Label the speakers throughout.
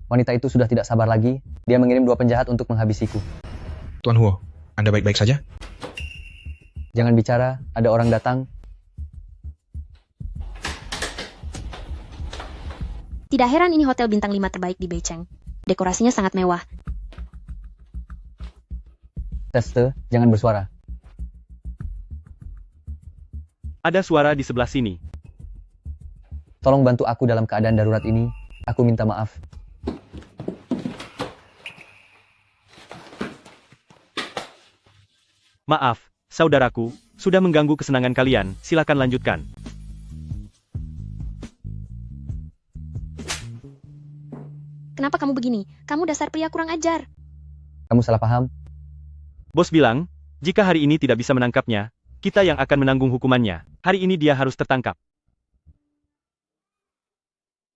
Speaker 1: Wanita itu sudah tidak sabar lagi. Dia mengirim 2 penjahat untuk menghabisiku.
Speaker 2: Tuan Huo, Anda baik-baik saja?
Speaker 1: Jangan bicara, ada orang datang.
Speaker 3: Tidak heran ini hotel bintang 5 terbaik di Beijing. Dekorasinya sangat mewah.
Speaker 1: Teste, jangan bersuara.
Speaker 4: Ada suara di sebelah sini.
Speaker 1: Tolong bantu aku dalam keadaan darurat ini. Aku minta maaf.
Speaker 4: Maaf, saudaraku, sudah mengganggu kesenangan kalian, silakan lanjutkan.
Speaker 3: Kenapa kamu begini? Kamu dasar pria kurang ajar.
Speaker 1: Kamu salah paham.
Speaker 4: Bos bilang, jika hari ini tidak bisa menangkapnya, kita yang akan menanggung hukumannya. Hari ini dia harus tertangkap.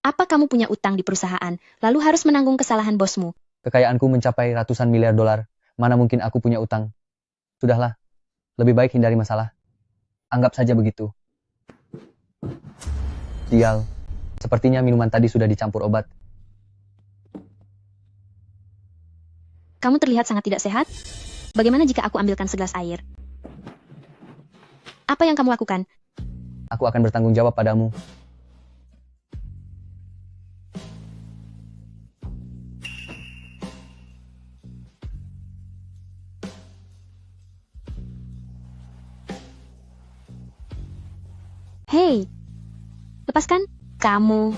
Speaker 3: Apa kamu punya utang di perusahaan, lalu harus menanggung kesalahan bosmu?
Speaker 1: Kekayaanku mencapai ratusan miliar dolar. Mana mungkin aku punya utang? Sudahlah, lebih baik hindari masalah. Anggap saja begitu. Sial, sepertinya minuman tadi sudah dicampur obat.
Speaker 3: Kamu terlihat sangat tidak sehat. Bagaimana jika aku ambilkan segelas air? Apa yang kamu lakukan?
Speaker 1: Aku akan bertanggung jawab padamu.
Speaker 3: Hei, lepaskan kamu.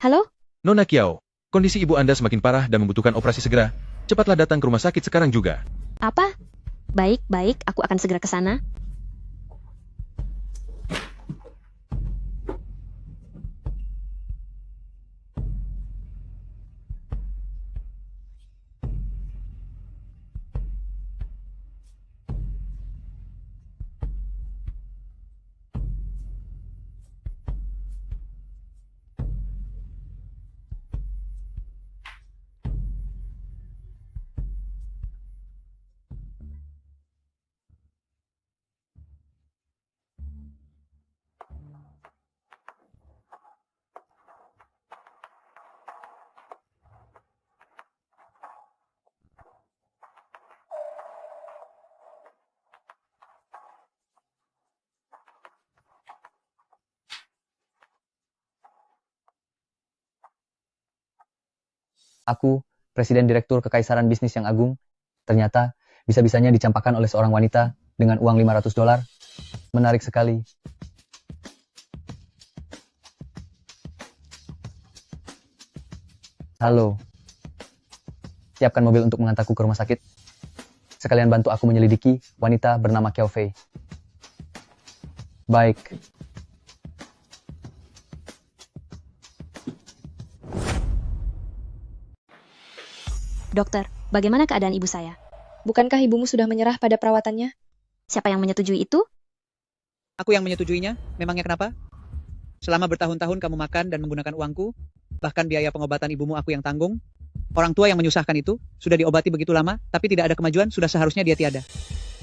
Speaker 3: Halo?
Speaker 2: Nona Kiao, kondisi ibu Anda semakin parah dan membutuhkan operasi segera. Cepatlah datang ke rumah sakit sekarang juga.
Speaker 3: Apa? Baik, aku akan segera ke sana.
Speaker 1: Aku, Presiden Direktur Kekaisaran Bisnis yang Agung, ternyata bisa-bisanya dicampakkan oleh seorang wanita dengan uang 500 dolar. Menarik sekali. Halo. Siapkan mobil untuk mengantarku ke rumah sakit. Sekalian bantu aku menyelidiki wanita bernama Kiao Fei. Baik.
Speaker 3: Dokter, bagaimana keadaan ibu saya?
Speaker 5: Bukankah ibumu sudah menyerah pada perawatannya?
Speaker 3: Siapa yang menyetujui itu?
Speaker 6: Aku yang menyetujuinya, memangnya kenapa? Selama bertahun-tahun kamu makan dan menggunakan uangku, bahkan biaya pengobatan ibumu aku yang tanggung. Orang tua yang menyusahkan itu, sudah diobati begitu lama, tapi tidak ada kemajuan, sudah seharusnya dia tiada.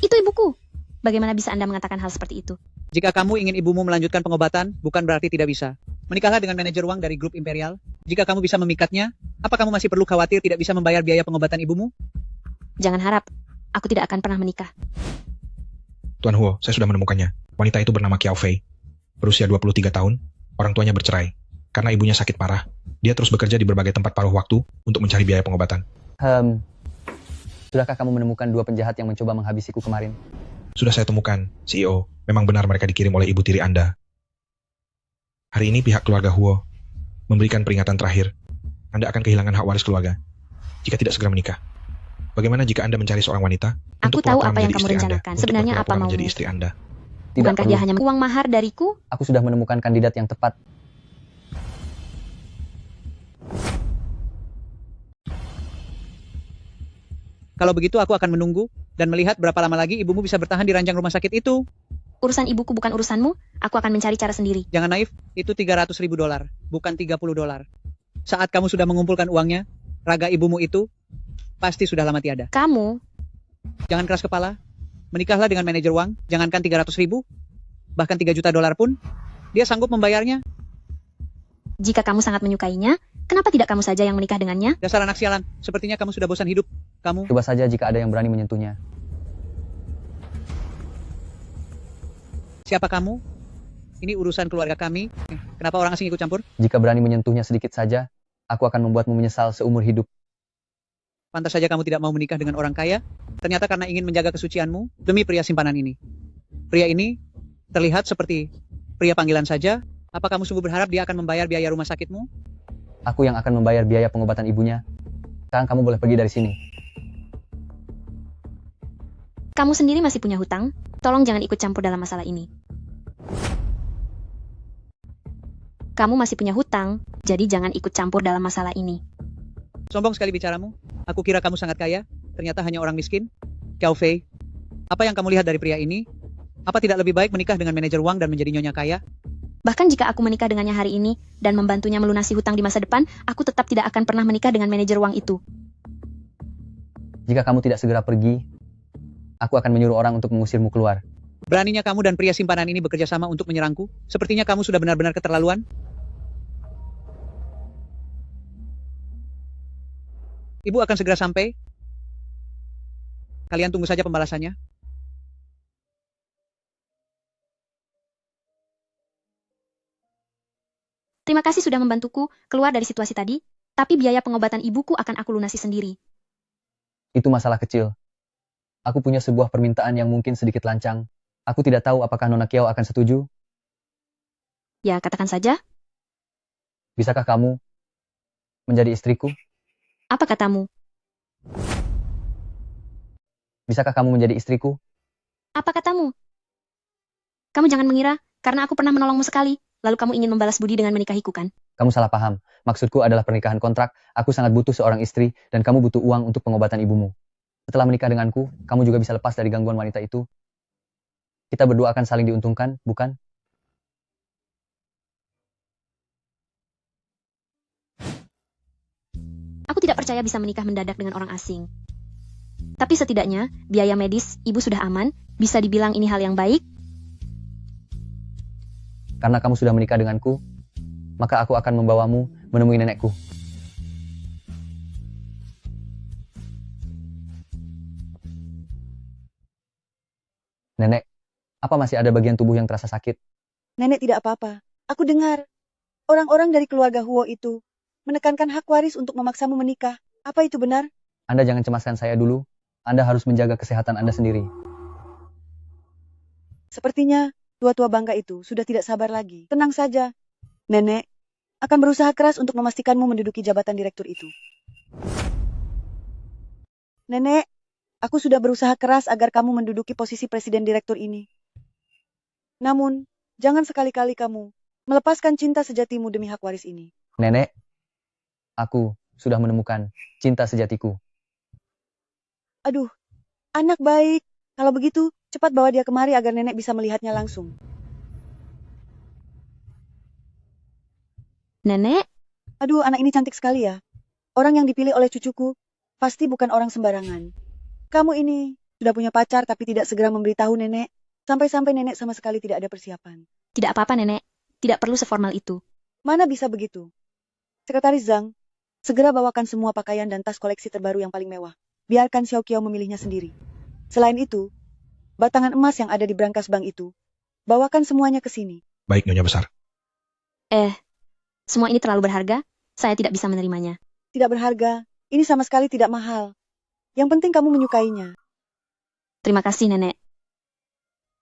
Speaker 3: Itu ibuku. Bagaimana bisa Anda mengatakan hal seperti itu?
Speaker 6: Jika kamu ingin ibumu melanjutkan pengobatan, bukan berarti tidak bisa. Menikahlah dengan manajer uang dari grup Imperial. Jika kamu bisa memikatnya, apa kamu masih perlu khawatir tidak bisa membayar biaya pengobatan ibumu?
Speaker 3: Jangan harap. Aku tidak akan pernah menikah.
Speaker 2: Tuan Huo, saya sudah menemukannya. Wanita itu bernama Kiao Fei. Berusia 23 tahun, orang tuanya bercerai. Karena ibunya sakit parah, dia terus bekerja di berbagai tempat paruh waktu untuk mencari biaya pengobatan.
Speaker 1: Sudahkah kamu menemukan 2 penjahat yang mencoba menghabisiku kemarin?
Speaker 2: Sudah saya temukan, CEO. Memang benar mereka dikirim oleh ibu tiri Anda. Hari ini pihak keluarga Huo memberikan peringatan terakhir. Anda akan kehilangan hak waris keluarga jika tidak segera menikah. Bagaimana jika Anda mencari seorang wanita
Speaker 3: Aku
Speaker 2: untuk
Speaker 3: tahu
Speaker 2: pura-pura
Speaker 3: apa yang
Speaker 2: menjadi
Speaker 3: kamu
Speaker 2: istri Anda,
Speaker 3: rencanakan.
Speaker 2: untuk
Speaker 3: Sebenarnya
Speaker 2: berpura-pura
Speaker 3: apa maumu?
Speaker 2: menjadi istri Anda?
Speaker 1: Tidak
Speaker 3: Bukankah
Speaker 1: perlu.
Speaker 3: dia hanya uang mahar dariku?
Speaker 1: Aku sudah menemukan kandidat yang tepat.
Speaker 6: Kalau begitu aku akan menunggu, dan melihat berapa lama lagi ibumu bisa bertahan di ranjang rumah sakit itu.
Speaker 3: Urusan ibuku bukan urusanmu, aku akan mencari cara sendiri.
Speaker 6: Jangan naif, itu $300.000, bukan $30. Saat kamu sudah mengumpulkan uangnya, raga ibumu itu pasti sudah lama tiada.
Speaker 3: Kamu,
Speaker 6: Jangan keras kepala. Menikahlah dengan manajer uang, jangankan 300.000, bahkan $3 juta pun, dia sanggup membayarnya.
Speaker 3: jika kamu sangat menyukainya, kenapa tidak kamu saja yang menikah dengannya?
Speaker 6: Dasar anak sialan, sepertinya kamu sudah bosan hidup. Kamu,
Speaker 1: Coba saja jika ada yang berani menyentuhnya.
Speaker 6: siapa kamu? Ini urusan keluarga kami. Kenapa orang asing ikut campur?
Speaker 1: Jika berani menyentuhnya sedikit saja, aku akan membuatmu menyesal seumur hidup.
Speaker 6: Pantas saja kamu tidak mau menikah dengan orang kaya. Ternyata karena ingin menjaga kesucianmu demi pria simpanan ini. Pria ini terlihat seperti pria panggilan saja. Apa kamu sungguh berharap dia akan membayar biaya rumah sakitmu?
Speaker 1: Aku yang akan membayar biaya pengobatan ibunya. Sekarang kamu boleh pergi dari sini.
Speaker 3: Kamu sendiri masih punya hutang, tolong jangan ikut campur dalam masalah ini. Kamu masih punya hutang, jadi jangan ikut campur dalam masalah ini.
Speaker 6: Sombong sekali bicaramu. Aku kira kamu sangat kaya. Ternyata hanya orang miskin. Xiao Fei, apa yang kamu lihat dari pria ini? Apa tidak lebih baik menikah dengan manajer uang dan menjadi nyonya kaya?
Speaker 3: Bahkan jika aku menikah dengannya hari ini dan membantunya melunasi hutang di masa depan, aku tetap tidak akan pernah menikah dengan manajer uang itu.
Speaker 1: Jika kamu tidak segera pergi, aku akan menyuruh orang untuk mengusirmu keluar.
Speaker 6: Beraninya kamu dan pria simpanan ini bekerja sama untuk menyerangku? Sepertinya kamu sudah benar-benar keterlaluan. Ibu akan segera sampai. Kalian tunggu saja pembalasannya.
Speaker 3: Terima kasih sudah membantuku keluar dari situasi tadi, tapi biaya pengobatan ibuku akan aku lunasi sendiri.
Speaker 1: Itu masalah kecil. Aku punya sebuah permintaan yang mungkin sedikit lancang. Aku tidak tahu apakah Nona Kiao akan setuju.
Speaker 3: Ya, katakan saja,
Speaker 1: Bisakah kamu menjadi istriku?
Speaker 3: apa katamu?
Speaker 1: Bisakah kamu menjadi istriku?
Speaker 3: Apa katamu? Kamu jangan mengira, karena aku pernah menolongmu sekali, lalu kamu ingin membalas budi dengan menikahiku kan?
Speaker 1: Kamu salah paham. Maksudku adalah pernikahan kontrak. Aku sangat butuh seorang istri, dan kamu butuh uang untuk pengobatan ibumu. Setelah menikah denganku, kamu juga bisa lepas dari gangguan wanita itu. Kita berdua akan saling diuntungkan, bukan?
Speaker 3: Aku tidak percaya bisa menikah mendadak dengan orang asing. Tapi setidaknya, biaya medis ibu sudah aman, bisa dibilang ini hal yang baik.
Speaker 1: Karena kamu sudah menikah denganku, maka aku akan membawamu menemui nenekku. Nenek, apa masih ada bagian tubuh yang terasa sakit?
Speaker 7: Nenek tidak apa-apa. Aku dengar. Orang-orang dari keluarga Huo itu menekankan hak waris untuk memaksamu menikah. Apa itu benar?
Speaker 1: Anda jangan cemaskan saya dulu. Anda harus menjaga kesehatan Anda sendiri.
Speaker 7: Sepertinya tua-tua bangka itu sudah tidak sabar lagi. Tenang saja. Nenek akan berusaha keras untuk memastikanmu menduduki jabatan direktur itu. Nenek, aku sudah berusaha keras agar kamu menduduki posisi presiden direktur ini. Namun, jangan sekali-kali kamu melepaskan cinta sejatimu demi hak waris ini.
Speaker 1: Nenek, aku sudah menemukan cinta sejatiku.
Speaker 7: Aduh, anak baik. Kalau begitu, cepat bawa dia kemari agar nenek bisa melihatnya langsung.
Speaker 3: Nenek,
Speaker 7: Aduh, anak ini cantik sekali ya. Orang yang dipilih oleh cucuku pasti bukan orang sembarangan. Kamu ini sudah punya pacar tapi tidak segera memberitahu nenek. Sampai-sampai nenek sama sekali tidak ada persiapan.
Speaker 3: tidak apa-apa nenek, tidak perlu seformal itu.
Speaker 7: Mana bisa begitu? Sekretaris Zhang, segera bawakan semua pakaian dan tas koleksi terbaru yang paling mewah. Biarkan Xiao Qiao memilihnya sendiri. Selain itu, batangan emas yang ada di brankas bank itu, bawakan semuanya ke sini.
Speaker 2: Baik, Nyonya Besar.
Speaker 3: Semua ini terlalu berharga, saya tidak bisa menerimanya.
Speaker 7: Tidak berharga, ini sama sekali tidak mahal. Yang penting kamu menyukainya.
Speaker 3: Terima kasih nenek.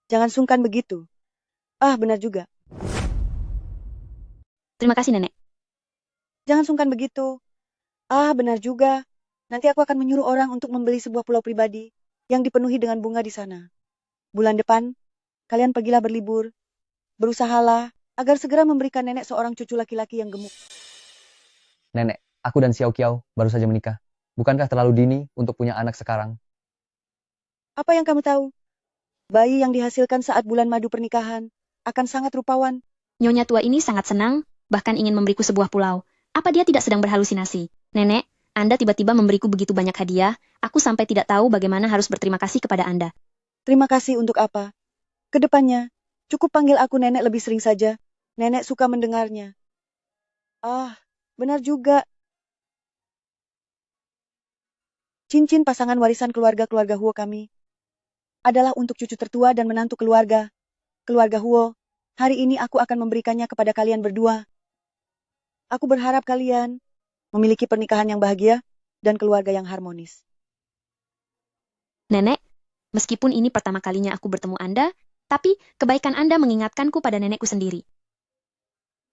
Speaker 7: Jangan sungkan begitu. Ah, benar juga.
Speaker 3: Terima kasih nenek.
Speaker 7: Jangan sungkan begitu. Ah, benar juga. Nanti aku akan menyuruh orang untuk membeli sebuah pulau pribadi yang dipenuhi dengan bunga di sana. Bulan depan, kalian pergilah berlibur. Berusahalah agar segera memberikan nenek seorang cucu laki-laki yang gemuk.
Speaker 1: Nenek, aku dan Xiao Qiao baru saja menikah. Bukankah terlalu dini untuk punya anak sekarang?
Speaker 7: Apa yang kamu tahu? Bayi yang dihasilkan saat bulan madu pernikahan akan sangat rupawan.
Speaker 3: Nyonya tua ini sangat senang, bahkan ingin memberiku sebuah pulau. Apa dia tidak sedang berhalusinasi? Nenek, Anda tiba-tiba memberiku begitu banyak hadiah, aku sampai tidak tahu bagaimana harus berterima kasih kepada Anda.
Speaker 7: Terima kasih untuk apa? Kedepannya, cukup panggil aku nenek lebih sering saja. Nenek suka mendengarnya. Ah, benar juga. Cincin pasangan warisan keluarga-keluarga Huo kami adalah untuk cucu tertua dan menantu keluarga. Keluarga Huo, hari ini aku akan memberikannya kepada kalian berdua. Aku berharap kalian memiliki pernikahan yang bahagia dan keluarga yang harmonis.
Speaker 3: Nenek, meskipun ini pertama kalinya aku bertemu Anda, tapi kebaikan Anda mengingatkanku pada nenekku sendiri.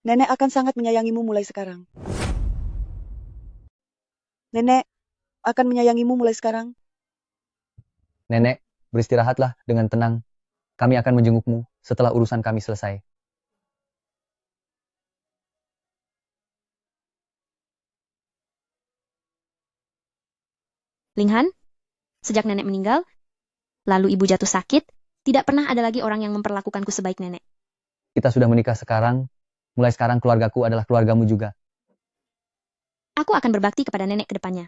Speaker 7: Nenek akan sangat menyayangimu mulai sekarang. Nenek akan menyayangimu mulai sekarang.
Speaker 1: Nenek, beristirahatlah dengan tenang. Kami akan menjengukmu setelah urusan kami selesai.
Speaker 3: Linghan, sejak nenek meninggal, lalu ibu jatuh sakit, tidak pernah ada lagi orang yang memperlakukanku sebaik nenek.
Speaker 1: Kita sudah menikah sekarang. Mulai sekarang keluargaku adalah keluargamu juga.
Speaker 3: Aku akan berbakti kepada nenek ke depannya.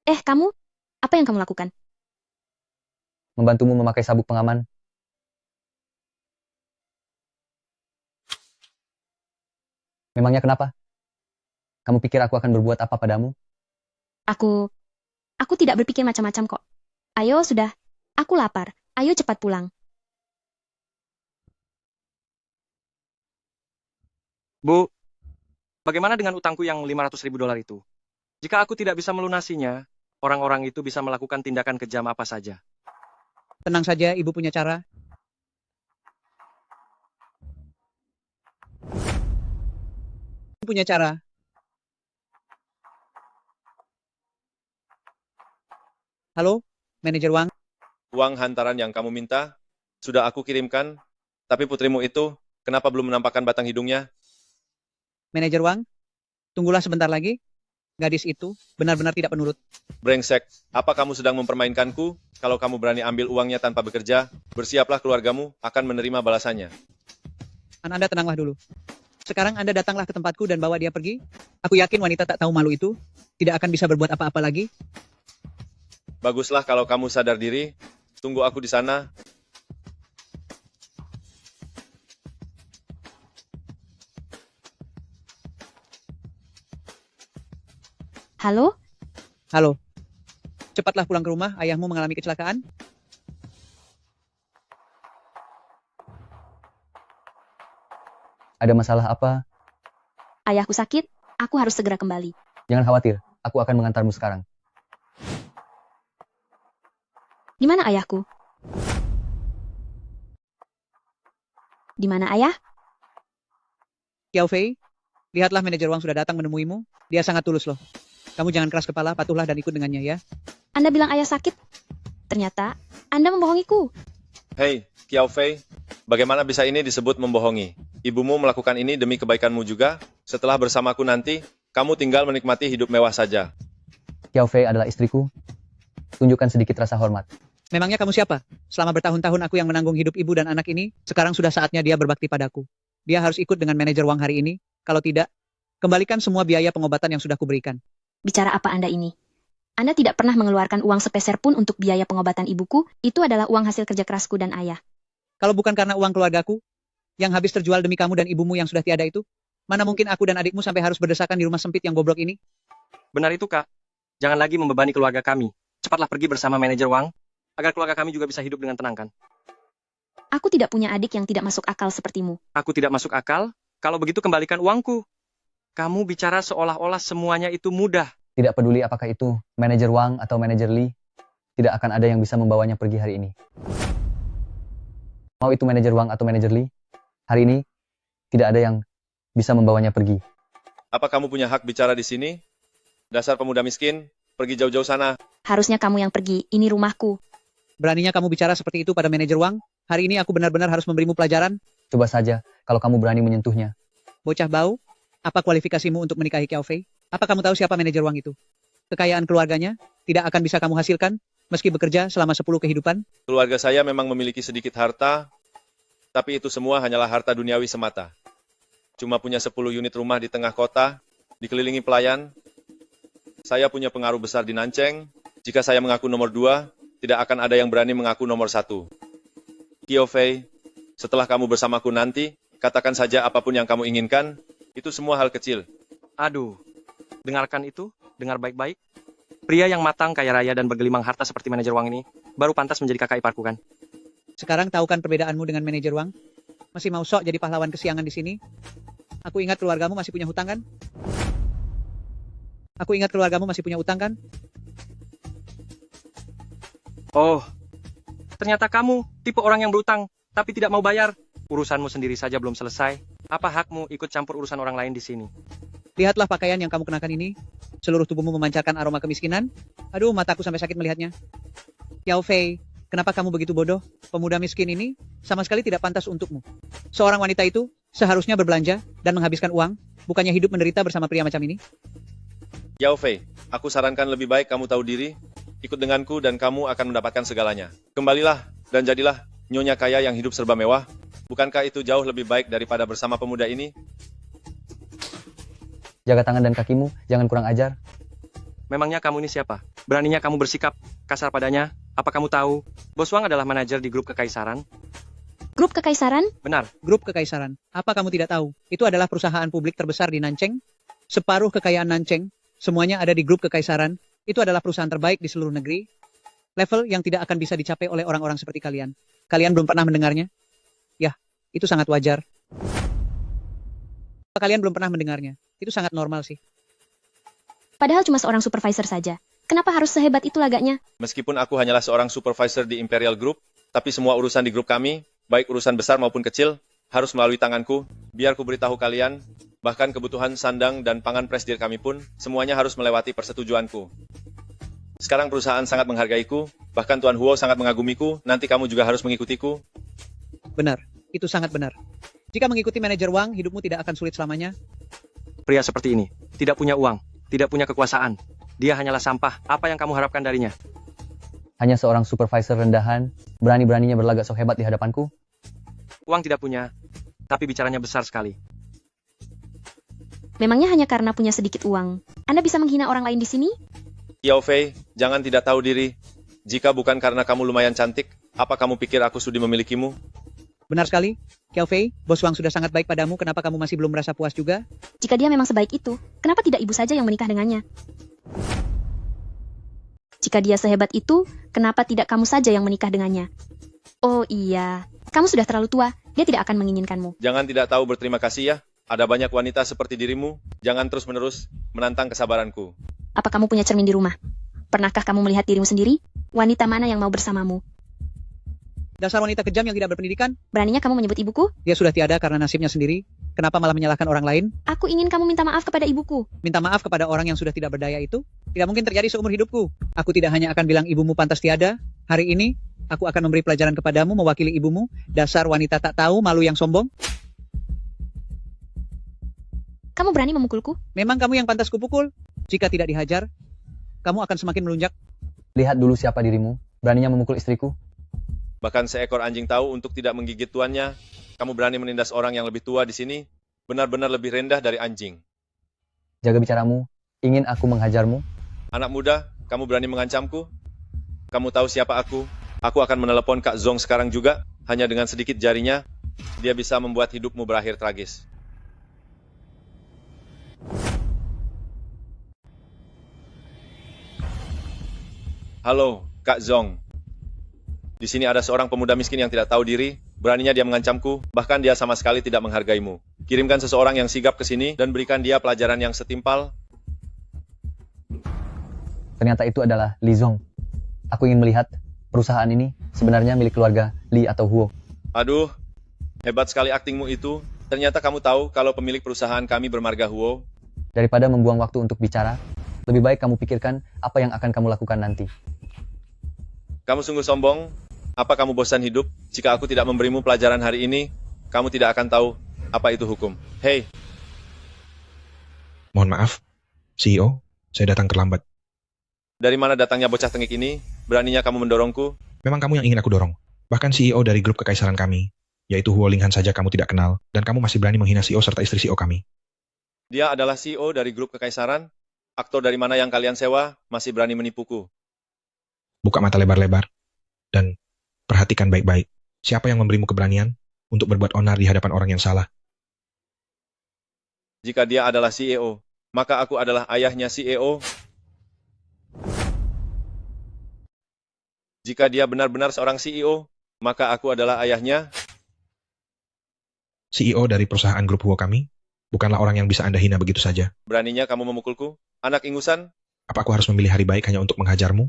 Speaker 3: Kamu? Apa yang kamu lakukan?
Speaker 1: Membantumu memakai sabuk pengaman. Memangnya kenapa? Kamu pikir aku akan berbuat apa padamu?
Speaker 3: Aku tidak berpikir macam-macam kok. Ayo sudah, aku lapar. Ayo cepat pulang.
Speaker 8: Bu, bagaimana dengan utangku yang $500.000 itu? Jika aku tidak bisa melunasinya, orang-orang itu bisa melakukan tindakan kejam apa saja.
Speaker 6: Tenang saja, ibu punya cara. Ibu punya cara. Halo, manajer Wang.
Speaker 9: Uang hantaran yang kamu minta, sudah aku kirimkan, tapi putrimu itu, kenapa belum menampakkan batang hidungnya?
Speaker 6: Manajer Wang, tunggulah sebentar lagi. Gadis itu benar-benar tidak penurut.
Speaker 9: Brengsek, apa kamu sedang mempermainkanku? Kalau kamu berani ambil uangnya tanpa bekerja, bersiaplah keluargamu akan menerima balasannya.
Speaker 6: Anda tenanglah dulu. Sekarang Anda datanglah ke tempatku dan bawa dia pergi. Aku yakin wanita tak tahu malu itu tidak akan bisa berbuat apa-apa lagi.
Speaker 9: Baguslah kalau kamu sadar diri. Tunggu aku di sana.
Speaker 3: Halo?
Speaker 6: Halo. Cepatlah pulang ke rumah, ayahmu mengalami kecelakaan.
Speaker 1: Ada masalah apa?
Speaker 3: Ayahku sakit, aku harus segera kembali.
Speaker 1: Jangan khawatir, aku akan mengantarmu sekarang.
Speaker 3: Di mana ayahku? Di mana ayah?
Speaker 6: Xiao Fei, lihatlah manajer Wang sudah datang menemuimu. Dia sangat tulus loh. Kamu jangan keras kepala, patuhlah dan ikut dengannya ya.
Speaker 3: Anda bilang ayah sakit? Ternyata Anda membohongiku.
Speaker 9: Hei, Xiao Fei, bagaimana bisa ini disebut membohongi? Ibumu melakukan ini demi kebaikanmu juga. Setelah bersamaku nanti, kamu tinggal menikmati hidup mewah saja.
Speaker 1: Xiao Fei adalah istriku. Tunjukkan sedikit rasa hormat.
Speaker 6: Memangnya kamu siapa? Selama bertahun-tahun aku yang menanggung hidup ibu dan anak ini, sekarang sudah saatnya dia berbakti padaku. Dia harus ikut dengan manajer Wang hari ini. Kalau tidak, kembalikan semua biaya pengobatan yang sudah kuberikan.
Speaker 3: Bicara apa Anda ini? Anda tidak pernah mengeluarkan uang sepeser pun untuk biaya pengobatan ibuku, itu adalah uang hasil kerja kerasku dan ayah.
Speaker 6: Kalau bukan karena uang keluargaku, yang habis terjual demi kamu dan ibumu yang sudah tiada itu, mana mungkin aku dan adikmu sampai harus berdesakan di rumah sempit yang bobrok ini?
Speaker 8: Benar itu, Kak. Jangan lagi membebani keluarga kami. Cepatlah pergi bersama manajer Wang, agar keluarga kami juga bisa hidup dengan tenang, kan?
Speaker 3: Aku tidak punya adik yang tidak masuk akal sepertimu.
Speaker 8: Aku tidak masuk akal, kalau begitu kembalikan uangku. Kamu bicara seolah-olah semuanya itu mudah.
Speaker 1: Tidak peduli apakah itu manajer Wang atau manajer Li, tidak akan ada yang bisa membawanya pergi hari ini. Mau itu manajer Wang atau manajer Li, hari ini tidak ada yang bisa membawanya pergi.
Speaker 9: Apa kamu punya hak bicara di sini? Dasar pemuda miskin, pergi jauh-jauh sana.
Speaker 3: Harusnya kamu yang pergi, ini rumahku.
Speaker 6: Beraninya kamu bicara seperti itu pada manajer Wang? Hari ini aku benar-benar harus memberimu pelajaran.
Speaker 1: Coba saja kalau kamu berani menyentuhnya.
Speaker 6: Bocah bau, apa kualifikasimu untuk menikahi Xiao Fei? Apa kamu tahu siapa manajer Wang itu? Kekayaan keluarganya tidak akan bisa kamu hasilkan meski bekerja selama 10 kehidupan.
Speaker 9: Keluarga saya memang memiliki sedikit harta, tapi itu semua hanyalah harta duniawi semata. Cuma punya 10 unit rumah di tengah kota, dikelilingi pelayan. Saya punya pengaruh besar di Nanceng. Jika saya mengaku nomor 2, tidak akan ada yang berani mengaku nomor 1. Qiao Fei, setelah kamu bersamaku nanti, katakan saja apapun yang kamu inginkan, itu semua hal kecil.
Speaker 8: Aduh, dengarkan itu, dengar baik-baik. Pria yang matang, kaya raya, dan bergelimang harta seperti manajer Wang ini, baru pantas menjadi kakak iparku kan?
Speaker 6: Sekarang tahu kan perbedaanmu dengan manajer Wang? Masih mau sok jadi pahlawan kesiangan di sini? Aku ingat keluargamu masih punya hutang kan? Aku ingat keluargamu masih punya utang kan?
Speaker 8: Oh, ternyata kamu tipe orang yang berutang, tapi tidak mau bayar. Urusanmu sendiri saja belum selesai. Apa hakmu ikut campur urusan orang lain di sini?
Speaker 6: Lihatlah pakaian yang kamu kenakan ini. Seluruh tubuhmu memancarkan aroma kemiskinan. Aduh, mataku sampai sakit melihatnya. Qiao Fei, kenapa kamu begitu bodoh? Pemuda miskin ini sama sekali tidak pantas untukmu. Seorang wanita itu seharusnya berbelanja dan menghabiskan uang, bukannya hidup menderita bersama pria macam ini.
Speaker 9: Qiao Fei, aku sarankan lebih baik kamu tahu diri, ikut denganku dan kamu akan mendapatkan segalanya. Kembalilah dan jadilah nyonya kaya yang hidup serba mewah. Bukankah itu jauh lebih baik daripada bersama pemuda ini?
Speaker 1: Jaga tangan dan kakimu, jangan kurang ajar.
Speaker 8: Memangnya kamu ini siapa? Beraninya kamu bersikap kasar padanya? Apa kamu tahu, Bos Wang adalah manajer di grup kekaisaran?
Speaker 3: Grup kekaisaran?
Speaker 8: Benar,
Speaker 6: Grup Kekaisaran. Apa kamu tidak tahu? Itu adalah perusahaan publik terbesar di Nanceng. Separuh kekayaan Nanceng, semuanya ada di grup Kekaisaran. Itu adalah perusahaan terbaik di seluruh negeri. Level yang tidak akan bisa dicapai oleh orang-orang seperti kalian. Kalian belum pernah mendengarnya? Yah, itu sangat wajar. Kalian belum pernah mendengarnya. Itu sangat normal sih.
Speaker 3: Padahal cuma seorang supervisor saja. Kenapa harus sehebat itu lagaknya?
Speaker 9: Meskipun aku hanyalah seorang supervisor di Imperial Group, tapi semua urusan di grup kami, baik urusan besar maupun kecil, harus melalui tanganku. Biar ku beritahu kalian, bahkan kebutuhan sandang dan pangan presidir kami pun, semuanya harus melewati persetujuanku. Sekarang perusahaan sangat menghargaiku, bahkan Tuan Huo sangat mengagumiku, nanti kamu juga harus mengikutiku.
Speaker 6: Benar, itu sangat benar. Jika mengikuti manajer Wang, hidupmu tidak akan sulit selamanya.
Speaker 8: pria seperti ini, tidak punya uang, tidak punya kekuasaan. Dia hanyalah sampah, apa yang kamu harapkan darinya?
Speaker 1: Hanya seorang supervisor rendahan, berani-beraninya berlagak sok hebat di hadapanku.
Speaker 8: Uang tidak punya, tapi bicaranya besar sekali.
Speaker 3: Memangnya hanya karena punya sedikit uang, Anda bisa menghina orang lain di sini?
Speaker 9: Qiao Fei, jangan tidak tahu diri. Jika bukan karena kamu lumayan cantik, apa kamu pikir aku sudi memilikimu?
Speaker 6: Benar sekali. Qiao Fei, Bos Wang sudah sangat baik padamu, kenapa kamu masih belum merasa puas juga?
Speaker 3: Jika dia memang sebaik itu, kenapa tidak ibu saja yang menikah dengannya? Jika dia sehebat itu, kenapa tidak kamu saja yang menikah dengannya? Oh iya, kamu sudah terlalu tua, dia tidak akan menginginkanmu.
Speaker 9: Jangan tidak tahu berterima kasih ya. Ada banyak wanita seperti dirimu. Jangan terus-menerus menantang kesabaranku.
Speaker 3: Apa kamu punya cermin di rumah? Pernahkah kamu melihat dirimu sendiri? Wanita mana yang mau bersamamu?
Speaker 6: Dasar wanita kejam yang tidak berpendidikan.
Speaker 3: Beraninya kamu menyebut ibuku?
Speaker 6: Dia sudah tiada karena nasibnya sendiri. Kenapa malah menyalahkan orang lain?
Speaker 3: Aku ingin kamu minta maaf kepada ibuku.
Speaker 6: Minta maaf kepada orang yang sudah tidak berdaya itu? Tidak mungkin terjadi seumur hidupku. Aku tidak hanya akan bilang ibumu pantas tiada. Hari ini, aku akan memberi pelajaran kepadamu mewakili ibumu. Dasar wanita tak tahu, malu yang sombong.
Speaker 3: Kamu berani memukulku?
Speaker 6: Memang kamu yang pantas kupukul. Jika tidak dihajar, kamu akan semakin melunjak.
Speaker 1: Lihat dulu siapa dirimu, beraninya memukul istriku.
Speaker 9: Bahkan seekor anjing tahu untuk tidak menggigit tuannya. Kamu berani menindas orang yang lebih tua di sini. Benar-benar lebih rendah dari anjing.
Speaker 1: Jaga bicaramu, ingin aku menghajarmu?
Speaker 9: Anak muda, kamu berani mengancamku? Kamu tahu siapa aku? Aku akan menelepon Kak Zong sekarang juga. Hanya dengan sedikit jarinya, dia bisa membuat hidupmu berakhir tragis. Halo, Kak Zong. Di sini ada seorang pemuda miskin yang tidak tahu diri, beraninya dia mengancamku, bahkan dia sama sekali tidak menghargaimu. Kirimkan seseorang yang sigap ke sini dan berikan dia pelajaran yang setimpal.
Speaker 1: Ternyata itu adalah Li Zong. Aku ingin melihat perusahaan ini sebenarnya milik keluarga Li atau Huo.
Speaker 9: Aduh, hebat sekali aktingmu itu. Ternyata kamu tahu kalau pemilik perusahaan kami bermarga Huo.
Speaker 1: Daripada membuang waktu untuk bicara, lebih baik kamu pikirkan apa yang akan kamu lakukan nanti.
Speaker 9: Kamu sungguh sombong. Apa kamu bosan hidup? Jika aku tidak memberimu pelajaran hari ini, kamu tidak akan tahu apa itu hukum. Hei,
Speaker 2: Mohon maaf, CEO, saya datang terlambat.
Speaker 9: Dari mana datangnya bocah tengik ini? Beraninya kamu mendorongku?
Speaker 2: Memang kamu yang ingin aku dorong. Bahkan CEO dari grup kekaisaran kami, yaitu Huo Linghan saja kamu tidak kenal, dan kamu masih berani menghina CEO serta istri CEO kami.
Speaker 9: Dia adalah CEO dari grup kekaisaran? Aktor dari mana yang kalian sewa masih berani menipuku?
Speaker 2: Buka mata lebar-lebar, dan perhatikan baik-baik. Siapa yang memberimu keberanian untuk berbuat onar di hadapan orang yang salah?
Speaker 9: Jika dia adalah CEO, maka aku adalah ayahnya CEO. Jika dia benar-benar seorang CEO, maka aku adalah ayahnya.
Speaker 2: CEO dari perusahaan grup Huo kami, bukanlah orang yang bisa Anda hina begitu saja.
Speaker 9: Beraninya kamu memukulku? Anak ingusan?
Speaker 2: Apa aku harus memilih hari baik hanya untuk menghajarmu?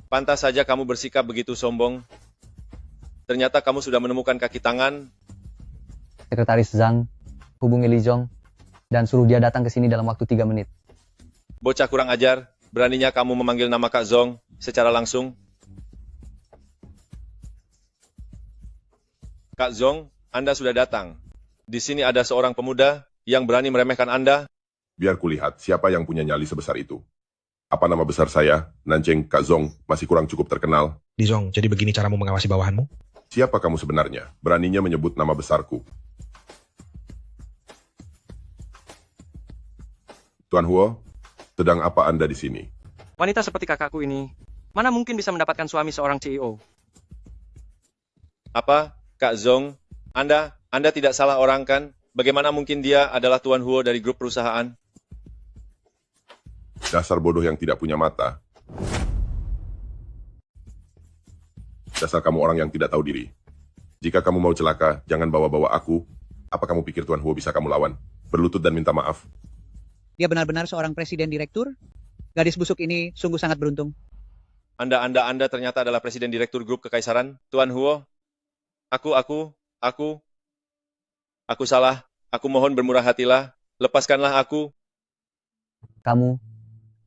Speaker 9: Pantas saja kamu bersikap begitu sombong. Ternyata kamu sudah menemukan kaki tangan.
Speaker 1: Sekretaris Zhang, hubungi Li Zhong, dan suruh dia datang ke sini dalam waktu 3 menit.
Speaker 9: Bocah kurang ajar, beraninya kamu memanggil nama Kak Zhong secara langsung. Kak Zhong, Anda sudah datang. Di sini ada seorang pemuda yang berani meremehkan Anda.
Speaker 10: Biar kulihat siapa yang punya nyali sebesar itu. Apa nama besar saya, Nancheng Kak Zhong, masih kurang cukup terkenal.
Speaker 2: Li Zhong, jadi begini caramu mengawasi bawahanmu?
Speaker 10: Siapa kamu sebenarnya? Beraninya menyebut nama besarku. Tuan Huo, sedang apa Anda di sini?
Speaker 8: Wanita seperti kakakku ini, mana mungkin bisa mendapatkan suami seorang CEO?
Speaker 9: Apa, Kak Zhong? Anda tidak salah orang kan? Bagaimana mungkin dia adalah Tuan Huo dari grup perusahaan?
Speaker 10: Dasar bodoh yang tidak punya mata. Dasar kamu orang yang tidak tahu diri. Jika kamu mau celaka, jangan bawa-bawa aku. Apa kamu pikir Tuan Huo bisa kamu lawan? Berlutut dan minta maaf.
Speaker 6: Dia benar-benar seorang presiden direktur? Gadis busuk ini sungguh sangat beruntung.
Speaker 9: Anda ternyata adalah presiden direktur grup kekaisaran, Tuan Huo. Aku salah. Aku mohon bermurah hatilah. Lepaskanlah aku.
Speaker 1: Kamu,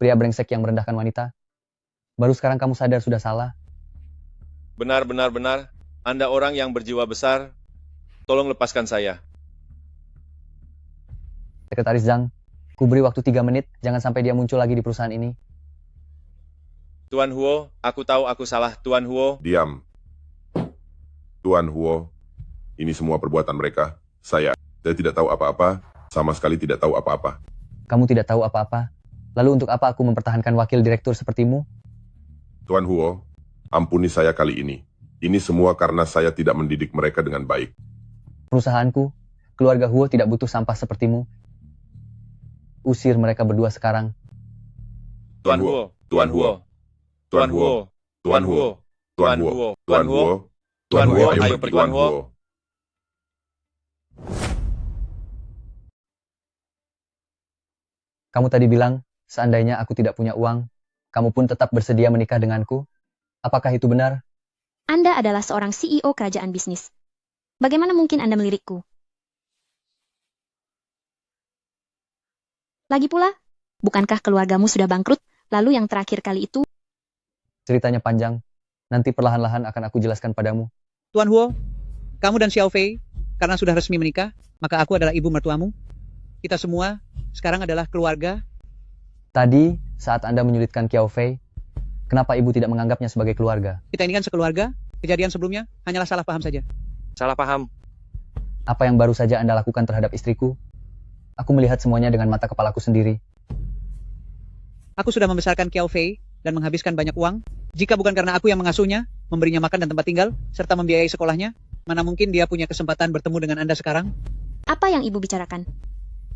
Speaker 1: pria brengsek yang merendahkan wanita. Baru sekarang kamu sadar sudah salah.
Speaker 9: Benar. Anda orang yang berjiwa besar. Tolong lepaskan saya.
Speaker 1: Sekretaris Zhang, ku beri waktu 3 menit, jangan sampai dia muncul lagi di perusahaan ini.
Speaker 9: Tuan Huo, aku tahu aku salah, Tuan Huo.
Speaker 10: Diam. Tuan Huo, ini semua perbuatan mereka. Saya tidak tahu apa-apa, sama sekali tidak tahu apa-apa.
Speaker 1: Kamu tidak tahu apa-apa. Lalu untuk apa aku mempertahankan wakil direktur sepertimu?
Speaker 10: Tuan Huo, ampuni saya kali ini. Ini semua karena saya tidak mendidik mereka dengan baik.
Speaker 1: Perusahaanku, keluarga Huo tidak butuh sampah sepertimu. Usir mereka berdua sekarang.
Speaker 10: Tuan Huo, Tuan Huo, Tuan Huo, Tuan Huo, Tuan Huo, Tuan Huo, Tuan Huo, ayo pergi Tuan Huo.
Speaker 1: Kamu tadi bilang, seandainya aku tidak punya uang, kamu pun tetap bersedia menikah denganku? Apakah itu benar?
Speaker 3: Anda adalah seorang CEO kerajaan bisnis. Bagaimana mungkin Anda melirikku? Lagi pula, bukankah keluargamu sudah bangkrut, lalu yang terakhir kali itu?
Speaker 1: Ceritanya panjang. Nanti perlahan-lahan akan aku jelaskan padamu.
Speaker 6: Tuan Huo, kamu dan Xiao Fei, karena sudah resmi menikah, maka aku adalah ibu mertuamu. Kita semua sekarang adalah keluarga.
Speaker 1: Tadi, saat Anda menyulitkan Kiao Fei, kenapa ibu tidak menganggapnya sebagai keluarga?
Speaker 6: Kita ini kan sekeluarga. Kejadian sebelumnya hanyalah salah paham saja.
Speaker 8: Salah paham.
Speaker 1: Apa yang baru saja Anda lakukan terhadap istriku? Aku melihat semuanya dengan mata kepalaku sendiri.
Speaker 6: Aku sudah membesarkan Xiao Fei dan menghabiskan banyak uang. Jika bukan karena aku yang mengasuhnya, memberinya makan dan tempat tinggal, serta membiayai sekolahnya, mana mungkin dia punya kesempatan bertemu dengan Anda sekarang?
Speaker 3: Apa yang ibu bicarakan?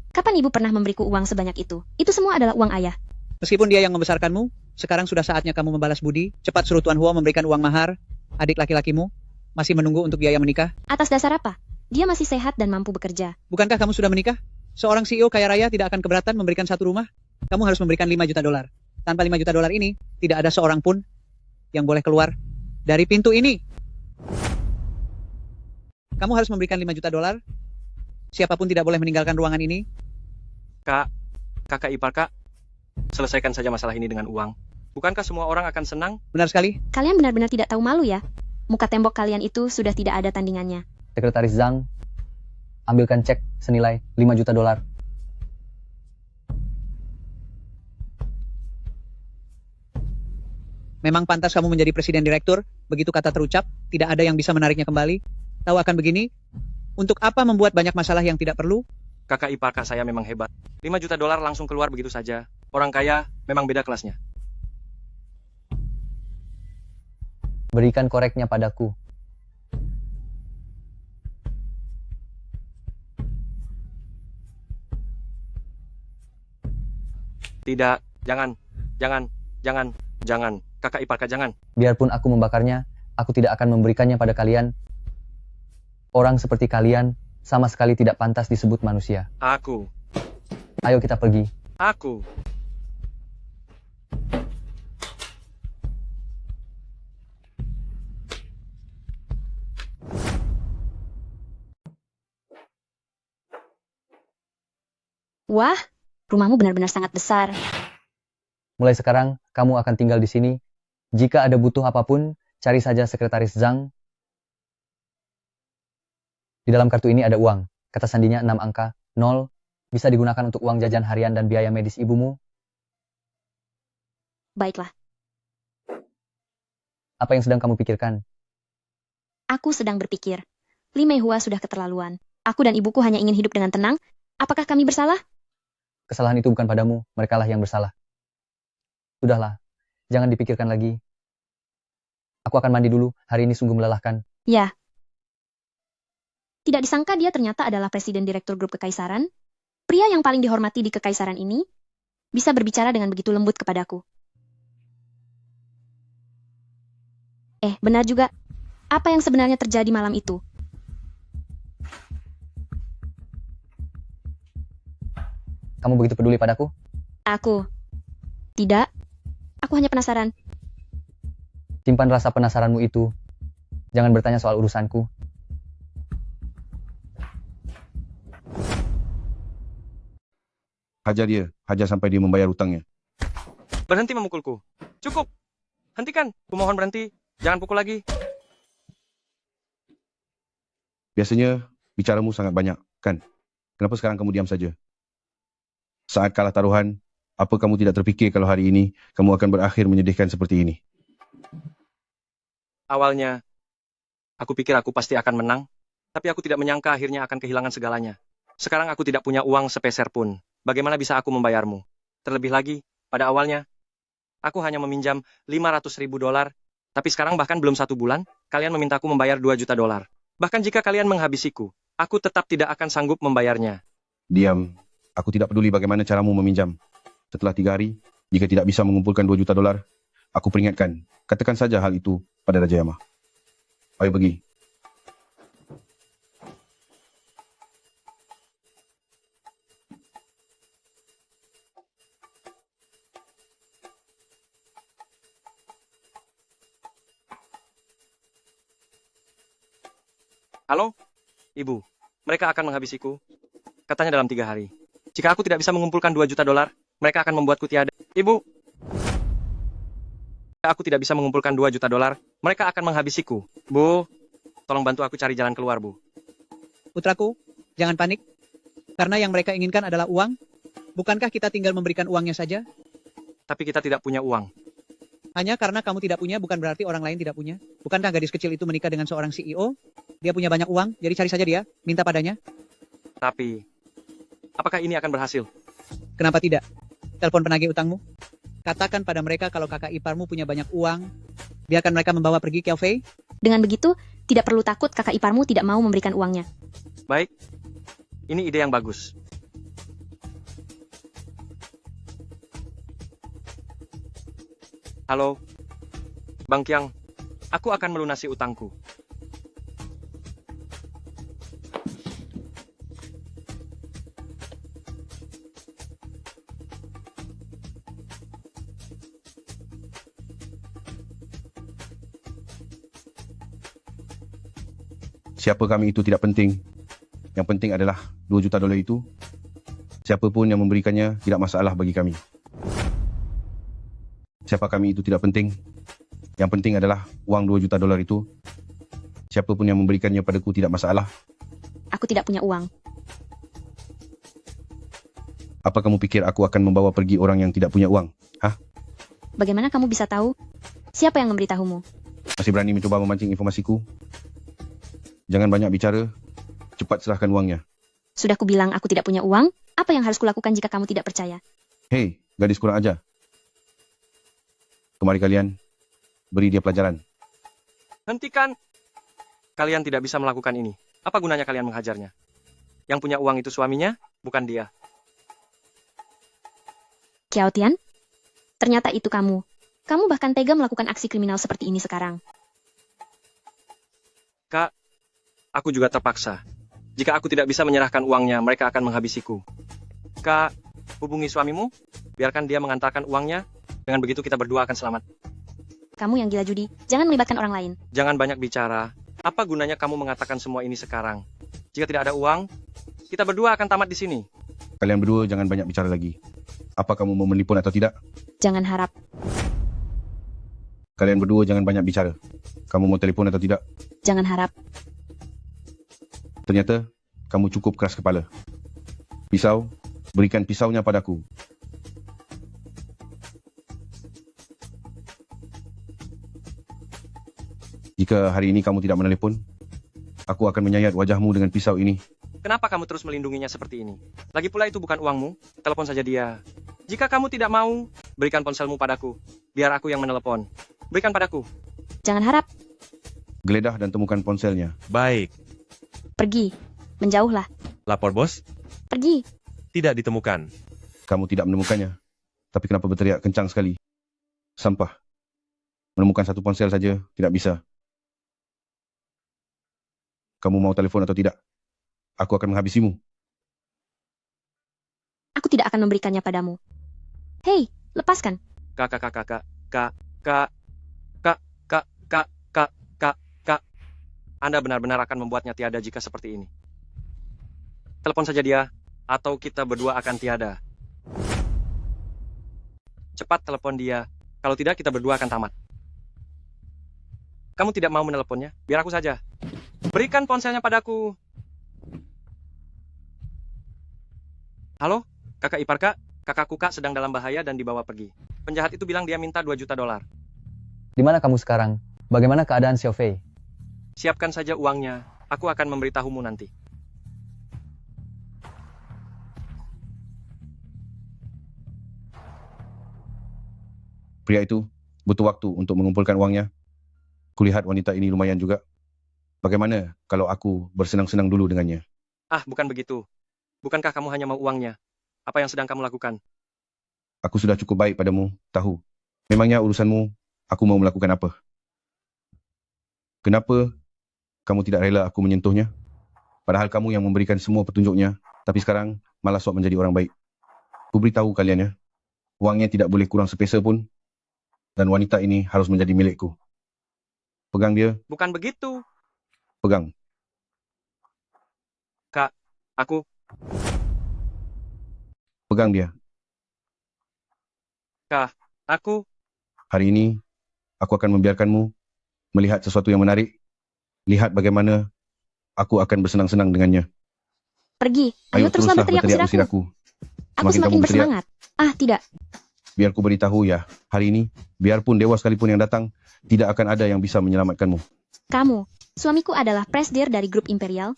Speaker 3: Kapan ibu pernah memberiku uang sebanyak itu? Itu semua adalah uang ayah.
Speaker 6: Meskipun dia yang membesarkanmu, sekarang sudah saatnya kamu membalas budi. Cepat suruh Tuan Huo memberikan uang mahar. Adik laki-lakimu masih menunggu untuk biaya menikah.
Speaker 3: Atas dasar apa? Dia masih sehat dan mampu bekerja.
Speaker 6: Bukankah kamu sudah menikah? Seorang CEO kaya raya tidak akan keberatan memberikan satu rumah. Kamu harus memberikan 5 juta dolar. Tanpa 5 juta dolar ini, tidak ada seorang pun yang boleh keluar dari pintu ini. Kamu harus memberikan 5 juta dolar. Siapapun tidak boleh meninggalkan ruangan ini.
Speaker 8: Kakak ipar Kak, selesaikan saja masalah ini dengan uang. Bukankah semua orang akan senang?
Speaker 6: Benar sekali.
Speaker 3: Kalian benar-benar tidak tahu malu ya? Muka tembok kalian itu sudah tidak ada tandingannya.
Speaker 1: Sekretaris Zhang, ambilkan cek senilai 5 juta dolar.
Speaker 6: Memang pantas kamu menjadi presiden direktur, begitu kata terucap, tidak ada yang bisa menariknya kembali. Tahu akan begini? Untuk apa membuat banyak masalah yang tidak perlu?
Speaker 8: Kakak ipar kak saya memang hebat. 5 juta dolar langsung keluar begitu saja. Orang kaya memang beda kelasnya.
Speaker 1: Berikan koreknya padaku.
Speaker 8: Tidak, jangan, jangan. Kakak ipar kak jangan.
Speaker 1: Biarpun aku membakarnya, aku tidak akan memberikannya pada kalian. Orang seperti kalian sama sekali tidak pantas disebut manusia.
Speaker 8: Aku,
Speaker 1: Ayo kita pergi.
Speaker 8: aku.
Speaker 3: Wah, rumahmu benar-benar sangat besar.
Speaker 1: Mulai sekarang, kamu akan tinggal di sini. Jika ada butuh apapun, cari saja sekretaris Zhang. Di dalam kartu ini ada uang. Kata sandinya 6 angka, 0. Bisa digunakan untuk uang jajan harian dan biaya medis ibumu.
Speaker 3: Baiklah,
Speaker 1: Apa yang sedang kamu pikirkan?
Speaker 3: aku sedang berpikir. Li Meihua sudah keterlaluan. Aku dan ibuku hanya ingin hidup dengan tenang. Apakah kami bersalah?
Speaker 1: Kesalahan itu bukan padamu, merekalah yang bersalah. Sudahlah, jangan dipikirkan lagi. Aku akan mandi dulu, hari ini sungguh melelahkan.
Speaker 3: Ya. Tidak disangka dia ternyata adalah presiden direktur grup kekaisaran. Pria yang paling dihormati di kekaisaran ini bisa berbicara dengan begitu lembut kepadaku. Benar juga. Apa yang sebenarnya terjadi malam itu?
Speaker 1: Kamu begitu peduli padaku?
Speaker 3: Aku. Tidak. Aku hanya penasaran.
Speaker 1: Simpan rasa penasaranmu itu. Jangan bertanya soal urusanku.
Speaker 11: Hajar dia, hajar sampai dia membayar hutangnya.
Speaker 8: Berhenti memukulku. Cukup. Hentikan. Kumohon berhenti. Jangan pukul lagi.
Speaker 11: Biasanya bicaramu sangat banyak, kan? Kenapa sekarang kamu diam saja? Saat kalah taruhan, apa kamu tidak terfikir kalau hari ini kamu akan berakhir menyedihkan seperti ini?
Speaker 8: Awalnya, aku pikir aku pasti akan menang, tapi aku tidak menyangka akhirnya akan kehilangan segalanya. Sekarang aku tidak punya uang sepeser pun. Bagaimana bisa aku membayarmu? Terlebih lagi, pada awalnya, aku hanya meminjam 500.000 dolar, tapi sekarang bahkan belum 1 bulan, kalian memintaku membayar 2 juta dolar. Bahkan jika kalian menghabisiku, aku tetap tidak akan sanggup membayarnya.
Speaker 11: Diam. Aku tidak peduli bagaimana caramu meminjam. Setelah 3 hari, jika tidak bisa mengumpulkan 2 juta dolar, aku peringatkan, katakan saja hal itu pada Raja Yama. Ayo pergi.
Speaker 8: Halo? Ibu, mereka akan menghabisiku. Katanya dalam 3 hari. Jika aku tidak bisa mengumpulkan 2 juta dolar, mereka akan membuatku tiada. Ibu, jika aku tidak bisa mengumpulkan 2 juta dolar, mereka akan menghabisiku. Bu, tolong bantu aku cari jalan keluar, Bu.
Speaker 6: Putraku, jangan panik. Karena yang mereka inginkan adalah uang. Bukankah kita tinggal memberikan uangnya saja?
Speaker 8: Tapi kita tidak punya uang.
Speaker 6: Hanya karena kamu tidak punya, bukan berarti orang lain tidak punya. Bukankah gadis kecil itu menikah dengan seorang CEO? Dia punya banyak uang, jadi cari saja dia, minta padanya.
Speaker 8: Tapi, apakah ini akan berhasil?
Speaker 6: Kenapa tidak? Telepon penagih utangmu. Katakan pada mereka kalau kakak iparmu punya banyak uang. Biarkan mereka membawa pergi Kiao Fei.
Speaker 3: Dengan begitu, tidak perlu takut kakak iparmu tidak mau memberikan uangnya.
Speaker 8: Baik, ini ide yang bagus. Halo, Bang Kiang. Aku akan melunasi utangku.
Speaker 11: Siapa kami itu tidak penting. Yang penting adalah 2 juta dolar itu. Siapapun yang memberikannya tidak masalah bagi kami. Siapa kami itu tidak penting. Yang penting adalah uang 2 juta dolar itu. Siapapun yang memberikannya padaku tidak masalah.
Speaker 3: Aku tidak punya uang.
Speaker 11: Apa kamu pikir aku akan membawa pergi orang yang tidak punya uang? Hah?
Speaker 3: Bagaimana kamu bisa tahu? Siapa yang memberitahumu?
Speaker 11: Masih berani mencoba memancing informasiku? Jangan banyak bicara. Cepat serahkan uangnya.
Speaker 3: Sudah kubilang aku tidak punya uang. Apa yang harus kulakukan jika kamu tidak percaya?
Speaker 11: Hei, gadis kurang ajar. Kemari kalian. Beri dia pelajaran.
Speaker 8: Hentikan! Kalian tidak bisa melakukan ini. Apa gunanya kalian menghajarnya? Yang punya uang itu suaminya, bukan dia.
Speaker 3: Kiao Tian? Ternyata itu kamu. Kamu bahkan tega melakukan aksi kriminal seperti ini sekarang.
Speaker 8: Kak, aku juga terpaksa. Jika aku tidak bisa menyerahkan uangnya, mereka akan menghabisiku. Kak, hubungi suamimu, biarkan dia mengantarkan uangnya. Dengan begitu kita berdua akan selamat.
Speaker 3: Kamu yang gila judi, jangan melibatkan orang lain.
Speaker 8: Jangan banyak bicara. Apa gunanya kamu mengatakan semua ini sekarang? Jika tidak ada uang, kita berdua akan tamat di sini.
Speaker 11: Kalian berdua jangan banyak bicara lagi. Apa kamu mau menelpon atau tidak?
Speaker 3: Jangan harap.
Speaker 11: Kalian berdua jangan banyak bicara. Kamu mau telepon atau tidak?
Speaker 3: Jangan harap.
Speaker 11: Ternyata kamu cukup keras kepala. Pisau, berikan pisaunya padaku. Jika hari ini kamu tidak menelepon, aku akan menyayat wajahmu dengan pisau ini.
Speaker 8: Kenapa kamu terus melindunginya seperti ini? Lagi pula itu bukan uangmu, telepon saja dia. Jika kamu tidak mau, berikan ponselmu padaku. Biar aku yang menelepon. Berikan padaku.
Speaker 3: Jangan harap.
Speaker 11: Geledah dan temukan ponselnya.
Speaker 4: Baik.
Speaker 3: Pergi. Menjauhlah.
Speaker 4: Lapor bos?
Speaker 3: Pergi.
Speaker 4: Tidak ditemukan.
Speaker 11: Kamu tidak menemukannya. Tapi kenapa berteriak kencang sekali? Sampah. Menemukan satu ponsel saja tidak bisa. Kamu mau telepon atau tidak? Aku akan menghabisimu.
Speaker 3: Aku tidak akan memberikannya padamu. Hei, lepaskan.
Speaker 8: Kak. Anda benar-benar akan membuatnya tiada jika seperti ini. Telepon saja dia, atau kita berdua akan tiada. Cepat telepon dia. Kalau tidak, kita berdua akan tamat. Kamu tidak mau meneleponnya? Biar aku saja. Berikan ponselnya padaku. Halo, kakak ipar kak. Kakakku kak sedang dalam bahaya dan dibawa pergi. Penjahat itu bilang dia minta 2 juta dolar.
Speaker 1: Di mana kamu sekarang? Bagaimana keadaan Xiao Fei?
Speaker 8: Siapkan saja uangnya. Aku akan memberitahumu nanti.
Speaker 11: Pria itu butuh waktu untuk mengumpulkan uangnya. Kulihat wanita ini lumayan juga. Bagaimana kalau aku bersenang-senang dulu dengannya?
Speaker 8: Ah, bukan begitu. Bukankah kamu hanya mau uangnya? Apa yang sedang kamu lakukan?
Speaker 11: Aku sudah cukup baik padamu, tahu. Memangnya urusanmu, aku mau melakukan apa? Kenapa kamu tidak rela aku menyentuhnya? Padahal kamu yang memberikan semua petunjuknya, tapi sekarang malah sok menjadi orang baik. Ku beritahu kalian ya, uangnya tidak boleh kurang sepeser pun, dan wanita ini harus menjadi milikku. Pegang dia.
Speaker 8: Bukan begitu.
Speaker 11: Pegang.
Speaker 8: Kak, aku...
Speaker 11: Pegang dia.
Speaker 8: Kak, aku...
Speaker 11: Hari ini, aku akan membiarkanmu melihat sesuatu yang menarik. Lihat bagaimana aku akan bersenang-senang dengannya.
Speaker 3: Pergi. Ayo teruslah berteriak
Speaker 11: usir
Speaker 3: aku.
Speaker 11: aku.
Speaker 3: Aku semakin bersemangat. Ah, tidak.
Speaker 11: Biar ku beritahu ya, hari ini, biarpun dewa sekalipun yang datang, tidak akan ada yang bisa menyelamatkanmu.
Speaker 3: Kamu, suamiku adalah presdir dari grup Imperial.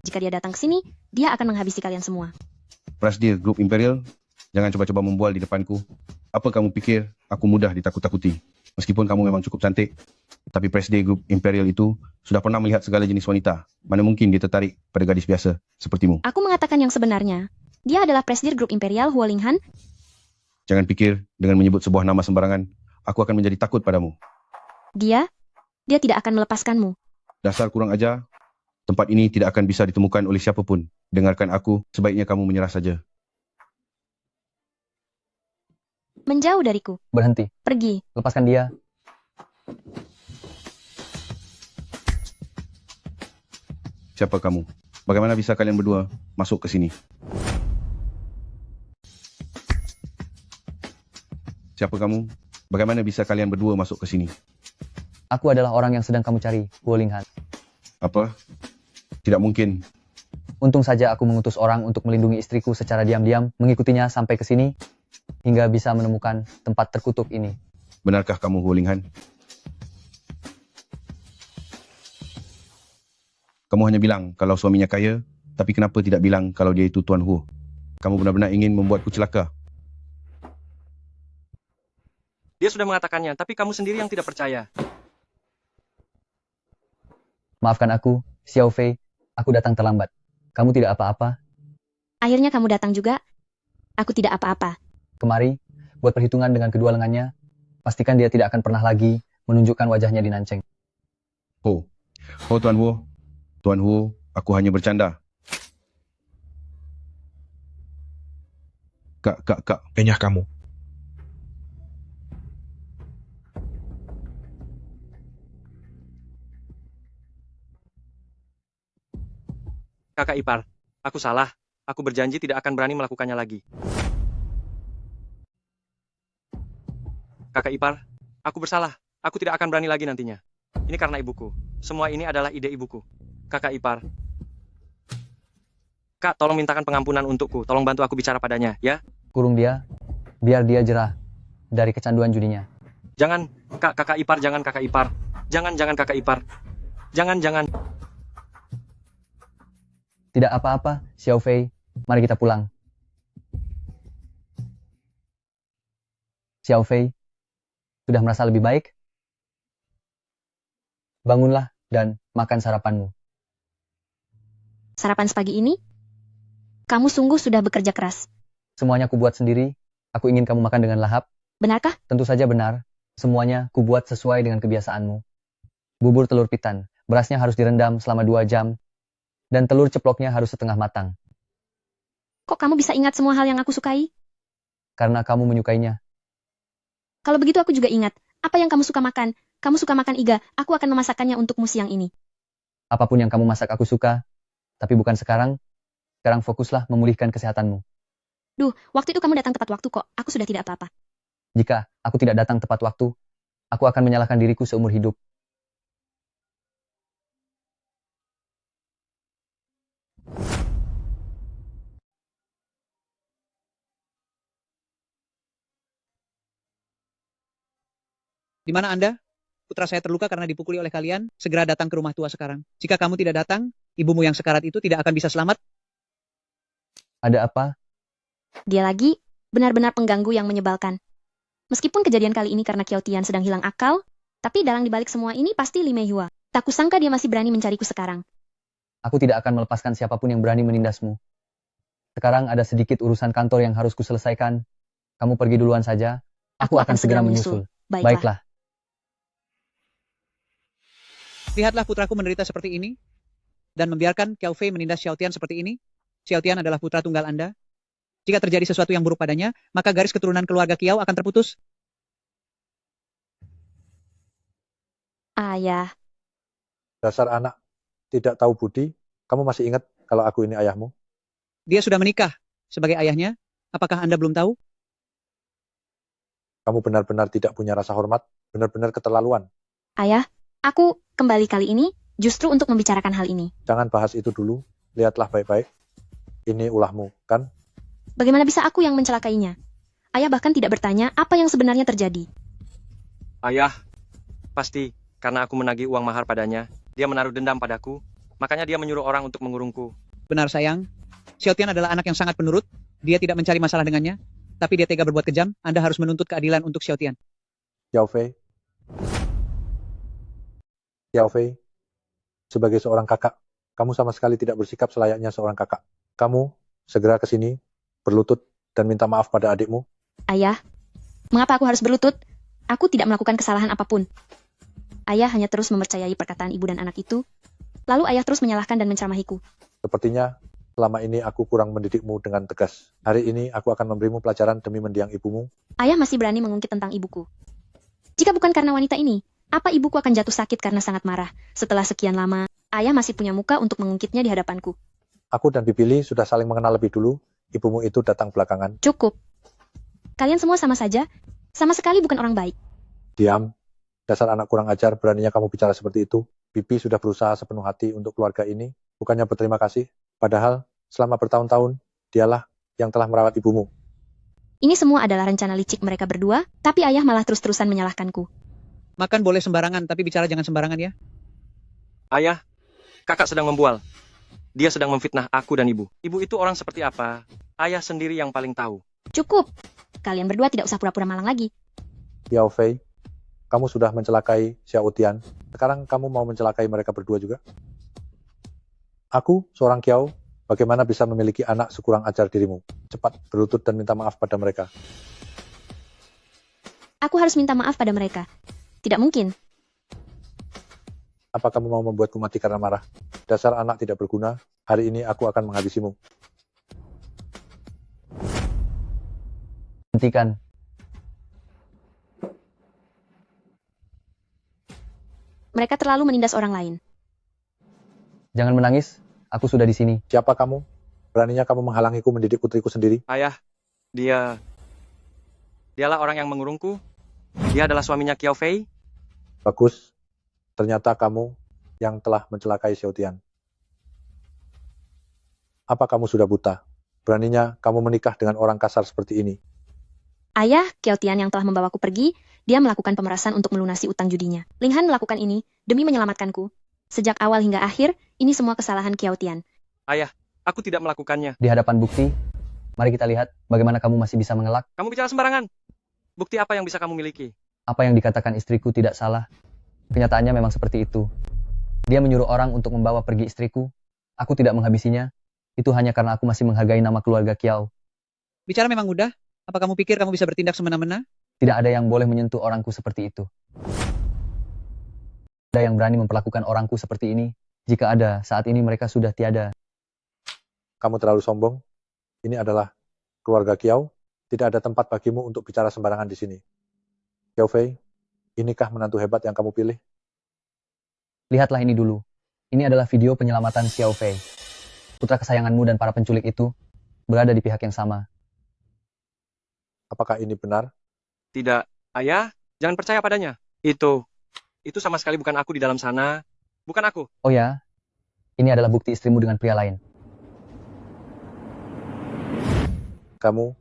Speaker 3: Jika dia datang ke sini, dia akan menghabisi kalian semua.
Speaker 11: Presdir grup Imperial, jangan coba-coba membual di depanku. Apa kamu pikir aku mudah ditakut-takuti? Meskipun kamu memang cukup cantik, tapi presdir grup Imperial itu sudah pernah melihat segala jenis wanita. Mana mungkin dia tertarik pada gadis biasa sepertimu?
Speaker 3: Aku mengatakan yang sebenarnya. Dia adalah presdir grup Imperial Huo Linghan.
Speaker 11: Jangan pikir dengan menyebut sebuah nama sembarangan, aku akan menjadi takut padamu.
Speaker 3: Dia tidak akan melepaskanmu.
Speaker 11: Dasar kurang ajar. Tempat ini tidak akan bisa ditemukan oleh siapapun. Dengarkan aku, sebaiknya kamu menyerah saja.
Speaker 3: Menjauh dariku.
Speaker 1: Berhenti.
Speaker 3: Pergi.
Speaker 1: Lepaskan dia.
Speaker 11: Siapa kamu? Bagaimana bisa kalian berdua masuk ke sini? Siapa kamu? Bagaimana bisa kalian berdua masuk ke sini?
Speaker 1: Aku adalah orang yang sedang kamu cari, Huo Linghan.
Speaker 11: Apa? Tidak mungkin.
Speaker 1: Untung saja aku mengutus orang untuk melindungi istriku secara diam-diam, mengikutinya sampai ke sini, hingga bisa menemukan tempat terkutuk ini.
Speaker 11: Benarkah kamu Huo Linghan? Kamu hanya bilang kalau suaminya kaya, tapi kenapa tidak bilang kalau dia itu Tuan Huo? Kamu benar-benar ingin membuatku celaka?
Speaker 8: Dia sudah mengatakannya, tapi kamu sendiri yang tidak percaya.
Speaker 1: Maafkan aku, Xiao Fei. Aku datang terlambat. Kamu tidak apa-apa?
Speaker 3: Akhirnya kamu datang juga. Aku tidak apa-apa.
Speaker 1: Kemari, buat perhitungan dengan kedua lengannya. Pastikan dia tidak akan pernah lagi menunjukkan wajahnya di Nanceng.
Speaker 11: Ho. Ho Tuan Huo. Tuan Huo, aku hanya bercanda. Kak.
Speaker 2: Penyah kamu.
Speaker 8: Kakak ipar, aku salah. Aku berjanji tidak akan berani melakukannya lagi. Kakak ipar, aku bersalah. Aku tidak akan berani lagi nantinya. Ini karena ibuku. Semua ini adalah ide ibuku. Kakak ipar. Kak, tolong mintakan pengampunan untukku. Tolong bantu aku bicara padanya, ya?
Speaker 1: Kurung dia, biar dia jerah dari kecanduan judinya.
Speaker 8: Jangan, kakak ipar, jangan kakak ipar. Jangan kakak ipar. Jangan.
Speaker 1: Tidak apa-apa, Xiao Fei. Mari kita pulang. Xiao Fei, sudah merasa lebih baik? Bangunlah dan makan sarapanmu.
Speaker 3: Sarapan sepagi ini? Kamu sungguh sudah bekerja keras.
Speaker 1: Semuanya kubuat sendiri. Aku ingin kamu makan dengan lahap.
Speaker 3: Benarkah?
Speaker 1: Tentu saja benar. Semuanya kubuat sesuai dengan kebiasaanmu. Bubur telur pitan. Berasnya harus direndam selama 2 jam. Dan telur ceploknya harus setengah matang.
Speaker 3: Kok kamu bisa ingat semua hal yang aku sukai?
Speaker 1: Karena kamu menyukainya.
Speaker 3: Kalau begitu aku juga ingat. Apa yang kamu suka makan? Kamu suka makan iga. Aku akan memasakkannya untukmu siang ini.
Speaker 1: Apapun yang kamu masak aku suka. Tapi bukan sekarang. Sekarang fokuslah memulihkan kesehatanmu.
Speaker 3: Duh, waktu itu kamu datang tepat waktu kok. Aku sudah tidak apa-apa.
Speaker 1: Jika aku tidak datang tepat waktu, aku akan menyalahkan diriku seumur hidup.
Speaker 6: Di mana Anda? Putra saya terluka karena dipukuli oleh kalian. Segera datang ke rumah tua sekarang. Jika kamu tidak datang, ibumu yang sekarat itu tidak akan bisa selamat.
Speaker 1: Ada apa?
Speaker 3: Dia lagi, benar-benar pengganggu yang menyebalkan. Meskipun kejadian kali ini karena Kiao Tian sedang hilang akal, tapi dalang dibalik semua ini pasti Li Meihua. Tak kusangka dia masih berani mencariku sekarang.
Speaker 1: Aku tidak akan melepaskan siapapun yang berani menindasmu. Sekarang ada sedikit urusan kantor yang harus kuselesaikan. Kamu pergi duluan saja. Aku akan segera menyusul. Baiklah.
Speaker 6: Lihatlah putraku menderita seperti ini. Dan membiarkan Kiao Fei menindas Xiao Tian seperti ini. Xiao Tian adalah putra tunggal Anda. Jika terjadi sesuatu yang buruk padanya, maka garis keturunan keluarga Kiao akan terputus.
Speaker 3: Ayah,
Speaker 12: Dasar anak tidak tahu budi, kamu masih ingat kalau aku ini ayahmu?
Speaker 6: Dia sudah menikah. Sebagai ayahnya, apakah Anda belum tahu?
Speaker 12: Kamu benar-benar tidak punya rasa hormat, benar-benar keterlaluan.
Speaker 3: ayah, aku kembali kali ini justru untuk membicarakan hal ini.
Speaker 12: Jangan bahas itu dulu, lihatlah baik-baik. Ini ulahmu, kan?
Speaker 3: Bagaimana bisa aku yang mencelakainya? Ayah bahkan tidak bertanya apa yang sebenarnya terjadi.
Speaker 8: Ayah, pasti karena aku menagih uang mahar padanya, dia menaruh dendam padaku, makanya dia menyuruh orang untuk mengurungku.
Speaker 6: Benar sayang, Xiao Tian adalah anak yang sangat penurut. Dia tidak mencari masalah dengannya, tapi dia tega berbuat kejam. Anda harus menuntut keadilan untuk Xiao Tian.
Speaker 12: Xiao Fei. Xiao Fei, sebagai seorang kakak, kamu sama sekali tidak bersikap selayaknya seorang kakak. Kamu segera ke sini, berlutut, dan minta maaf pada adikmu.
Speaker 3: Ayah, mengapa aku harus berlutut? Aku tidak melakukan kesalahan apapun. Ayah hanya terus mempercayai perkataan ibu dan anak itu. Lalu ayah terus menyalahkan dan menceramahiku.
Speaker 12: Sepertinya selama ini aku kurang mendidikmu dengan tegas. Hari ini aku akan memberimu pelajaran demi mendiang ibumu.
Speaker 3: Ayah masih berani mengungkit tentang ibuku. Jika bukan karena wanita ini, apa ibuku akan jatuh sakit karena sangat marah? Setelah sekian lama, ayah masih punya muka untuk mengungkitnya di hadapanku.
Speaker 12: Aku dan Bibili sudah saling mengenal lebih dulu. Ibumu itu datang belakangan.
Speaker 3: Cukup. Kalian semua sama saja, sama sekali bukan orang baik.
Speaker 12: Diam. Dasar anak kurang ajar, beraninya kamu bicara seperti itu. Bibi sudah berusaha sepenuh hati untuk keluarga ini, bukannya berterima kasih. Padahal, selama bertahun-tahun, dialah yang telah merawat ibumu.
Speaker 3: Ini semua adalah rencana licik mereka berdua, tapi ayah malah terus-terusan menyalahkanku.
Speaker 6: Makan boleh sembarangan, tapi bicara jangan sembarangan ya.
Speaker 8: Ayah, kakak sedang membual. Dia sedang memfitnah aku dan ibu. Ibu itu orang seperti apa? Ayah sendiri yang paling tahu.
Speaker 3: Cukup. Kalian berdua tidak usah pura-pura malang lagi.
Speaker 12: Yao Fei, kamu sudah mencelakai Xiao Tian. Sekarang kamu mau mencelakai mereka berdua juga? Aku, seorang Kiao, bagaimana bisa memiliki anak sekurang ajar dirimu? Cepat berlutut dan minta maaf pada mereka.
Speaker 3: Aku harus minta maaf pada mereka. Tidak mungkin.
Speaker 12: Apa kamu mau membuatku mati karena marah? Dasar anak tidak berguna, hari ini aku akan menghabisimu.
Speaker 1: Hentikan.
Speaker 3: Mereka terlalu menindas orang lain.
Speaker 1: Jangan menangis, aku sudah di sini.
Speaker 12: Siapa kamu? Beraninya kamu menghalangiku mendidik putriku sendiri?
Speaker 8: Ayah, dialah orang yang mengurungku. Dia adalah suaminya Kiao Fei.
Speaker 12: Bagus. Ternyata kamu yang telah mencelakai Xiao Tian. Apa kamu sudah buta? Beraninya kamu menikah dengan orang kasar seperti ini.
Speaker 3: Ayah, Kiao Tian yang telah membawaku pergi, dia melakukan pemerasan untuk melunasi utang judinya. Ling Han melakukan ini demi menyelamatkanku. Sejak awal hingga akhir, ini semua kesalahan Kiao Tian.
Speaker 8: Ayah, aku tidak melakukannya.
Speaker 1: Di hadapan bukti, mari kita lihat bagaimana kamu masih bisa mengelak.
Speaker 8: Kamu bicara sembarangan. Bukti apa yang bisa kamu miliki?
Speaker 1: Apa yang dikatakan istriku tidak salah. Kenyataannya memang seperti itu. Dia menyuruh orang untuk membawa pergi istriku. Aku tidak menghabisinya. Itu hanya karena aku masih menghargai nama keluarga Kiao.
Speaker 6: Bicara memang mudah. Apa kamu pikir kamu bisa bertindak semena-mena?
Speaker 1: Tidak ada yang boleh menyentuh orangku seperti itu. Ada yang berani memperlakukan orangku seperti ini. Jika ada, saat ini mereka sudah tiada.
Speaker 12: Kamu terlalu sombong. Ini adalah keluarga Kiao. Tidak ada tempat bagimu untuk bicara sembarangan di sini. Kiao Fei, inikah menantu hebat yang kamu pilih?
Speaker 1: Lihatlah ini dulu. Ini adalah video penyelamatan Xiao Fei. Putra kesayanganmu dan para penculik itu berada di pihak yang sama.
Speaker 12: Apakah ini benar?
Speaker 8: Tidak. Ayah, jangan percaya padanya. Itu sama sekali bukan aku di dalam sana. Bukan aku.
Speaker 1: Oh ya, ini adalah bukti istrimu dengan pria lain.
Speaker 12: Kamu.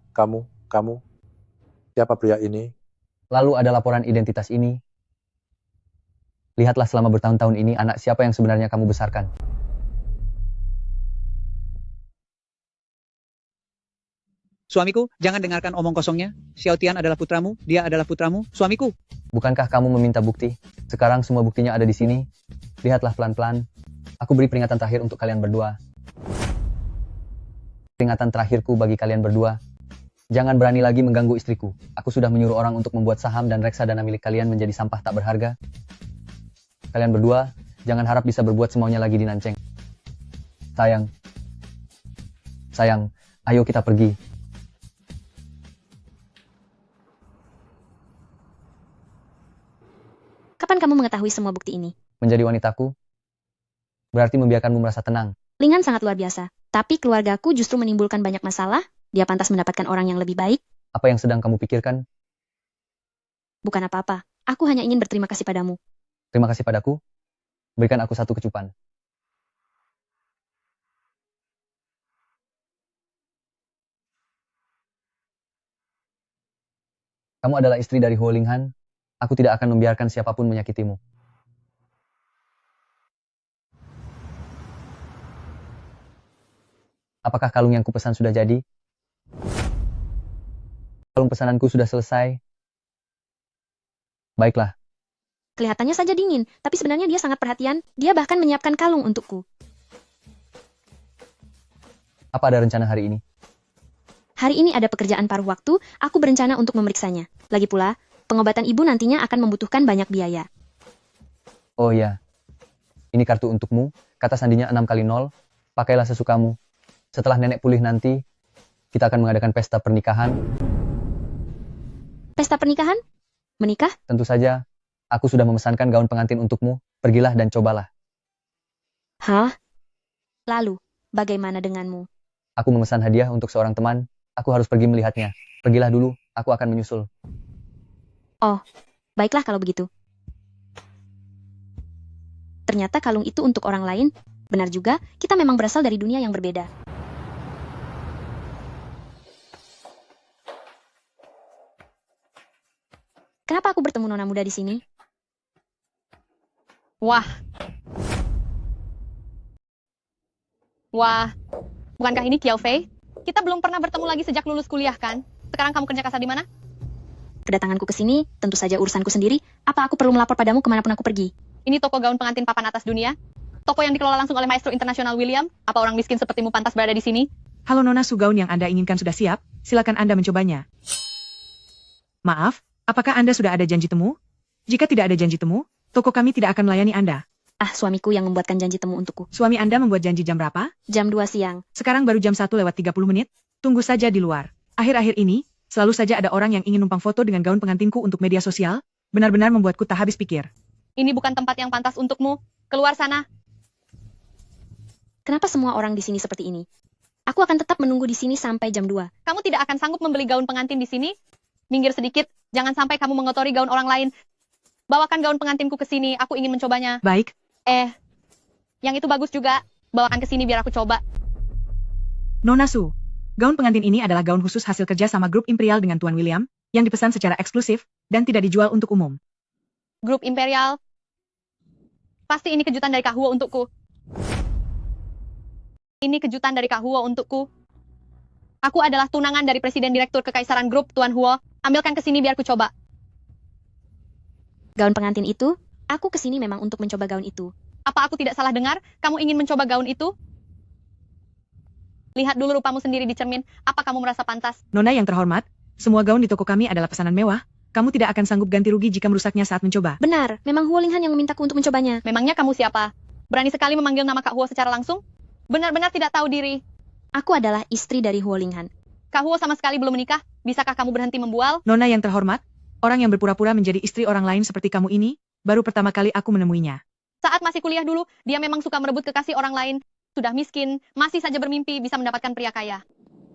Speaker 12: Siapa pria ini?
Speaker 1: Lalu ada laporan identitas ini. Lihatlah selama bertahun-tahun ini anak siapa yang sebenarnya kamu besarkan.
Speaker 6: Suamiku, jangan dengarkan omong kosongnya. Xiao Tian adalah putramu, dia adalah putramu, suamiku.
Speaker 1: Bukankah kamu meminta bukti? Sekarang semua buktinya ada di sini. Lihatlah pelan-pelan. Aku beri peringatan terakhir untuk kalian berdua. Peringatan terakhirku bagi kalian berdua. Jangan berani lagi mengganggu istriku. Aku sudah menyuruh orang untuk membuat saham dan reksadana milik kalian menjadi sampah tak berharga. Kalian berdua, jangan harap bisa berbuat semaunya lagi di Nanceng. Sayang, ayo kita pergi.
Speaker 3: Kapan kamu mengetahui semua bukti ini?
Speaker 1: Menjadi wanitaku, berarti membiarkanmu merasa tenang.
Speaker 3: Ling Han sangat luar biasa. Tapi keluargaku justru menimbulkan banyak masalah. Dia pantas mendapatkan orang yang lebih baik.
Speaker 1: Apa yang sedang kamu pikirkan?
Speaker 3: Bukan apa-apa. Aku hanya ingin berterima kasih padamu.
Speaker 1: Terima kasih padaku. Berikan aku satu kecupan. Kamu adalah istri dari Huo Ling Han. Aku tidak akan membiarkan siapapun menyakitimu. Apakah kalung yang kupesan sudah jadi? Kalung pesananku sudah selesai. Baiklah.
Speaker 3: Kelihatannya saja dingin, tapi sebenarnya dia sangat perhatian. Dia bahkan menyiapkan kalung untukku.
Speaker 1: Apa ada rencana hari ini?
Speaker 3: Hari ini ada pekerjaan paruh waktu, aku berencana untuk memeriksanya. Lagi pula, pengobatan ibu nantinya akan membutuhkan banyak biaya.
Speaker 1: Oh ya, ini kartu untukmu. Kata sandinya 6 kali 0. Pakailah sesukamu. Setelah nenek pulih nanti, kita akan mengadakan pesta pernikahan.
Speaker 3: Pesta pernikahan? Menikah?
Speaker 1: Tentu saja, aku sudah memesankan gaun pengantin untukmu. Pergilah dan cobalah.
Speaker 3: Hah? Lalu, bagaimana denganmu?
Speaker 1: Aku memesan hadiah untuk seorang teman. Aku harus pergi melihatnya. Pergilah dulu, aku akan menyusul.
Speaker 3: Oh, baiklah kalau begitu. Ternyata kalung itu untuk orang lain. Benar juga, kita memang berasal dari dunia yang berbeda. Kenapa aku bertemu nona muda di sini?
Speaker 13: Wah. Wah. Bukankah ini Kiao Fei? Kita belum pernah bertemu lagi sejak lulus kuliah kan? Sekarang kamu kerja kasar di mana?
Speaker 3: Kedatanganku ke sini, tentu saja urusanku sendiri. Apa aku perlu melapor padamu kemanapun aku pergi?
Speaker 13: Ini toko gaun pengantin papan atas dunia? Toko yang dikelola langsung oleh Maestro Internasional William? Apa orang miskin sepertimu pantas berada di sini?
Speaker 14: Halo Nona, gaun yang Anda inginkan sudah siap, silakan Anda mencobanya. Maaf, apakah Anda sudah ada janji temu? Jika tidak ada janji temu, toko kami tidak akan melayani Anda.
Speaker 3: Ah, suamiku yang membuatkan janji temu untukku.
Speaker 14: Suami Anda membuat janji jam berapa?
Speaker 3: Jam 2 siang.
Speaker 14: Sekarang baru jam 1:30. Tunggu saja di luar. Akhir-akhir ini, selalu saja ada orang yang ingin numpang foto dengan gaun pengantinku untuk media sosial, benar-benar membuatku tak habis pikir.
Speaker 13: Ini bukan tempat yang pantas untukmu. Keluar sana.
Speaker 3: Kenapa semua orang di sini seperti ini? Aku akan tetap menunggu di sini sampai jam 2.
Speaker 13: Kamu tidak akan sanggup membeli gaun pengantin di sini? Minggir sedikit, jangan sampai kamu mengotori gaun orang lain. Bawakan gaun pengantinku ke sini, aku ingin mencobanya.
Speaker 14: Baik.
Speaker 13: Yang itu bagus juga. Bawakan ke sini biar aku coba.
Speaker 14: Nona Su, gaun pengantin ini adalah gaun khusus hasil kerja sama grup Imperial dengan Tuan William, yang dipesan secara eksklusif, dan tidak dijual untuk umum.
Speaker 13: Grup Imperial? Pasti ini kejutan dari Kak Huo untukku. Ini kejutan dari Kak Huo untukku. Aku adalah tunangan dari Presiden Direktur Kekaisaran Grup, Tuan Huo. Ambilkan ke sini biar ku coba.
Speaker 3: Gaun pengantin itu? Aku kesini memang untuk mencoba gaun itu.
Speaker 13: Apa aku tidak salah dengar? Kamu ingin mencoba gaun itu? Lihat dulu rupamu sendiri di cermin. Apa kamu merasa pantas?
Speaker 14: Nona yang terhormat, semua gaun di toko kami adalah pesanan mewah. Kamu tidak akan sanggup ganti rugi jika merusaknya saat mencoba.
Speaker 3: Benar, memang Huo Linghan yang memintaku untuk mencobanya.
Speaker 13: Memangnya kamu siapa? Berani sekali memanggil nama Kak Huo secara langsung? Benar-benar tidak tahu diri.
Speaker 3: Aku adalah istri dari Huo Linghan.
Speaker 13: Kak Huo sama sekali belum menikah. Bisakah kamu berhenti membual?
Speaker 14: Nona yang terhormat, orang yang berpura-pura menjadi istri orang lain seperti kamu ini, baru pertama kali aku menemuinya.
Speaker 13: Saat masih kuliah dulu, dia memang suka merebut kekasih orang lain. Sudah miskin, masih saja bermimpi bisa mendapatkan pria kaya.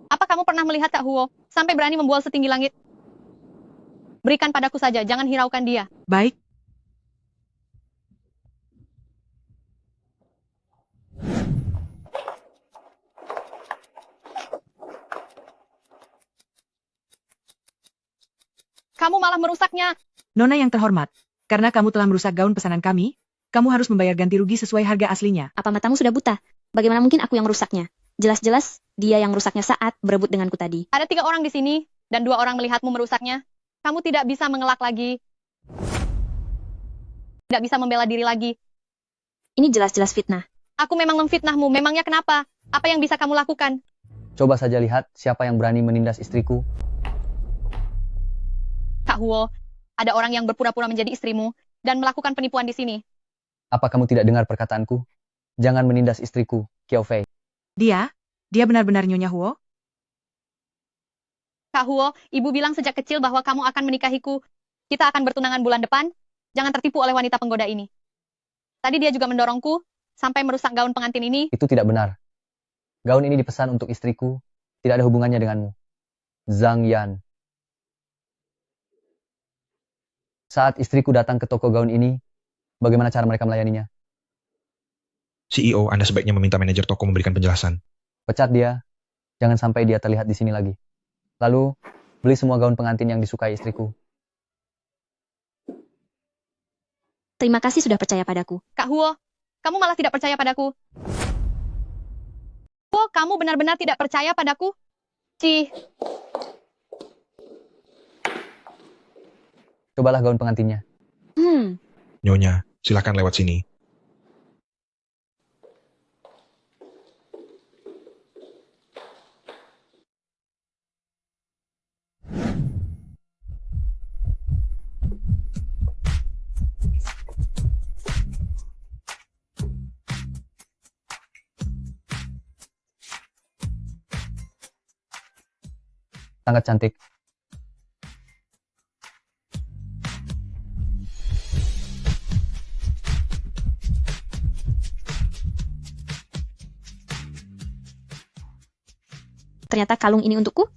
Speaker 13: Apa kamu pernah melihat Kak Huo sampai berani membual setinggi langit? Berikan padaku saja, jangan hiraukan dia.
Speaker 14: Baik.
Speaker 13: Kamu malah merusaknya.
Speaker 14: Nona yang terhormat, karena kamu telah merusak gaun pesanan kami, kamu harus membayar ganti rugi sesuai harga aslinya.
Speaker 3: Apa matamu sudah buta? Bagaimana mungkin aku yang merusaknya? Jelas-jelas, dia yang merusaknya saat berebut denganku tadi.
Speaker 13: Ada 3 orang di sini, dan 2 orang melihatmu merusaknya. Kamu tidak bisa mengelak lagi. Tidak bisa membela diri lagi.
Speaker 3: Ini jelas-jelas fitnah.
Speaker 13: Aku memang memfitnahmu, memangnya kenapa? Apa yang bisa kamu lakukan?
Speaker 1: Coba saja lihat siapa yang berani menindas istriku.
Speaker 13: Kak Huo, ada orang yang berpura-pura menjadi istrimu, dan melakukan penipuan di sini.
Speaker 1: Apa kamu tidak dengar perkataanku? Jangan menindas istriku, Kiao Fei.
Speaker 14: Dia benar-benar Nyonya Huo?
Speaker 13: Kak Huo, ibu bilang sejak kecil bahwa kamu akan menikahiku. Kita akan bertunangan bulan depan. Jangan tertipu oleh wanita penggoda ini. Tadi dia juga mendorongku, sampai merusak gaun pengantin ini.
Speaker 1: Itu tidak benar. Gaun ini dipesan untuk istriku, tidak ada hubungannya denganmu. Zhang Yan. Saat istriku datang ke toko gaun ini, bagaimana cara mereka melayaninya?
Speaker 2: CEO, Anda sebaiknya meminta manajer toko memberikan penjelasan.
Speaker 1: Pecat dia, jangan sampai dia terlihat di sini lagi. Lalu, beli semua gaun pengantin yang disukai istriku.
Speaker 3: Terima kasih sudah percaya padaku.
Speaker 13: Kak Huo, kamu malah tidak percaya padaku. Huo, kamu benar-benar tidak percaya padaku?
Speaker 1: Cobalah gaun pengantinnya.
Speaker 2: Nyonya, silakan lewat sini.
Speaker 1: Sangat cantik.
Speaker 3: Ternyata kalung ini untukku?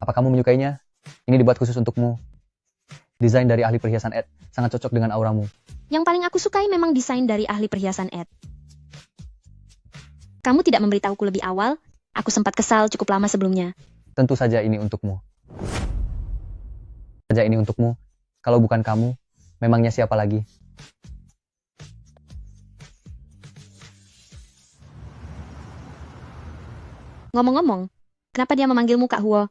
Speaker 1: Apa kamu menyukainya? Ini dibuat khusus untukmu. Desain dari ahli perhiasan Ed, sangat cocok dengan auramu.
Speaker 3: Yang paling aku sukai memang desain dari ahli perhiasan Ed. Kamu tidak memberitahuku lebih awal, aku sempat kesal cukup lama sebelumnya.
Speaker 1: Tentu saja ini untukmu. Saja ini untukmu. Kalau bukan kamu, memangnya siapa lagi?
Speaker 3: Ngomong-ngomong, kenapa dia memanggilmu Kak Huo?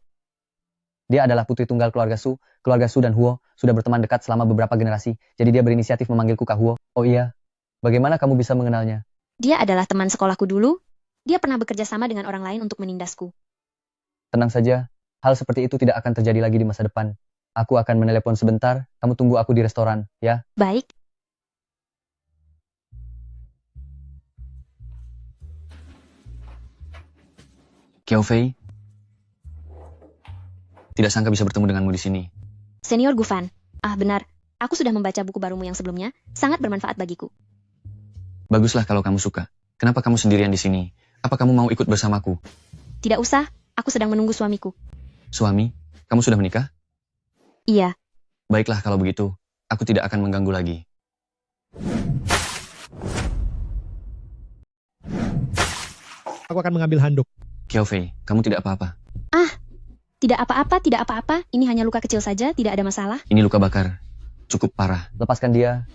Speaker 1: Dia adalah putri tunggal keluarga Su. Keluarga Su dan Huo sudah berteman dekat selama beberapa generasi, jadi dia berinisiatif memanggilku Kak Huo. Oh iya, bagaimana kamu bisa mengenalnya?
Speaker 3: Dia adalah teman sekolahku dulu. Dia pernah bekerja sama dengan orang lain untuk menindasku.
Speaker 1: Tenang saja, hal seperti itu tidak akan terjadi lagi di masa depan. Aku akan menelepon sebentar, kamu tunggu aku di restoran, ya?
Speaker 3: Baik,
Speaker 1: Kiao Fei, tidak sangka bisa bertemu denganmu di sini.
Speaker 3: Senior Gufan. Ah benar, aku sudah membaca buku barumu yang sebelumnya, sangat bermanfaat bagiku.
Speaker 1: Baguslah kalau kamu suka. Kenapa kamu sendirian di sini? Apa kamu mau ikut bersamaku?
Speaker 3: Tidak usah, aku sedang menunggu suamiku.
Speaker 1: Suami, kamu sudah menikah?
Speaker 3: Iya,
Speaker 1: Baiklah kalau begitu, aku tidak akan mengganggu lagi.
Speaker 15: Aku akan mengambil handuk.
Speaker 1: Kiao Fei, kamu tidak apa-apa.
Speaker 3: tidak apa-apa, tidak apa-apa. Ini hanya luka kecil saja, tidak ada masalah.
Speaker 1: Ini luka bakar. Cukup parah. Lepaskan dia.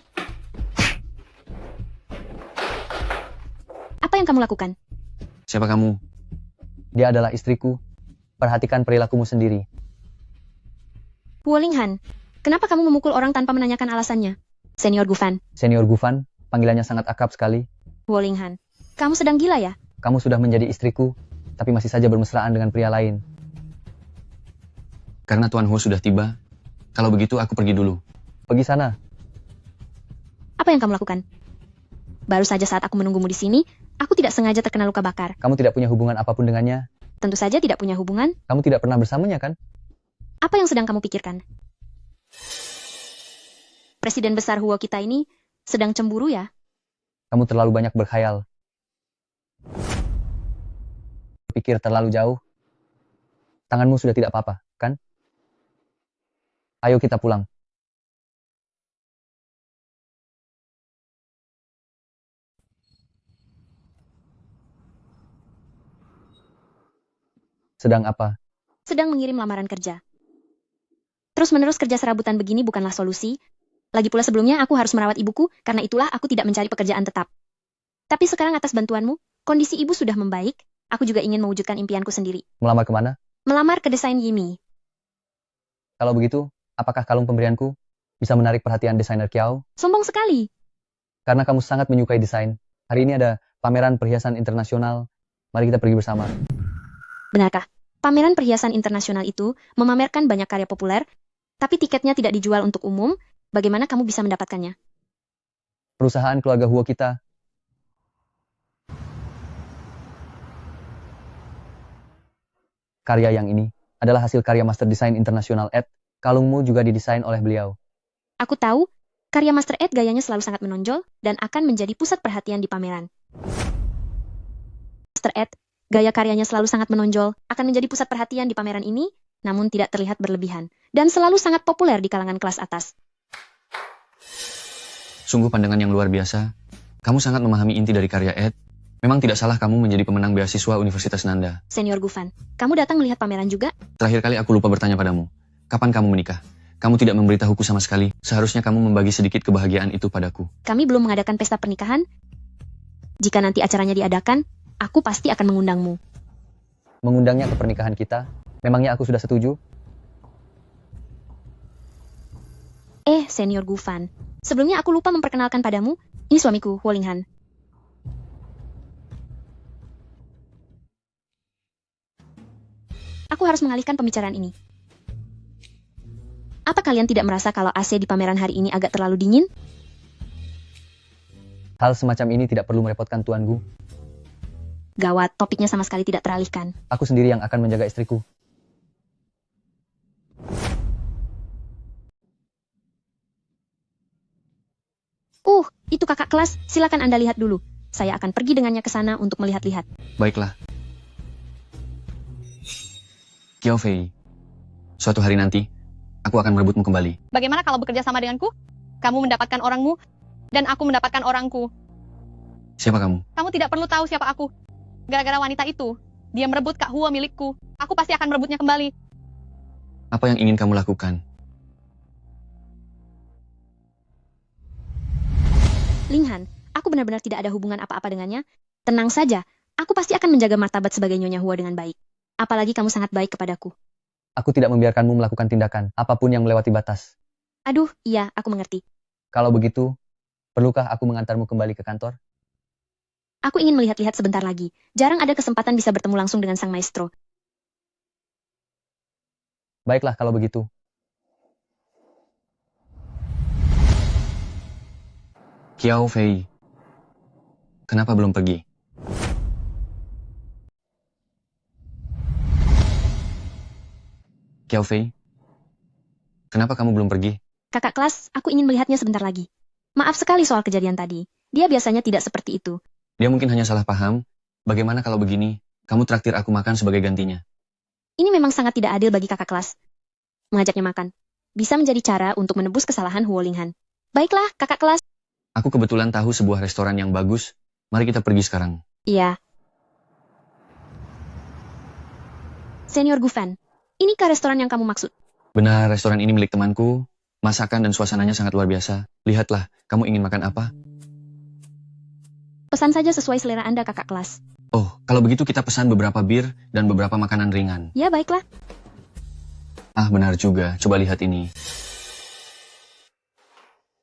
Speaker 3: Apa yang kamu lakukan?
Speaker 1: Siapa kamu? Dia adalah istriku. Perhatikan perilakumu sendiri.
Speaker 3: Huo Linghan, kenapa kamu memukul orang tanpa menanyakan alasannya? Senior Gufan.
Speaker 1: Senior Gufan, panggilannya sangat akrab sekali.
Speaker 3: Huo Linghan, kamu sedang gila ya?
Speaker 1: Kamu sudah menjadi istriku, tapi masih saja bermesraan dengan pria lain. Karena Tuan Huo sudah tiba, kalau begitu aku pergi dulu. Pergi sana.
Speaker 3: Apa yang kamu lakukan? Baru saja saat aku menunggumu di sini, aku tidak sengaja terkena luka bakar.
Speaker 1: Kamu tidak punya hubungan apapun dengannya.
Speaker 3: Tentu saja tidak punya hubungan.
Speaker 1: Kamu tidak pernah bersamanya, kan?
Speaker 3: Apa yang sedang kamu pikirkan? Presiden besar Huo kita ini sedang cemburu ya?
Speaker 1: Kamu terlalu banyak berkhayal. Pikir terlalu jauh. Tanganmu sudah tidak apa-apa, kan? Ayo kita pulang. Sedang apa?
Speaker 3: Sedang mengirim lamaran kerja. Terus-menerus kerja serabutan begini bukanlah solusi. Lagi pula sebelumnya aku harus merawat ibuku, karena itulah aku tidak mencari pekerjaan tetap. Tapi sekarang atas bantuanmu, kondisi ibu sudah membaik. Aku juga ingin mewujudkan impianku sendiri.
Speaker 1: Melamar kemana?
Speaker 3: Melamar ke desain Yimi.
Speaker 1: Kalau begitu, apakah kalung pemberianku bisa menarik perhatian desainer Kiao?
Speaker 3: Sombong sekali.
Speaker 1: Karena kamu sangat menyukai desain. Hari ini ada pameran perhiasan internasional. Mari kita pergi bersama.
Speaker 3: Benarkah? Pameran perhiasan internasional itu memamerkan banyak karya populer, tapi tiketnya tidak dijual untuk umum. Bagaimana kamu bisa mendapatkannya?
Speaker 1: Perusahaan keluarga Huo kita. Karya yang ini adalah hasil karya Master Desain Internasional Ed. Kalungmu juga didesain oleh beliau.
Speaker 3: Aku tahu, karya Master Ed gayanya selalu sangat menonjol dan akan menjadi pusat perhatian di pameran. Master Ed, gaya karyanya selalu sangat menonjol, akan menjadi pusat perhatian di pameran ini, namun tidak terlihat berlebihan, dan selalu sangat populer di kalangan kelas atas.
Speaker 1: Sungguh pandangan yang luar biasa. Kamu sangat memahami inti dari karya Ed. Memang tidak salah kamu menjadi pemenang beasiswa Universitas Nanda.
Speaker 3: Senior Gufan, kamu datang melihat pameran juga?
Speaker 1: Terakhir kali aku lupa bertanya padamu. Kapan kamu menikah? Kamu tidak memberitahuku sama sekali. Seharusnya kamu membagi sedikit kebahagiaan itu padaku.
Speaker 3: Kami belum mengadakan pesta pernikahan. Jika nanti acaranya diadakan, aku pasti akan mengundangmu.
Speaker 1: Mengundangnya ke pernikahan kita? Memangnya aku sudah setuju?
Speaker 3: Senior Gufan. Sebelumnya aku lupa memperkenalkan padamu, ini suamiku, Huo Linghan. Aku harus mengalihkan pembicaraan ini. Apa kalian tidak merasa kalau AC di pameran hari ini agak terlalu dingin?
Speaker 1: Hal semacam ini tidak perlu merepotkan Tuan Gu.
Speaker 3: Gawat, topiknya sama sekali tidak teralihkan.
Speaker 1: Aku sendiri yang akan menjaga istriku.
Speaker 3: Itu kakak kelas, silakan Anda lihat dulu. Saya akan pergi dengannya ke sana untuk melihat-lihat.
Speaker 1: Baiklah. Kiao Fei, suatu hari nanti, aku akan merebutmu kembali.
Speaker 13: Bagaimana kalau bekerja sama denganku? Kamu mendapatkan orangmu, dan aku mendapatkan orangku.
Speaker 1: Siapa kamu?
Speaker 13: Kamu tidak perlu tahu siapa aku. Gara-gara wanita itu, dia merebut Kak Huo milikku. Aku pasti akan merebutnya kembali.
Speaker 1: Apa yang ingin kamu lakukan?
Speaker 3: Linghan, aku benar-benar tidak ada hubungan apa-apa dengannya. Tenang saja, aku pasti akan menjaga martabat sebagai Nyonya Hua dengan baik. Apalagi kamu sangat baik kepadaku.
Speaker 1: Aku tidak membiarkanmu melakukan tindakan apapun yang melewati batas.
Speaker 3: Aduh, iya, aku mengerti.
Speaker 1: Kalau begitu, perlukah aku mengantarmu kembali ke kantor?
Speaker 3: Aku ingin melihat-lihat sebentar lagi. Jarang ada kesempatan bisa bertemu langsung dengan sang maestro.
Speaker 1: Baiklah kalau begitu.
Speaker 16: Qiao Fei, kenapa belum pergi? Qiao Fei, kenapa kamu belum pergi?
Speaker 3: Kakak kelas, aku ingin melihatnya sebentar lagi. Maaf sekali soal kejadian tadi. Dia biasanya tidak seperti itu.
Speaker 16: Dia mungkin hanya salah paham. Bagaimana kalau begini, kamu traktir aku makan sebagai gantinya?
Speaker 3: Ini memang sangat tidak adil bagi kakak kelas. Mengajaknya makan. Bisa menjadi cara untuk menebus kesalahan Huo Linghan. Baiklah, kakak kelas.
Speaker 16: Aku kebetulan tahu sebuah restoran yang bagus. Mari kita pergi sekarang.
Speaker 3: Iya. Senior Gufan, inikah restoran yang kamu maksud?
Speaker 16: Benar, restoran ini milik temanku. Masakan dan suasananya sangat luar biasa. Lihatlah, kamu ingin makan apa?
Speaker 3: Pesan saja sesuai selera Anda, kakak kelas.
Speaker 16: Oh, kalau begitu kita pesan beberapa bir dan beberapa makanan ringan.
Speaker 3: Ya, baiklah.
Speaker 16: Ah, benar juga. Coba lihat ini.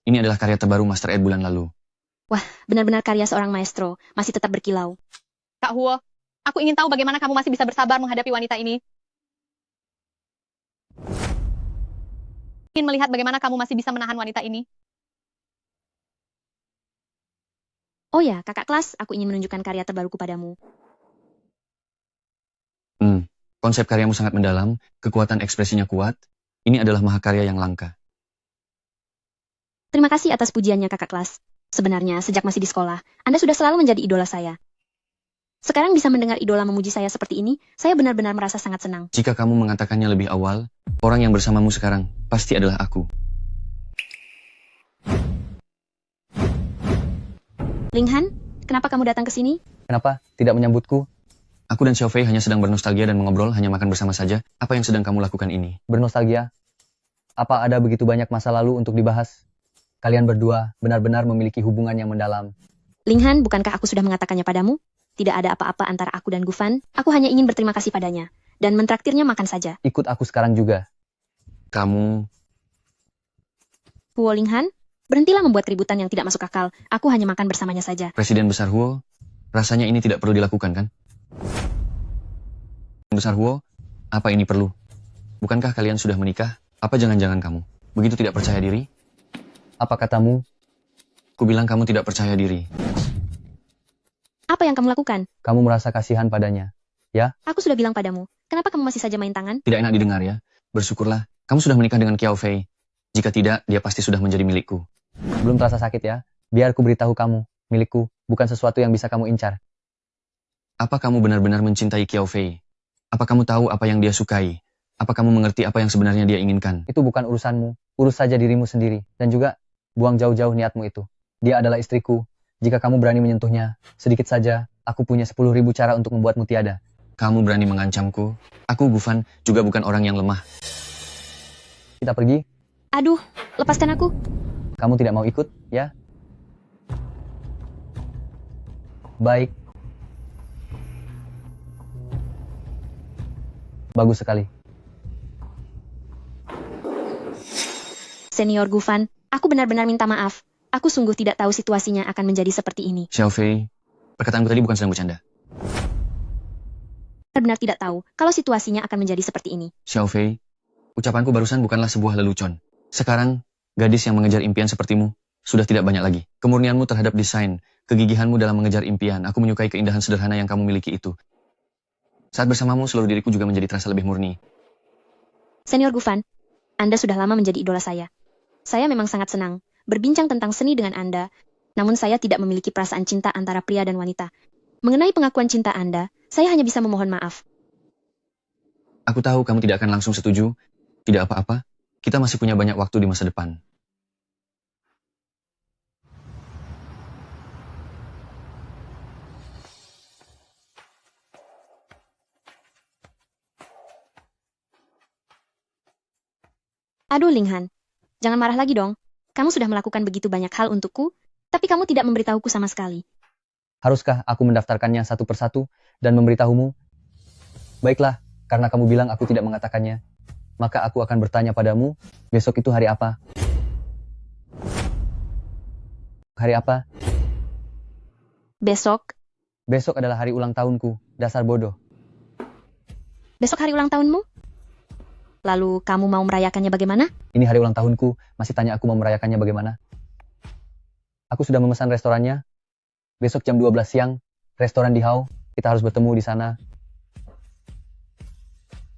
Speaker 16: Ini adalah karya terbaru Master Ed bulan lalu.
Speaker 3: Wah, benar-benar karya seorang maestro. Masih tetap berkilau.
Speaker 13: Kak Huo, aku ingin tahu bagaimana kamu masih bisa bersabar menghadapi wanita ini. Ingin melihat bagaimana kamu masih bisa menahan wanita ini.
Speaker 3: Oh ya, kakak kelas, aku ingin menunjukkan karya terbaruku padamu.
Speaker 16: Konsep karyamu sangat mendalam, kekuatan ekspresinya kuat. Ini adalah mahakarya yang langka.
Speaker 3: Terima kasih atas pujiannya, kakak kelas. Sebenarnya, sejak masih di sekolah, Anda sudah selalu menjadi idola saya. Sekarang bisa mendengar idola memuji saya seperti ini, saya benar-benar merasa sangat senang.
Speaker 16: Jika kamu mengatakannya lebih awal, orang yang bersamamu sekarang pasti adalah aku.
Speaker 3: Linghan, kenapa kamu datang ke sini?
Speaker 1: Kenapa tidak menyambutku?
Speaker 16: Aku dan Xiao Fei hanya sedang bernostalgia dan mengobrol, hanya makan bersama saja. Apa yang sedang kamu lakukan ini?
Speaker 1: Bernostalgia? Apa ada begitu banyak masa lalu untuk dibahas? Kalian berdua benar-benar memiliki hubungan yang mendalam.
Speaker 3: Linghan, bukankah aku sudah mengatakannya padamu? Tidak ada apa-apa antara aku dan Gufan. Aku hanya ingin berterima kasih padanya. Dan mentraktirnya makan saja.
Speaker 1: Ikut aku sekarang juga.
Speaker 16: Kamu...
Speaker 3: Huo Linghan, berhentilah membuat keributan yang tidak masuk akal. Aku hanya makan bersamanya saja.
Speaker 16: Presiden Besar Huo, rasanya ini tidak perlu dilakukan, kan? Besar Huo, apa ini perlu? Bukankah kalian sudah menikah? Apa jangan-jangan kamu begitu tidak percaya diri?
Speaker 1: Apa katamu?
Speaker 16: Ku bilang kamu tidak percaya diri.
Speaker 3: Apa yang kamu lakukan?
Speaker 1: Kamu merasa kasihan padanya, ya?
Speaker 3: Aku sudah bilang padamu. Kenapa kamu masih saja main tangan?
Speaker 16: Tidak enak didengar ya. Bersyukurlah, kamu sudah menikah dengan Qiao Fei. Jika tidak, dia pasti sudah menjadi milikku.
Speaker 1: Belum terasa sakit ya? Biar ku beritahu kamu, milikku bukan sesuatu yang bisa kamu incar.
Speaker 16: Apa kamu benar-benar mencintai Qiao Fei? Apa kamu tahu apa yang dia sukai? Apa kamu mengerti apa yang sebenarnya dia inginkan?
Speaker 1: Itu bukan urusanmu. Urus saja dirimu sendiri. Dan juga, buang jauh-jauh niatmu itu. Dia adalah istriku. Jika kamu berani menyentuhnya, sedikit saja, aku punya 10.000 cara untuk membuatmu tiada.
Speaker 16: Kamu berani mengancamku? Aku, Gufan, juga bukan orang yang lemah.
Speaker 1: Kita pergi?
Speaker 3: Aduh, lepaskan aku.
Speaker 1: Kamu tidak mau ikut, ya? Baik. Bagus sekali.
Speaker 3: Senior Gufan, aku benar-benar minta maaf. Aku sungguh tidak tahu situasinya akan menjadi seperti ini.
Speaker 16: Xiao Fei, perkataanku tadi bukan sedang bercanda.
Speaker 3: Benar-benar tidak tahu kalau situasinya akan menjadi seperti ini.
Speaker 16: Xiao Fei, ucapanku barusan bukanlah sebuah lelucon. Sekarang, gadis yang mengejar impian sepertimu sudah tidak banyak lagi. Kemurnianmu terhadap desain, kegigihanmu dalam mengejar impian, aku menyukai keindahan sederhana yang kamu miliki itu. Saat bersamamu, seluruh diriku juga menjadi terasa lebih murni.
Speaker 3: Senior Gufan, Anda sudah lama menjadi idola saya. Saya memang sangat senang berbincang tentang seni dengan Anda, namun saya tidak memiliki perasaan cinta antara pria dan wanita. Mengenai pengakuan cinta Anda, saya hanya bisa memohon maaf.
Speaker 16: Aku tahu kamu tidak akan langsung setuju. Tidak apa-apa, kita masih punya banyak waktu di masa depan.
Speaker 3: Aduh Linghan, jangan marah lagi dong. Kamu sudah melakukan begitu banyak hal untukku, Tapi kamu tidak memberitahuku sama sekali.
Speaker 1: Haruskah aku mendaftarkannya satu persatu dan memberitahumu? Baiklah, karena kamu bilang aku tidak mengatakannya, maka aku akan bertanya padamu, besok itu hari apa? Hari apa?
Speaker 3: Besok?
Speaker 1: Besok adalah hari ulang tahunku, dasar bodoh.
Speaker 3: Besok hari ulang tahunmu? Lalu kamu mau merayakannya bagaimana?
Speaker 1: Ini hari ulang tahunku, masih tanya aku mau merayakannya bagaimana? Aku sudah memesan restorannya. Besok jam 12 siang, restoran di Hau, kita harus bertemu di sana.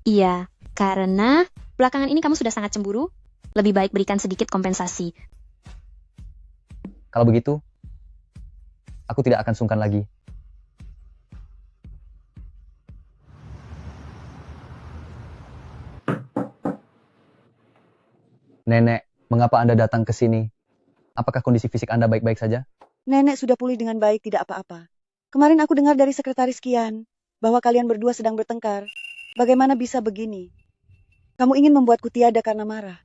Speaker 3: Iya, karena belakangan ini kamu sudah sangat cemburu. Lebih baik berikan sedikit kompensasi.
Speaker 1: Kalau begitu, aku tidak akan sungkan lagi. Nenek, mengapa Anda datang ke sini? Apakah kondisi fisik Anda baik-baik saja?
Speaker 7: Nenek sudah pulih dengan baik, tidak apa-apa. Kemarin aku dengar dari sekretaris Kian bahwa kalian berdua sedang bertengkar. Bagaimana bisa begini? Kamu ingin membuatku tiada karena marah.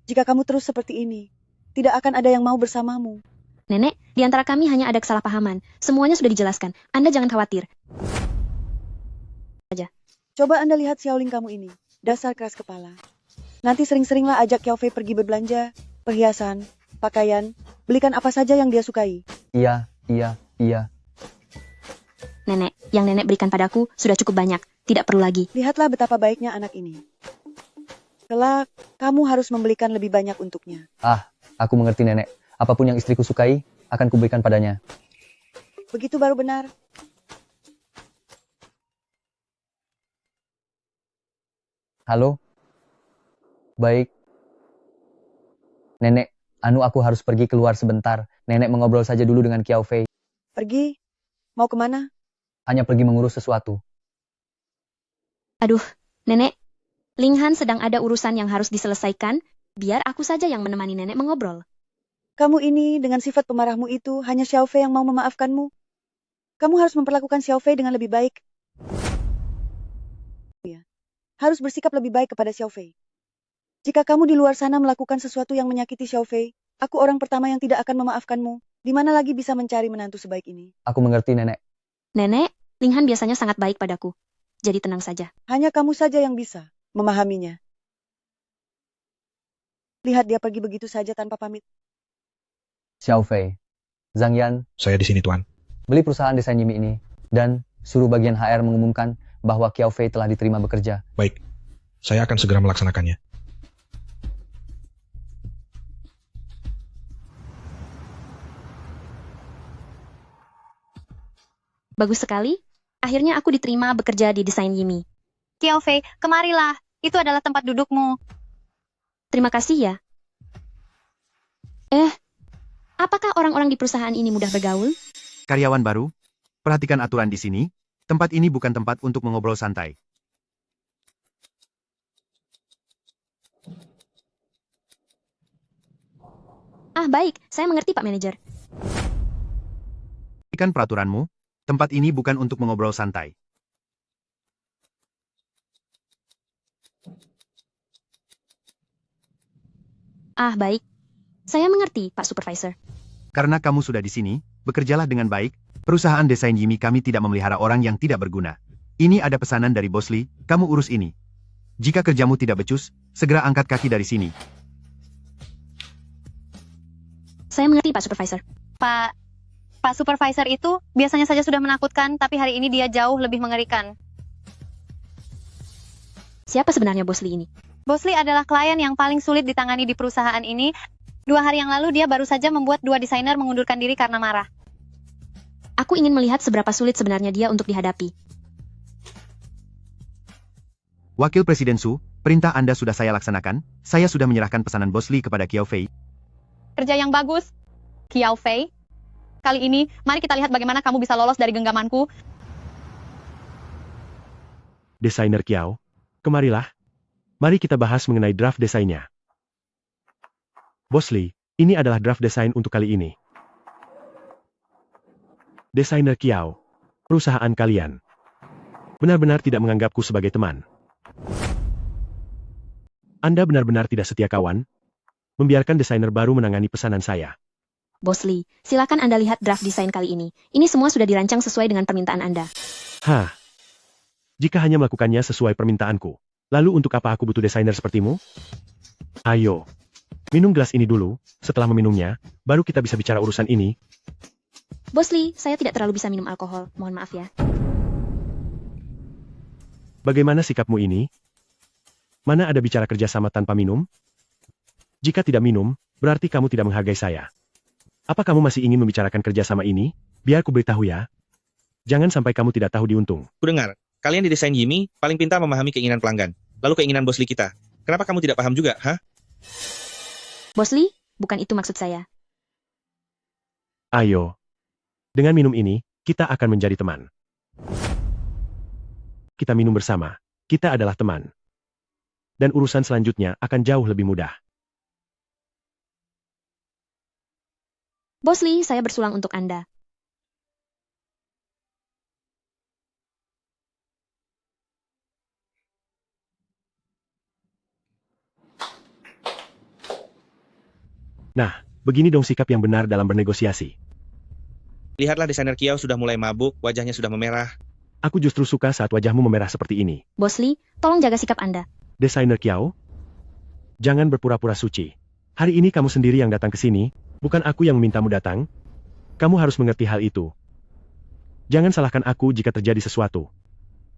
Speaker 7: Jika kamu terus seperti ini, tidak akan ada yang mau bersamamu.
Speaker 3: Nenek, di antara kami hanya ada kesalahpahaman. Semuanya sudah dijelaskan. Anda jangan khawatir.
Speaker 7: Coba Anda lihat Xiaoling kamu ini. Dasar keras kepala. Nanti sering-seringlah ajak Qiao Fei pergi berbelanja, perhiasan, pakaian, belikan apa saja yang dia sukai.
Speaker 1: Iya.
Speaker 3: Nenek, yang nenek berikan padaku sudah cukup banyak. Tidak perlu lagi.
Speaker 7: Lihatlah betapa baiknya anak ini. Kelak, kamu harus membelikan lebih banyak untuknya.
Speaker 1: Aku mengerti nenek. Apapun yang istriku sukai, akan kuberikan padanya.
Speaker 7: Begitu baru benar.
Speaker 1: Halo? Baik. Nenek, aku harus pergi keluar sebentar. Nenek mengobrol saja dulu dengan Qiao Fei.
Speaker 7: Pergi? Mau kemana?
Speaker 1: Hanya pergi mengurus sesuatu.
Speaker 3: Aduh, nenek. Ling Han sedang ada urusan yang harus diselesaikan. Biar aku saja yang menemani nenek mengobrol.
Speaker 7: Kamu ini dengan sifat pemarahmu itu hanya Xiao Fei yang mau memaafkanmu. Kamu harus memperlakukan Xiao Fei dengan lebih baik. Harus bersikap lebih baik kepada Xiao Fei. Jika kamu di luar sana melakukan sesuatu yang menyakiti Xiao Fei, aku orang pertama yang tidak akan memaafkanmu. Di mana lagi bisa mencari menantu sebaik ini?
Speaker 1: Aku mengerti, nenek.
Speaker 3: Nenek, Ling Han biasanya sangat baik padaku. Jadi tenang saja.
Speaker 7: Hanya kamu saja yang bisa memahaminya. Lihat dia pergi begitu saja tanpa pamit.
Speaker 1: Xiao Fei. Zhang Yan.
Speaker 2: Saya di sini, Tuan.
Speaker 1: Beli perusahaan desain Yimi ini. Dan suruh bagian HR mengumumkan bahwa Qiao Fei telah diterima bekerja.
Speaker 2: Baik. Saya akan segera melaksanakannya.
Speaker 3: Bagus sekali. Akhirnya aku diterima bekerja di desain Yimi.
Speaker 13: Qiao Fei, kemarilah. Itu adalah tempat dudukmu.
Speaker 3: Terima kasih ya. Apakah orang-orang di perusahaan ini mudah bergaul?
Speaker 4: Karyawan baru, perhatikan aturan di sini. Tempat ini bukan tempat untuk mengobrol santai.
Speaker 3: Baik. Saya mengerti, Pak Manajer.
Speaker 4: Perhatikan peraturanmu. Tempat ini bukan untuk mengobrol santai.
Speaker 3: Baik. Saya mengerti, Pak Supervisor.
Speaker 4: Karena kamu sudah di sini, bekerjalah dengan baik. Perusahaan desain Yimi kami tidak memelihara orang yang tidak berguna. Ini ada pesanan dari Bos Lee, kamu urus ini. Jika kerjamu tidak becus, segera angkat kaki dari sini.
Speaker 3: Saya mengerti, Pak Supervisor.
Speaker 13: Pak Supervisor itu biasanya saja sudah menakutkan, tapi hari ini dia jauh lebih mengerikan.
Speaker 3: Siapa sebenarnya Bos Lee ini?
Speaker 13: Bos Lee adalah klien yang paling sulit ditangani di perusahaan ini. 2 hari yang lalu dia baru saja membuat 2 desainer mengundurkan diri karena marah.
Speaker 3: Aku ingin melihat seberapa sulit sebenarnya dia untuk dihadapi.
Speaker 4: Wakil Presiden Su, perintah Anda sudah saya laksanakan. Saya sudah menyerahkan pesanan Bos Lee kepada Qiao Fei.
Speaker 13: Kerja yang bagus, Qiao Fei. Kali ini, mari kita lihat bagaimana kamu bisa lolos dari genggamanku.
Speaker 17: Desainer Qiao, kemarilah. Mari kita bahas mengenai draft desainnya. Bos Lee, ini adalah draft desain untuk kali ini. Desainer Qiao, perusahaan kalian benar-benar tidak menganggapku sebagai teman. Anda benar-benar tidak setia kawan, membiarkan desainer baru menangani pesanan saya.
Speaker 3: Bos Lee, silakan Anda lihat draft desain kali ini. Ini semua sudah dirancang sesuai dengan permintaan Anda.
Speaker 17: Hah? Jika hanya melakukannya sesuai permintaanku, lalu untuk apa aku butuh desainer sepertimu? Ayo, minum gelas ini dulu, setelah meminumnya, baru kita bisa bicara urusan ini.
Speaker 3: Bos Lee, saya tidak terlalu bisa minum alkohol. Mohon maaf ya.
Speaker 17: Bagaimana sikapmu ini? Mana ada bicara kerjasama tanpa minum? Jika tidak minum, berarti kamu tidak menghargai saya. Apa kamu masih ingin membicarakan kerjasama ini? Biar ku beritahu ya. Jangan sampai kamu tidak tahu diuntung.
Speaker 2: Kudengar, kalian di desain Jimmy paling pintar memahami keinginan pelanggan. Lalu keinginan bos Lee kita. Kenapa kamu tidak paham juga, hah?
Speaker 3: Bos Lee, bukan itu maksud saya.
Speaker 17: Ayo. Dengan minum ini, kita akan menjadi teman. Kita minum bersama. Kita adalah teman. Dan urusan selanjutnya akan jauh lebih mudah.
Speaker 3: Bos Lee, saya bersulang untuk Anda.
Speaker 17: Nah, begini dong sikap yang benar dalam bernegosiasi.
Speaker 2: Lihatlah desainer Kiao sudah mulai mabuk, wajahnya sudah memerah.
Speaker 17: Aku justru suka saat wajahmu memerah seperti ini.
Speaker 3: Bos Lee, tolong jaga sikap Anda.
Speaker 17: Desainer Kiao? Jangan berpura-pura suci. Hari ini kamu sendiri yang datang ke sini, bukan aku yang memintamu datang. Kamu harus mengerti hal itu. Jangan salahkan aku jika terjadi sesuatu.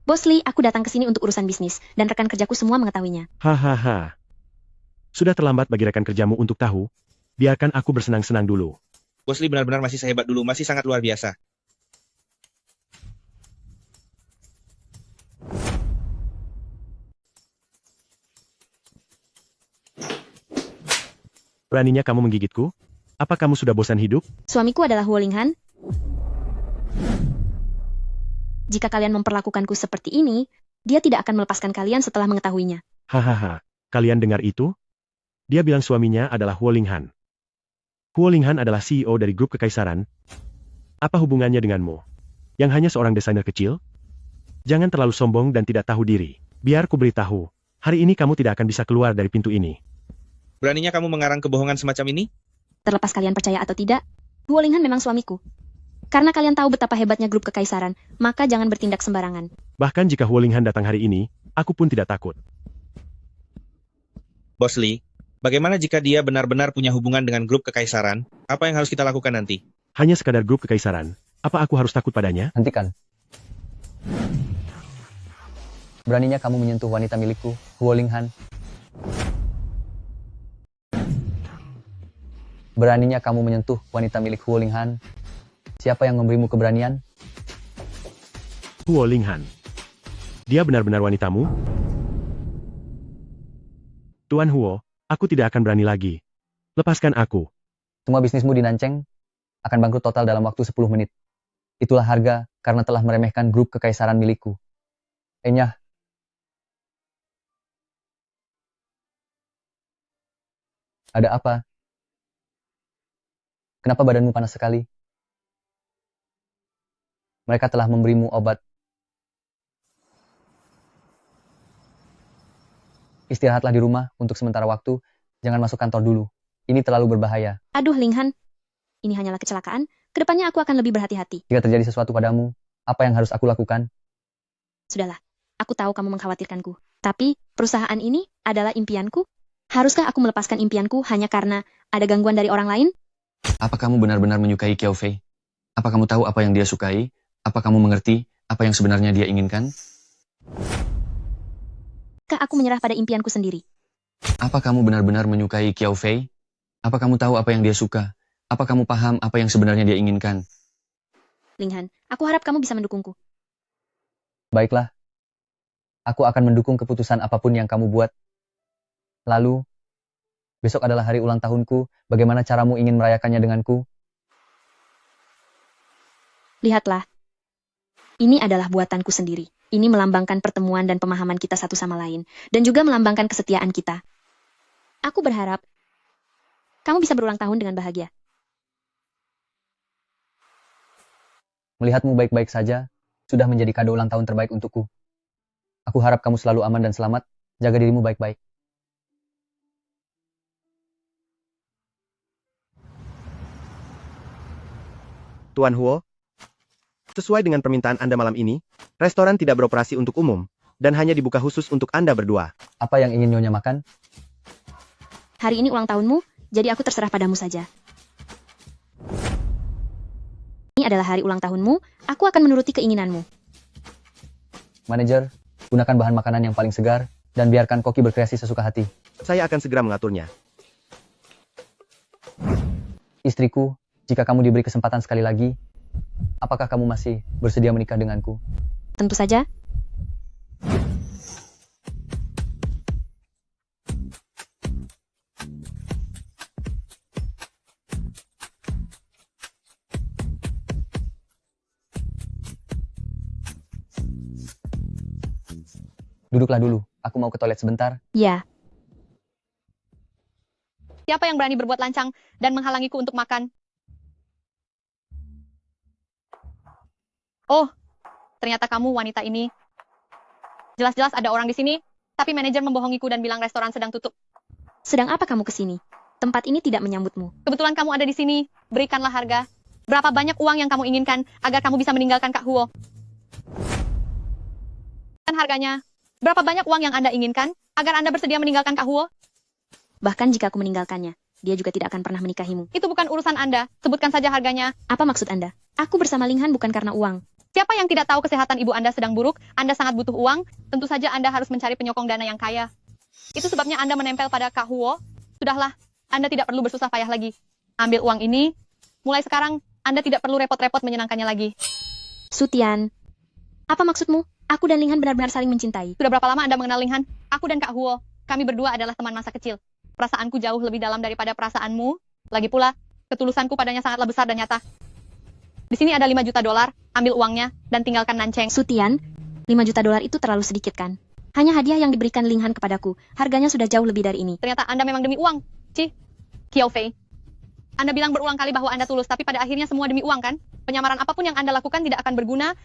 Speaker 3: Bos Lee, aku datang ke sini untuk urusan bisnis, dan rekan kerjaku semua mengetahuinya.
Speaker 17: Hahaha. Sudah terlambat bagi rekan kerjamu untuk tahu. Biarkan aku bersenang-senang dulu.
Speaker 2: Bos Lee benar-benar masih sehebat dulu, masih sangat luar biasa.
Speaker 17: Beraninya kamu menggigitku? Apa kamu sudah bosan hidup?
Speaker 3: Suamiku adalah Huo Linghan. Jika kalian memperlakukanku seperti ini, dia tidak akan melepaskan kalian setelah mengetahuinya.
Speaker 17: Hahaha. Kalian dengar itu? Dia bilang suaminya adalah Huo Linghan. Huo Linghan adalah CEO dari grup kekaisaran. Apa hubungannya denganmu? Yang hanya seorang desainer kecil? Jangan terlalu sombong dan tidak tahu diri. Biar ku beritahu, hari ini kamu tidak akan bisa keluar dari pintu ini.
Speaker 2: Beraninya kamu mengarang kebohongan semacam ini?
Speaker 3: Terlepas kalian percaya atau tidak, Huo Linghan memang suamiku. Karena kalian tahu betapa hebatnya grup kekaisaran, maka jangan bertindak sembarangan.
Speaker 17: Bahkan jika Huo Linghan datang hari ini, aku pun tidak takut.
Speaker 2: Bos Lee, bagaimana jika dia benar-benar punya hubungan dengan grup kekaisaran? Apa yang harus kita lakukan nanti?
Speaker 17: Hanya sekadar grup kekaisaran, apa aku harus takut padanya?
Speaker 1: Hentikan. Beraninya kamu menyentuh wanita milikku, Huo Linghan. Beraninya kamu menyentuh wanita milik Huo Linghan. Siapa yang memberimu keberanian?
Speaker 17: Huo Linghan. Dia benar-benar wanitamu? Tuan Huo, aku tidak akan berani lagi. Lepaskan aku.
Speaker 1: Semua bisnismu di Nancheng akan bangkrut total dalam waktu 10 menit. Itulah harga karena telah meremehkan grup kekaisaran milikku. Enyah. Ada apa? Kenapa badanmu panas sekali? Mereka telah memberimu obat. Istirahatlah di rumah untuk sementara waktu. Jangan masuk kantor dulu. Ini terlalu berbahaya.
Speaker 3: Aduh, Linghan. Ini hanyalah kecelakaan. Kedepannya aku akan lebih berhati-hati.
Speaker 1: Jika terjadi sesuatu padamu, apa yang harus aku lakukan?
Speaker 3: Sudahlah. Aku tahu kamu mengkhawatirkanku. Tapi, perusahaan ini adalah impianku. Haruskah aku melepaskan impianku hanya karena ada gangguan dari orang lain?
Speaker 16: Apa kamu benar-benar menyukai Kiao Fei? Apa kamu tahu apa yang dia sukai? Apa kamu mengerti apa yang sebenarnya dia inginkan?
Speaker 3: Kah aku menyerah pada impianku sendiri?
Speaker 16: Apa kamu benar-benar menyukai Kiao Fei? Apa kamu tahu apa yang dia suka? Apa kamu paham apa yang sebenarnya dia inginkan?
Speaker 3: Linghan, aku harap kamu bisa mendukungku.
Speaker 1: Baiklah. Aku akan mendukung keputusan apapun yang kamu buat. Lalu, besok adalah hari ulang tahunku. Bagaimana caramu ingin merayakannya denganku?
Speaker 3: Lihatlah. Ini adalah buatanku sendiri. Ini melambangkan pertemuan dan pemahaman kita satu sama lain. Dan juga melambangkan kesetiaan kita. Aku berharap kamu bisa berulang tahun dengan bahagia.
Speaker 1: Melihatmu baik-baik saja, sudah menjadi kado ulang tahun terbaik untukku. Aku harap kamu selalu aman dan selamat. Jaga dirimu baik-baik.
Speaker 18: Tuan Huo. Sesuai dengan permintaan Anda malam ini, restoran tidak beroperasi untuk umum, dan hanya dibuka khusus untuk Anda berdua.
Speaker 1: Apa yang ingin Nyonya makan?
Speaker 3: Hari ini ulang tahunmu, jadi aku terserah padamu saja. Ini adalah hari ulang tahunmu, aku akan menuruti keinginanmu.
Speaker 1: Manajer, gunakan bahan makanan yang paling segar, dan biarkan koki berkreasi sesuka hati.
Speaker 18: Saya akan segera mengaturnya.
Speaker 1: Istriku, jika kamu diberi kesempatan sekali lagi, apakah kamu masih bersedia menikah denganku?
Speaker 3: Tentu saja.
Speaker 1: Duduklah dulu, aku mau ke toilet sebentar.
Speaker 3: Ya,
Speaker 13: Siapa yang berani berbuat lancang dan menghalangiku untuk makan? Oh, ternyata kamu wanita ini. Jelas-jelas ada orang di sini, tapi manajer membohongiku dan bilang restoran sedang tutup.
Speaker 3: sedang apa kamu ke sini? Tempat ini tidak menyambutmu.
Speaker 13: Kebetulan kamu ada di sini, berikanlah harga. Berapa banyak uang yang kamu inginkan agar kamu bisa meninggalkan Kak Huo? Dan harganya, berapa banyak uang yang Anda inginkan agar Anda bersedia meninggalkan Kak Huo?
Speaker 3: Bahkan jika aku meninggalkannya, dia juga tidak akan pernah menikahimu.
Speaker 13: Itu bukan urusan Anda, sebutkan saja harganya.
Speaker 3: Apa maksud Anda? Aku bersama Linghan bukan karena uang.
Speaker 13: Siapa yang tidak tahu kesehatan ibu Anda sedang buruk, Anda sangat butuh uang, tentu saja Anda harus mencari penyokong dana yang kaya. Itu sebabnya Anda menempel pada Kak Huo. Sudahlah, Anda tidak perlu bersusah payah lagi. Ambil uang ini, mulai sekarang Anda tidak perlu repot-repot menyenangkannya lagi.
Speaker 3: Sutian, apa maksudmu? Aku dan Linghan benar-benar saling mencintai.
Speaker 13: Sudah berapa lama Anda mengenal Linghan? Aku dan Kak Huo, kami berdua adalah teman masa kecil. Perasaanku jauh lebih dalam daripada perasaanmu. Lagi pula, ketulusanku padanya sangatlah besar dan nyata. Di sini ada $5 juta, ambil uangnya, dan tinggalkan Nanceng.
Speaker 3: Sutian, $5 juta itu terlalu sedikit kan? Hanya hadiah yang diberikan Linghan kepadaku. Harganya sudah jauh lebih dari ini.
Speaker 13: Ternyata Anda memang demi uang. Kiao Fei. Anda bilang berulang kali bahwa Anda tulus, tapi pada akhirnya semua demi uang kan? Penyamaran apapun yang Anda lakukan tidak akan berguna.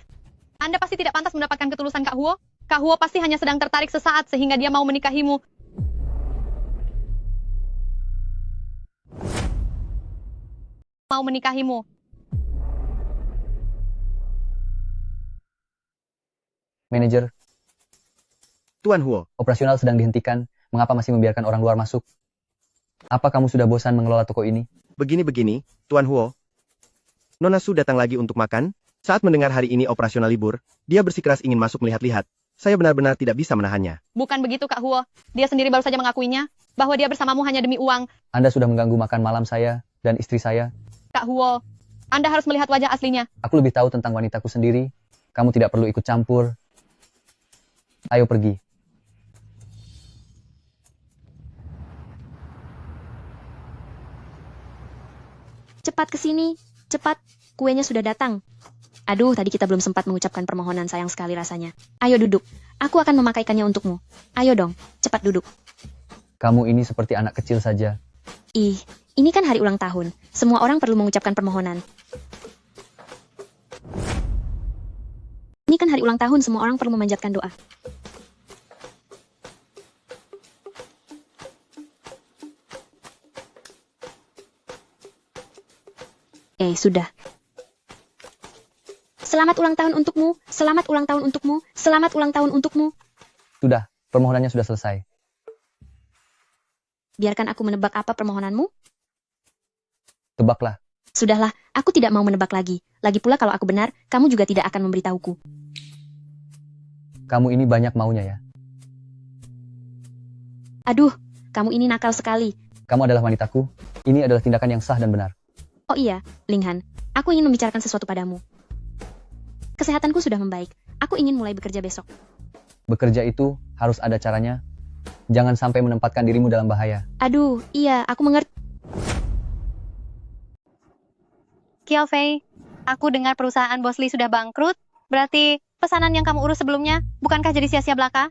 Speaker 13: Anda pasti tidak pantas mendapatkan ketulusan Kak Huo. Kak Huo pasti hanya sedang tertarik sesaat sehingga dia mau menikahimu. Mau menikahimu.
Speaker 1: Manajer,
Speaker 18: Tuan Huo,
Speaker 1: operasional sedang dihentikan, mengapa masih membiarkan orang luar masuk? Apa kamu sudah bosan mengelola toko ini?
Speaker 18: Begini, Tuan Huo. Nona Su datang lagi untuk makan. Saat mendengar hari ini operasional libur, dia bersikeras ingin masuk melihat-lihat. Saya benar-benar tidak bisa menahannya.
Speaker 13: Bukan begitu Kak Huo. Dia sendiri baru saja mengakuinya, bahwa dia bersamamu hanya demi uang.
Speaker 1: Anda sudah mengganggu makan malam saya dan istri saya.
Speaker 13: Kak Huo, Anda harus melihat wajah aslinya.
Speaker 1: Aku lebih tahu tentang wanitaku sendiri. Kamu tidak perlu ikut campur. Ayo pergi.
Speaker 3: Cepat ke sini, cepat. Kuenya sudah datang. Aduh, tadi kita belum sempat mengucapkan permohonan, sayang sekali rasanya. Ayo duduk. Aku akan memakaikannya untukmu. Ayo dong, cepat duduk.
Speaker 1: Kamu ini seperti anak kecil saja.
Speaker 3: Ih, ini kan hari ulang tahun. Semua orang perlu mengucapkan permohonan. Ini kan hari ulang tahun, semua orang perlu memanjatkan doa. Sudah. Selamat ulang tahun untukmu, selamat ulang tahun untukmu, selamat ulang tahun untukmu.
Speaker 1: Sudah, permohonannya sudah selesai.
Speaker 3: Biarkan aku menebak apa permohonanmu.
Speaker 1: Tebaklah.
Speaker 3: Sudahlah, aku tidak mau menebak lagi. Lagi pula kalau aku benar, kamu juga tidak akan memberitahuku.
Speaker 1: Kamu ini banyak maunya ya.
Speaker 3: Aduh, kamu ini nakal sekali.
Speaker 1: Kamu adalah wanitaku. Ini adalah tindakan yang sah dan benar.
Speaker 3: Oh iya, Linghan, aku ingin membicarakan sesuatu padamu. Kesehatanku sudah membaik. Aku ingin mulai bekerja besok.
Speaker 1: Bekerja itu harus ada caranya. Jangan sampai menempatkan dirimu dalam bahaya.
Speaker 3: Aduh, iya, aku mengerti.
Speaker 13: Kiao Fei, aku dengar perusahaan Bos Lee sudah bangkrut. Berarti pesanan yang kamu urus sebelumnya, bukankah jadi sia-sia belaka?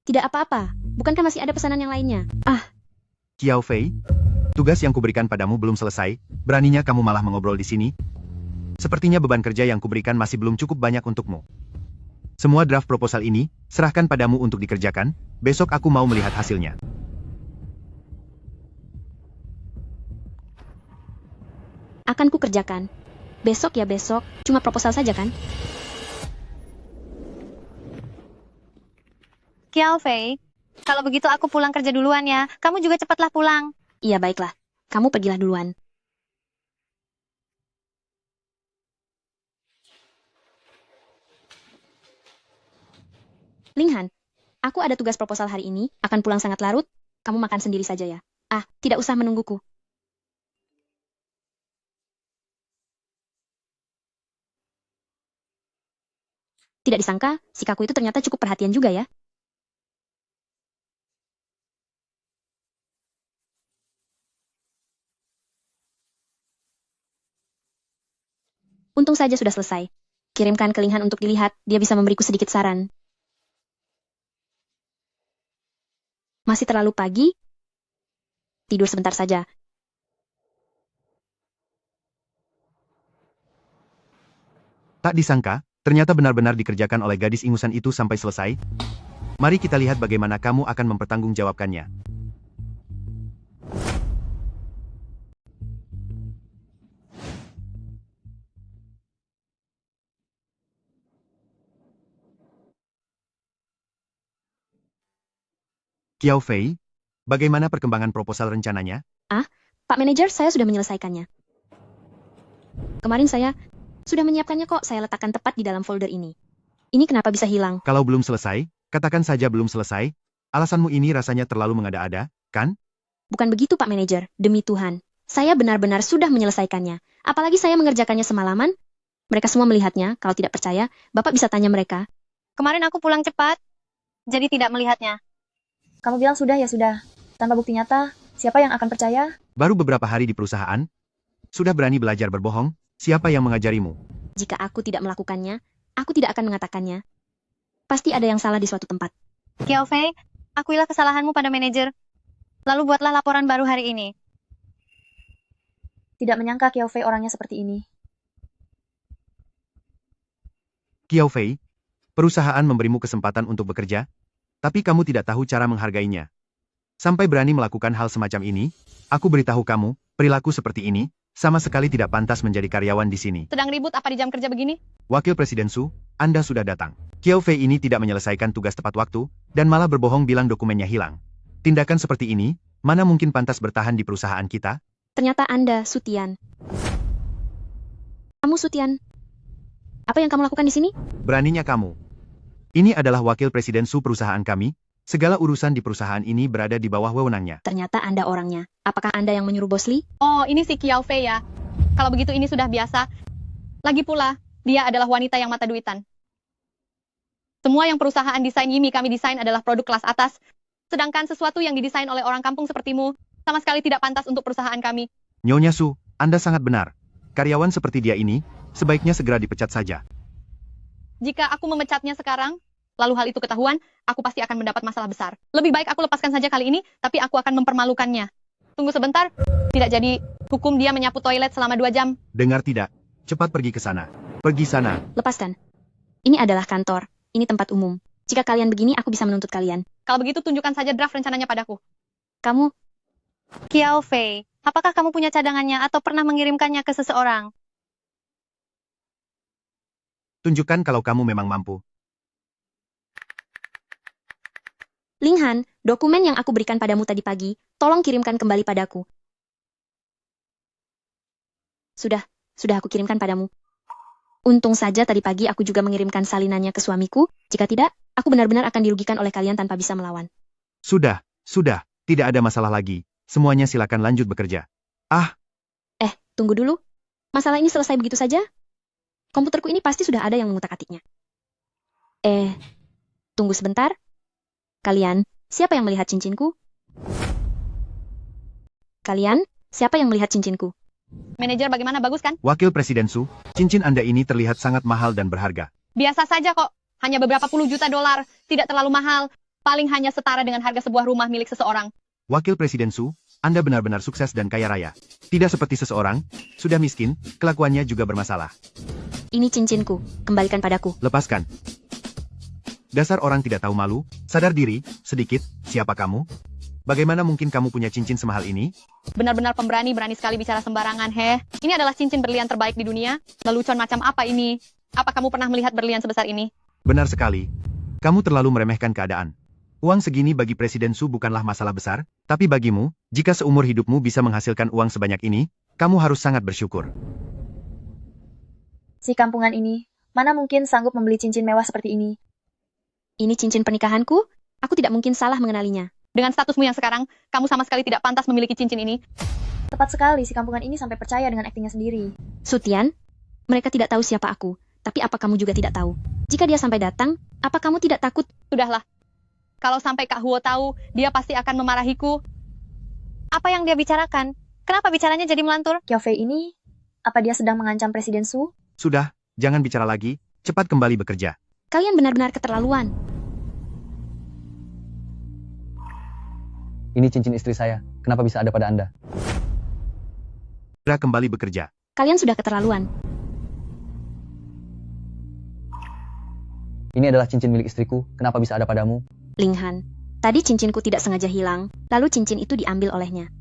Speaker 3: Tidak apa-apa. Bukankah masih ada pesanan yang lainnya?
Speaker 4: Kiao Fei, tugas yang kuberikan padamu belum selesai. Beraninya kamu malah mengobrol di sini? Sepertinya beban kerja yang kuberikan masih belum cukup banyak untukmu. Semua draft proposal ini, serahkan padamu untuk dikerjakan. Besok aku mau melihat hasilnya.
Speaker 3: Akan ku kerjakan. Besok ya besok, cuma proposal saja kan?
Speaker 13: Kiao Fei, kalau begitu aku pulang kerja duluan ya. Kamu juga cepatlah pulang.
Speaker 3: Iya baiklah, kamu pergilah duluan. Linghan, aku ada tugas proposal hari ini, akan pulang sangat larut, kamu makan sendiri saja ya. Ah, tidak usah menungguku. Tidak disangka, si Kaku itu ternyata cukup perhatian juga ya. Untung saja sudah selesai. Kirimkan ke Linghan untuk dilihat, dia bisa memberiku sedikit saran. Masih terlalu pagi? Tidur sebentar saja.
Speaker 4: Tak disangka, ternyata benar-benar dikerjakan oleh gadis ingusan itu sampai selesai. Mari kita lihat bagaimana kamu akan mempertanggungjawabkannya. Kiao Fei, bagaimana perkembangan proposal rencananya?
Speaker 3: Ah, Pak Manajer, saya sudah menyelesaikannya. Kemarin saya sudah menyiapkannya kok, saya letakkan tepat di dalam folder ini. Ini kenapa bisa hilang?
Speaker 4: Kalau belum selesai, katakan saja belum selesai. Alasanmu ini rasanya terlalu mengada-ada, kan?
Speaker 3: Bukan begitu Pak Manajer, demi Tuhan. Saya benar-benar sudah menyelesaikannya. Apalagi saya mengerjakannya semalaman. Mereka semua melihatnya, kalau tidak percaya, Bapak bisa tanya mereka.
Speaker 13: Kemarin aku pulang cepat, jadi tidak melihatnya.
Speaker 5: Kamu bilang sudah ya sudah. Tanpa bukti nyata, siapa yang akan percaya?
Speaker 4: Baru beberapa hari di perusahaan, sudah berani belajar berbohong, siapa yang mengajarimu?
Speaker 3: Jika aku tidak melakukannya, aku tidak akan mengatakannya. Pasti ada yang salah di suatu tempat.
Speaker 13: Kiao Fei, akuilah kesalahanmu pada manajer. Lalu buatlah laporan baru hari ini.
Speaker 5: Tidak menyangka Kiao Fei orangnya seperti ini.
Speaker 4: Kiao Fei, perusahaan memberimu kesempatan untuk bekerja, tapi kamu tidak tahu cara menghargainya. Sampai berani melakukan hal semacam ini, aku beritahu kamu, perilaku seperti ini, sama sekali tidak pantas menjadi karyawan di sini.
Speaker 13: Sedang ribut apa di jam kerja begini?
Speaker 4: Wakil Presiden Su, Anda sudah datang. Kiao Fei ini tidak menyelesaikan tugas tepat waktu, dan malah berbohong bilang dokumennya hilang. Tindakan seperti ini, mana mungkin pantas bertahan di perusahaan kita?
Speaker 3: Ternyata Anda, Sutian. Kamu, Sutian. Apa yang kamu lakukan di sini?
Speaker 4: Beraninya kamu. Ini adalah Wakil Presiden Su perusahaan kami, segala urusan di perusahaan ini berada di bawah wewenangnya.
Speaker 3: Ternyata Anda orangnya. Apakah Anda yang menyuruh Bos Li?
Speaker 13: Oh, ini si Kiao Fei ya. Kalau begitu ini sudah biasa. Lagi pula, dia adalah wanita yang mata duitan. Semua yang perusahaan desain Yimi kami desain adalah produk kelas atas, sedangkan sesuatu yang didesain oleh orang kampung sepertimu, sama sekali tidak pantas untuk perusahaan kami.
Speaker 4: Nyonya Su, Anda sangat benar. Karyawan seperti dia ini, sebaiknya segera dipecat saja.
Speaker 13: Jika aku memecatnya sekarang, lalu hal itu ketahuan, aku pasti akan mendapat masalah besar. Lebih baik aku lepaskan saja kali ini, tapi aku akan mempermalukannya. Tunggu sebentar, tidak jadi hukum dia menyapu toilet selama 2 jam.
Speaker 4: Dengar tidak? Cepat pergi ke sana. Pergi sana.
Speaker 3: Lepaskan. Ini adalah kantor, ini tempat umum. Jika kalian begini, aku bisa menuntut kalian.
Speaker 13: Kalau begitu tunjukkan saja draft rencananya padaku.
Speaker 3: Kamu,
Speaker 13: Kiao Fei, apakah kamu punya cadangannya atau pernah mengirimkannya ke seseorang?
Speaker 4: Tunjukkan kalau kamu memang mampu.
Speaker 3: Linghan, dokumen yang aku berikan padamu tadi pagi, tolong kirimkan kembali padaku. Sudah aku kirimkan padamu. Untung saja tadi pagi aku juga mengirimkan salinannya ke suamiku, jika tidak, aku benar-benar akan dirugikan oleh kalian tanpa bisa melawan.
Speaker 4: Sudah, tidak ada masalah lagi. Semuanya silakan lanjut bekerja.
Speaker 3: Tunggu dulu. Masalah ini selesai begitu saja? Komputerku ini pasti sudah ada yang mengutak-atiknya. Tunggu sebentar. Kalian, siapa yang melihat cincinku? Kalian, siapa yang melihat cincinku?
Speaker 13: Manajer bagaimana, bagus kan?
Speaker 4: Wakil Presiden Su, cincin Anda ini terlihat sangat mahal dan berharga.
Speaker 13: Biasa saja kok, hanya beberapa puluh juta dolar, tidak terlalu mahal, paling hanya setara dengan harga sebuah rumah milik seseorang.
Speaker 4: Wakil Presiden Su, Anda benar-benar sukses dan kaya raya. Tidak seperti seseorang, sudah miskin, kelakuannya juga bermasalah.
Speaker 3: Ini cincinku, kembalikan padaku.
Speaker 4: Lepaskan. Dasar orang tidak tahu malu, sadar diri, sedikit, siapa kamu? Bagaimana mungkin kamu punya cincin semahal ini?
Speaker 13: Benar-benar pemberani, berani sekali bicara sembarangan, heh. Ini adalah cincin berlian terbaik di dunia. Lelucon macam apa ini? Apa kamu pernah melihat berlian sebesar ini?
Speaker 4: Benar sekali. Kamu terlalu meremehkan keadaan. Uang segini bagi Presiden Su bukanlah masalah besar, tapi bagimu, jika seumur hidupmu bisa menghasilkan uang sebanyak ini, kamu harus sangat bersyukur.
Speaker 5: Si kampungan ini, mana mungkin sanggup membeli cincin mewah seperti ini?
Speaker 3: Ini cincin pernikahanku? Aku tidak mungkin salah mengenalinya.
Speaker 13: Dengan statusmu yang sekarang, kamu sama sekali tidak pantas memiliki cincin ini.
Speaker 5: Tepat sekali, si kampungan ini sampai percaya dengan aktingnya sendiri.
Speaker 3: Sutian, mereka tidak tahu siapa aku. Tapi apa kamu juga tidak tahu? Jika dia sampai datang, apa kamu tidak takut?
Speaker 13: Sudahlah. Kalau sampai Kak Huo tahu, dia pasti akan memarahiku. Apa yang dia bicarakan? Kenapa bicaranya jadi melantur?
Speaker 5: Qiao Fei ini, apa dia sedang mengancam Presiden Su?
Speaker 4: Sudah, jangan bicara lagi, cepat kembali bekerja.
Speaker 3: Kalian benar-benar keterlaluan.
Speaker 1: Ini cincin istri saya. Kenapa bisa ada pada Anda?
Speaker 4: Segera kembali bekerja.
Speaker 3: Kalian sudah keterlaluan.
Speaker 1: Ini adalah cincin milik istriku. Kenapa bisa ada padamu?
Speaker 3: Ling Han, tadi cincinku tidak sengaja hilang, lalu cincin itu diambil olehnya.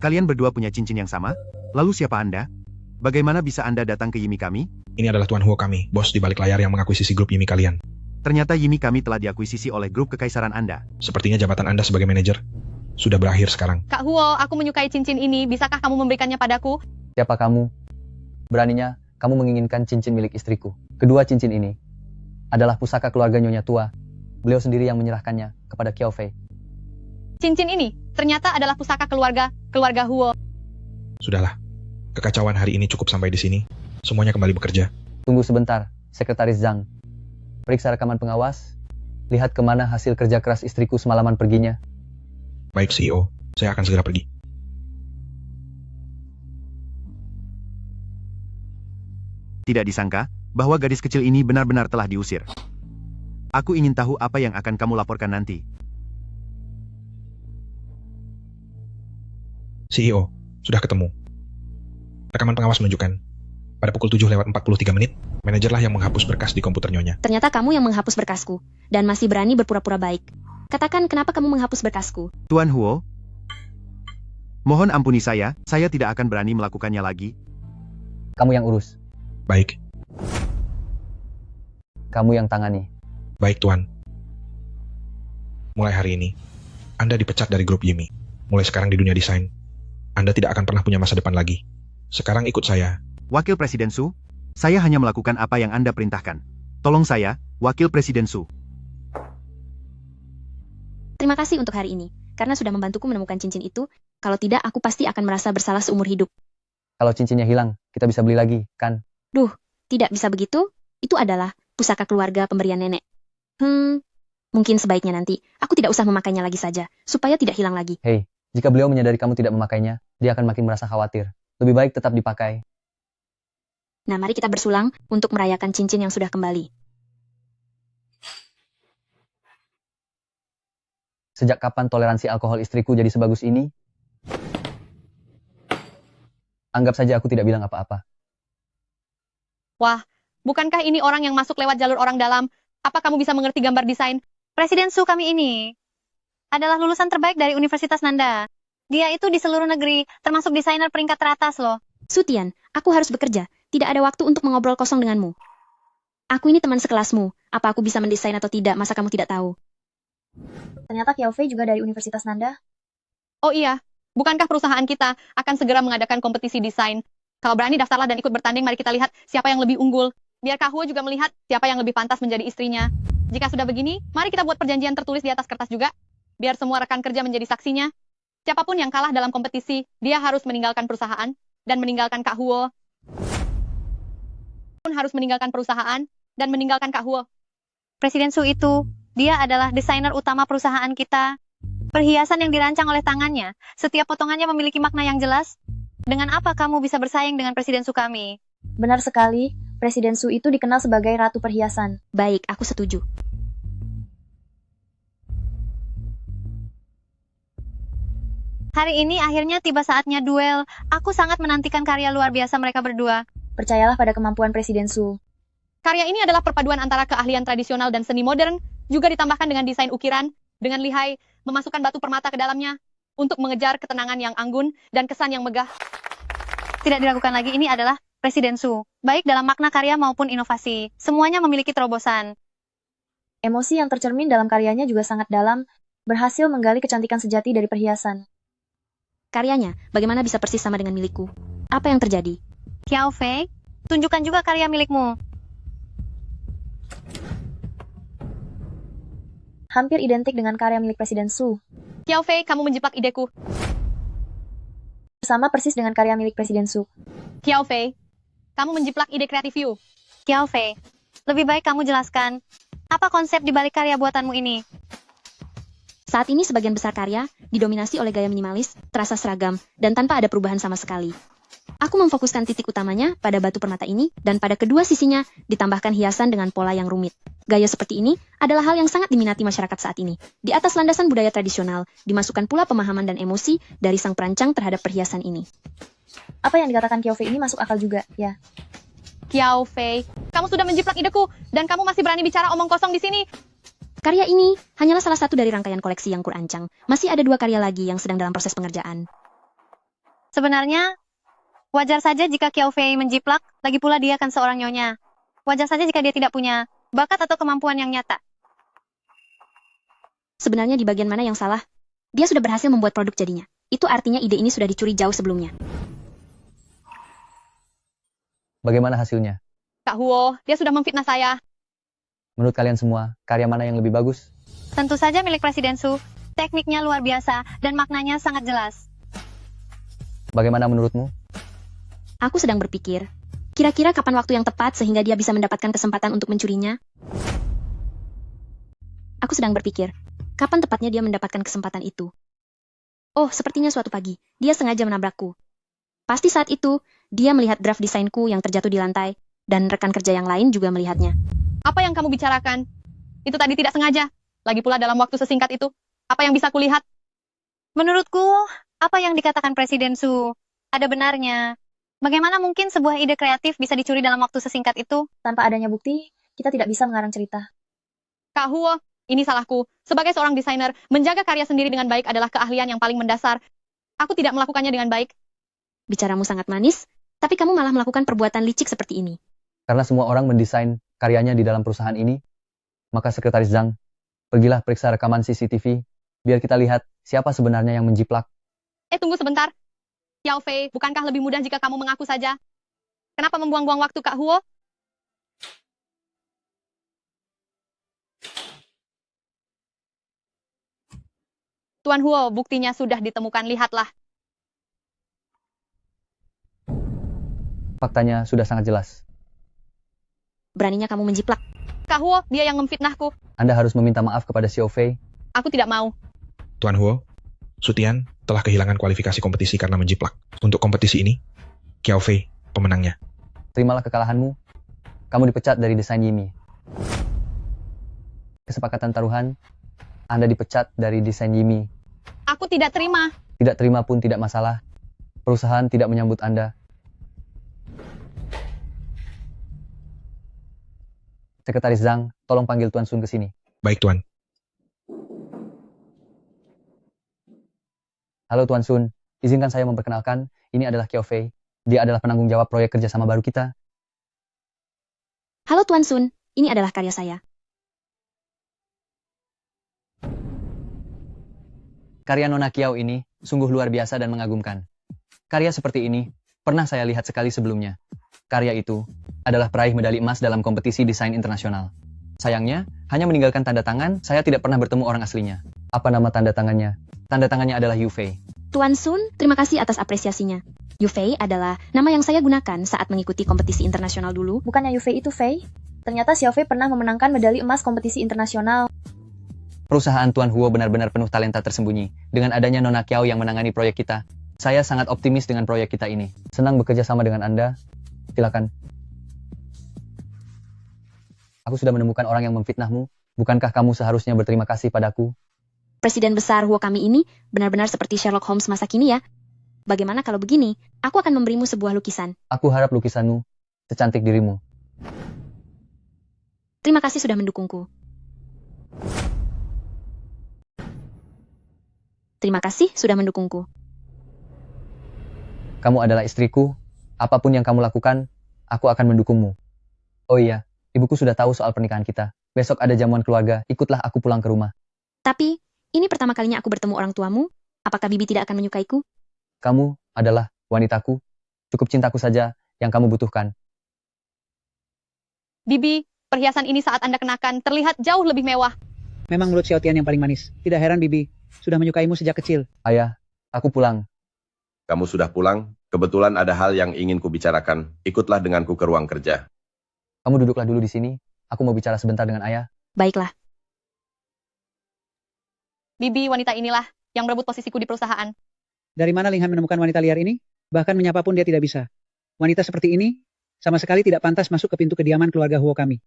Speaker 4: Kalian berdua punya cincin yang sama? Lalu siapa Anda? Bagaimana bisa Anda datang ke Yimi kami?
Speaker 2: Ini adalah Tuan Huo kami, bos di balik layar yang mengakuisisi grup Yimi kalian.
Speaker 4: Ternyata Yimi kami telah diakuisisi oleh grup kekaisaran Anda.
Speaker 2: Sepertinya jabatan Anda sebagai manajer sudah berakhir sekarang.
Speaker 13: Kak Huo, aku menyukai cincin ini. Bisakah kamu memberikannya padaku?
Speaker 1: Siapa kamu? Beraninya, kamu menginginkan cincin milik istriku. Kedua cincin ini adalah pusaka keluarga Nyonya Tua. Beliau sendiri yang menyerahkannya kepada Qiao Fei.
Speaker 13: Cincin ini ternyata adalah pusaka keluarga Huo.
Speaker 2: Sudahlah, kekacauan hari ini cukup sampai di sini. Semuanya kembali bekerja.
Speaker 1: Tunggu sebentar, Sekretaris Zhang. Periksa rekaman pengawas. Lihat kemana hasil kerja keras istriku semalaman perginya.
Speaker 2: Baik, CEO. Saya akan segera pergi.
Speaker 4: Tidak disangka bahwa gadis kecil ini benar-benar telah diusir. Aku ingin tahu apa yang akan kamu laporkan nanti.
Speaker 2: CEO, sudah ketemu. Rekaman pengawas menunjukkan, pada pukul 7:43, manajerlah yang menghapus berkas di komputer Nyonya.
Speaker 3: Ternyata kamu yang menghapus berkasku, dan masih berani berpura-pura baik. Katakan kenapa kamu menghapus berkasku?
Speaker 4: Tuan Huo, mohon ampuni saya tidak akan berani melakukannya lagi.
Speaker 1: Kamu yang urus.
Speaker 2: Baik.
Speaker 1: Kamu yang tangani.
Speaker 2: Baik, Tuan. Mulai hari ini, Anda dipecat dari grup Yimi. Mulai sekarang di dunia desain, Anda tidak akan pernah punya masa depan lagi. Sekarang ikut saya.
Speaker 4: Wakil Presiden Su, saya hanya melakukan apa yang Anda perintahkan. Tolong saya, Wakil Presiden Su.
Speaker 3: Terima kasih untuk hari ini, karena sudah membantuku menemukan cincin itu. Kalau tidak, aku pasti akan merasa bersalah seumur hidup.
Speaker 1: Kalau cincinnya hilang, kita bisa beli lagi, kan?
Speaker 3: Duh, tidak bisa begitu. Itu adalah pusaka keluarga pemberian nenek. Mungkin sebaiknya nanti, aku tidak usah memakainya lagi saja, supaya tidak hilang lagi.
Speaker 1: Hei, jika beliau menyadari kamu tidak memakainya, dia akan makin merasa khawatir. Lebih baik tetap dipakai.
Speaker 3: Nah, mari kita bersulang untuk merayakan cincin yang sudah kembali.
Speaker 1: Sejak kapan toleransi alkohol istriku jadi sebagus ini? Anggap saja aku tidak bilang apa-apa.
Speaker 13: Wah, bukankah ini orang yang masuk lewat jalur orang dalam? Apa kamu bisa mengerti gambar desain? Presiden Su kami ini adalah lulusan terbaik dari Universitas Nanda. Dia itu di seluruh negeri, termasuk desainer peringkat teratas loh.
Speaker 3: Sutian, aku harus bekerja. Tidak ada waktu untuk mengobrol kosong denganmu. Aku ini teman sekelasmu. Apa aku bisa mendesain atau tidak, masa kamu tidak tahu?
Speaker 5: Ternyata Qiao Fei juga dari Universitas Nanda.
Speaker 13: Oh iya, bukankah perusahaan kita akan segera mengadakan kompetisi desain? Kalau berani daftarlah dan ikut bertanding, mari kita lihat siapa yang lebih unggul. Biar Kak Huo juga melihat siapa yang lebih pantas menjadi istrinya. Jika sudah begini, mari kita buat perjanjian tertulis di atas kertas juga. Biar semua rekan kerja menjadi saksinya. Siapapun yang kalah dalam kompetisi, dia harus meninggalkan perusahaan dan meninggalkan Kak Huo. Pun harus meninggalkan perusahaan dan meninggalkan Kak Huo. Presiden Su itu, dia adalah desainer utama perusahaan kita. Perhiasan yang dirancang oleh tangannya, setiap potongannya memiliki makna yang jelas. Dengan apa kamu bisa bersaing dengan Presiden Su kami?
Speaker 5: Benar sekali, Presiden Su itu dikenal sebagai Ratu Perhiasan.
Speaker 3: Baik, aku setuju.
Speaker 13: Hari ini akhirnya tiba saatnya duel. Aku sangat menantikan karya luar biasa mereka berdua.
Speaker 5: Percayalah pada kemampuan Presiden Su.
Speaker 13: Karya ini adalah perpaduan antara keahlian tradisional dan seni modern, juga ditambahkan dengan desain ukiran, dengan lihai. memasukkan batu permata ke dalamnya untuk mengejar ketenangan yang anggun dan kesan yang megah. Tidak dilakukan lagi, ini adalah Presiden Su. Baik dalam makna karya maupun inovasi, semuanya memiliki terobosan.
Speaker 5: Emosi yang tercermin dalam karyanya juga sangat dalam, berhasil menggali kecantikan sejati dari perhiasan.
Speaker 3: Karyanya, bagaimana bisa persis sama dengan milikku? Apa yang terjadi?
Speaker 13: Qiao Fei, tunjukkan juga karya milikmu.
Speaker 5: Hampir identik dengan karya milik Presiden Su.
Speaker 13: Qiao Fei, kamu menjiplak ideku.
Speaker 5: Sama persis dengan karya milik Presiden Su.
Speaker 13: Qiao Fei, kamu menjiplak ide kreatif Yu. Qiao Fei, lebih baik kamu jelaskan, apa konsep di balik karya buatanmu ini?
Speaker 3: Saat ini sebagian besar karya didominasi oleh gaya minimalis, terasa seragam, dan tanpa ada perubahan sama sekali. Aku memfokuskan titik utamanya pada batu permata ini, dan pada kedua sisinya ditambahkan hiasan dengan pola yang rumit. Gaya seperti ini adalah hal yang sangat diminati masyarakat saat ini. Di atas landasan budaya tradisional, dimasukkan pula pemahaman dan emosi dari sang perancang terhadap perhiasan ini.
Speaker 5: Apa yang dikatakan Qiao Fei ini masuk akal juga, ya.
Speaker 13: Qiao Fei, kamu sudah menjiplak ideku, dan kamu masih berani bicara omong kosong di sini.
Speaker 3: Karya ini hanyalah salah satu dari rangkaian koleksi yang kurancang. Masih ada 2 karya lagi yang sedang dalam proses pengerjaan.
Speaker 13: Sebenarnya, wajar saja jika Qiao Fei menjiplak, lagi pula dia kan seorang nyonya. Wajar saja jika dia tidak punya bakat atau kemampuan yang nyata.
Speaker 3: Sebenarnya di bagian mana yang salah? Dia sudah berhasil membuat produk jadinya. Itu artinya ide ini sudah dicuri jauh sebelumnya.
Speaker 1: Bagaimana hasilnya?
Speaker 13: Kak Huo, dia sudah memfitnah saya.
Speaker 1: Menurut kalian semua, karya mana yang lebih bagus?
Speaker 13: Tentu saja milik Presiden Su. Tekniknya luar biasa dan maknanya sangat jelas.
Speaker 1: Bagaimana menurutmu?
Speaker 3: Aku sedang berpikir, kira-kira kapan waktu yang tepat sehingga dia bisa mendapatkan kesempatan untuk mencurinya? Aku sedang berpikir, kapan tepatnya dia mendapatkan kesempatan itu? Oh, sepertinya suatu pagi, dia sengaja menabrakku. Pasti saat itu, dia melihat draft desainku yang terjatuh di lantai, dan rekan kerja yang lain juga melihatnya.
Speaker 13: Apa yang kamu bicarakan? Itu tadi tidak sengaja. Lagi pula dalam waktu sesingkat itu, apa yang bisa kulihat? Menurutku, apa yang dikatakan Presiden Su ada benarnya. Bagaimana mungkin sebuah ide kreatif bisa dicuri dalam waktu sesingkat itu?
Speaker 5: Tanpa adanya bukti, kita tidak bisa mengarang cerita.
Speaker 13: Kak Huo, ini salahku. Sebagai seorang desainer, menjaga karya sendiri dengan baik adalah keahlian yang paling mendasar. Aku tidak melakukannya dengan baik.
Speaker 3: Bicaramu sangat manis, tapi kamu malah melakukan perbuatan licik seperti ini.
Speaker 1: Karena semua orang mendesain karyanya di dalam perusahaan ini, maka Sekretaris Zhang, pergilah periksa rekaman CCTV, biar kita lihat siapa sebenarnya yang menjiplak.
Speaker 13: Tunggu sebentar. Qiao Fei, bukankah lebih mudah jika kamu mengaku saja? Kenapa membuang-buang waktu, Kak Huo? Tuan Huo, buktinya sudah ditemukan, lihatlah.
Speaker 1: Faktanya sudah sangat jelas.
Speaker 3: Beraninya kamu menjiplak.
Speaker 13: Kak Huo, dia yang memfitnahku.
Speaker 1: Anda harus meminta maaf kepada Qiao Fei.
Speaker 13: Aku tidak mau.
Speaker 2: Tuan Huo, Sutian telah kehilangan kualifikasi kompetisi karena menjiplak. Untuk kompetisi ini, Qiao Fei pemenangnya.
Speaker 1: Terimalah kekalahanmu. Kamu dipecat dari desain Yimi. Kesepakatan taruhan, Anda dipecat dari desain Yimi.
Speaker 13: Aku tidak terima.
Speaker 1: Tidak terima pun tidak masalah. Perusahaan tidak menyambut Anda. Sekretaris Zhang, tolong panggil Tuan Sun ke sini.
Speaker 2: Baik, Tuan.
Speaker 1: Halo Tuan Sun, izinkan saya memperkenalkan, ini adalah Qiao Fei. Dia adalah penanggung jawab proyek kerjasama baru kita.
Speaker 3: Halo Tuan Sun, ini adalah karya saya.
Speaker 1: Karya Nona Qiao ini sungguh luar biasa dan mengagumkan. Karya seperti ini pernah saya lihat sekali sebelumnya. Karya itu adalah peraih medali emas dalam kompetisi desain internasional. Sayangnya, hanya meninggalkan tanda tangan, saya tidak pernah bertemu orang aslinya. Apa nama tanda tangannya? Tanda tangannya adalah Yu Fei.
Speaker 3: Tuan Sun, terima kasih atas apresiasinya. Yu Fei adalah nama yang saya gunakan saat mengikuti kompetisi internasional dulu.
Speaker 5: Bukannya Yu Fei itu Fei? Ternyata Xiao Fei pernah memenangkan medali emas kompetisi internasional.
Speaker 1: Perusahaan Tuan Huo benar-benar penuh talenta tersembunyi. Dengan adanya Nona Qiao yang menangani proyek kita, saya sangat optimis dengan proyek kita ini. Senang bekerja sama dengan Anda. Silakan. Aku sudah menemukan orang yang memfitnahmu. Bukankah kamu seharusnya berterima kasih padaku?
Speaker 3: Presiden besar Huo kami ini benar-benar seperti Sherlock Holmes masa kini ya. Bagaimana kalau begini? Aku akan memberimu sebuah lukisan.
Speaker 1: Aku harap lukisanmu secantik dirimu.
Speaker 3: Terima kasih sudah mendukungku. Terima kasih sudah mendukungku.
Speaker 1: Kamu adalah istriku. Apapun yang kamu lakukan, aku akan mendukungmu. Oh iya, ibuku sudah tahu soal pernikahan kita. Besok ada jamuan keluarga, ikutlah aku pulang ke rumah.
Speaker 3: Tapi, ini pertama kalinya aku bertemu orang tuamu. Apakah Bibi tidak akan menyukaiku?
Speaker 1: Kamu adalah wanitaku. Cukup cintaku saja yang kamu butuhkan.
Speaker 13: Bibi, perhiasan ini saat Anda kenakan terlihat jauh lebih mewah.
Speaker 6: Memang mulut Xiaotian yang paling manis. Tidak heran Bibi, sudah menyukaimu sejak kecil.
Speaker 1: Ayah, aku pulang.
Speaker 19: Kamu sudah pulang? Kebetulan ada hal yang ingin kubicarakan. Ikutlah denganku ke ruang kerja.
Speaker 1: Kamu duduklah dulu di sini. Aku mau bicara sebentar dengan ayah.
Speaker 3: Baiklah.
Speaker 13: Bibi, wanita inilah yang merebut posisiku di perusahaan.
Speaker 6: Dari mana Linghan menemukan wanita liar ini? Bahkan menyapa pun dia tidak bisa. Wanita seperti ini sama sekali tidak pantas masuk ke pintu kediaman keluarga Huo kami.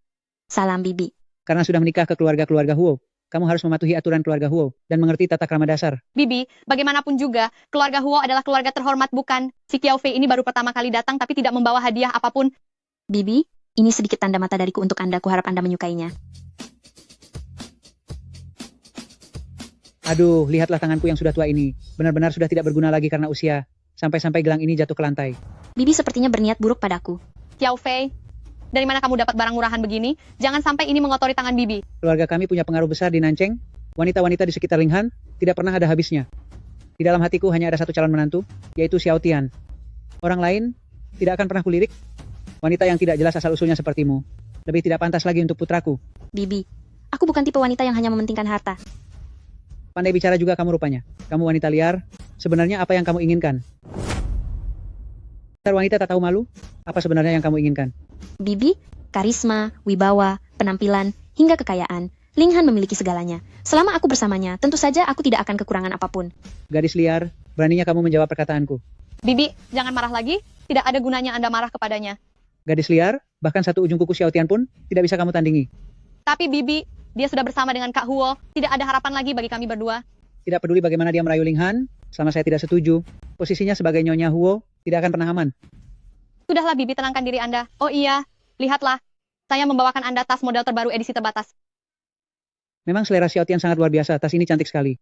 Speaker 3: Salam Bibi.
Speaker 6: Karena sudah menikah ke keluarga-keluarga Huo, kamu harus mematuhi aturan keluarga Huo dan mengerti tata krama dasar.
Speaker 13: Bibi, bagaimanapun juga, keluarga Huo adalah keluarga terhormat bukan? Si Qiao Fei ini baru pertama kali datang tapi tidak membawa hadiah apapun.
Speaker 3: Bibi, ini sedikit tanda mata dariku untuk Anda. Kuharap Anda menyukainya.
Speaker 6: Aduh, lihatlah tanganku yang sudah tua ini. Benar-benar sudah tidak berguna lagi karena usia. Sampai-sampai gelang ini jatuh ke lantai.
Speaker 3: Bibi sepertinya berniat buruk padaku.
Speaker 13: Qiao Fei, dari mana kamu dapat barang murahan begini? Jangan sampai ini mengotori tangan Bibi.
Speaker 6: Keluarga kami punya pengaruh besar di Nancheng. Wanita-wanita di sekitar Linghan tidak pernah ada habisnya. Di dalam hatiku hanya ada satu calon menantu, yaitu Xiaotian. Orang lain tidak akan pernah kulirik. Wanita yang tidak jelas asal-usulnya sepertimu. Lebih tidak pantas lagi untuk putraku.
Speaker 3: Bibi, aku bukan tipe wanita yang hanya mementingkan harta.
Speaker 6: Pandai bicara juga kamu rupanya. Kamu wanita liar. Sebenarnya apa yang kamu inginkan? Dasar wanita tak tahu malu? Apa sebenarnya yang kamu inginkan?
Speaker 3: Bibi, karisma, wibawa, penampilan, hingga kekayaan. Linghan memiliki segalanya. Selama aku bersamanya, tentu saja aku tidak akan kekurangan apapun.
Speaker 6: Gadis liar, beraninya kamu menjawab perkataanku.
Speaker 13: Bibi, jangan marah lagi. Tidak ada gunanya Anda marah kepadanya.
Speaker 6: Gadis liar, bahkan satu ujung kuku Xiaotian pun tidak bisa kamu tandingi.
Speaker 13: Tapi Bibi, dia sudah bersama dengan Kak Huo. Tidak ada harapan lagi bagi kami berdua.
Speaker 6: Tidak peduli bagaimana dia merayu Linghan, selama saya tidak setuju, posisinya sebagai Nyonya Huo tidak akan pernah aman.
Speaker 13: Sudahlah Bibi, tenangkan diri Anda. Oh iya, lihatlah. Saya membawakan Anda tas model terbaru edisi terbatas.
Speaker 6: Memang selera Xiaotian sangat luar biasa, tas ini cantik sekali.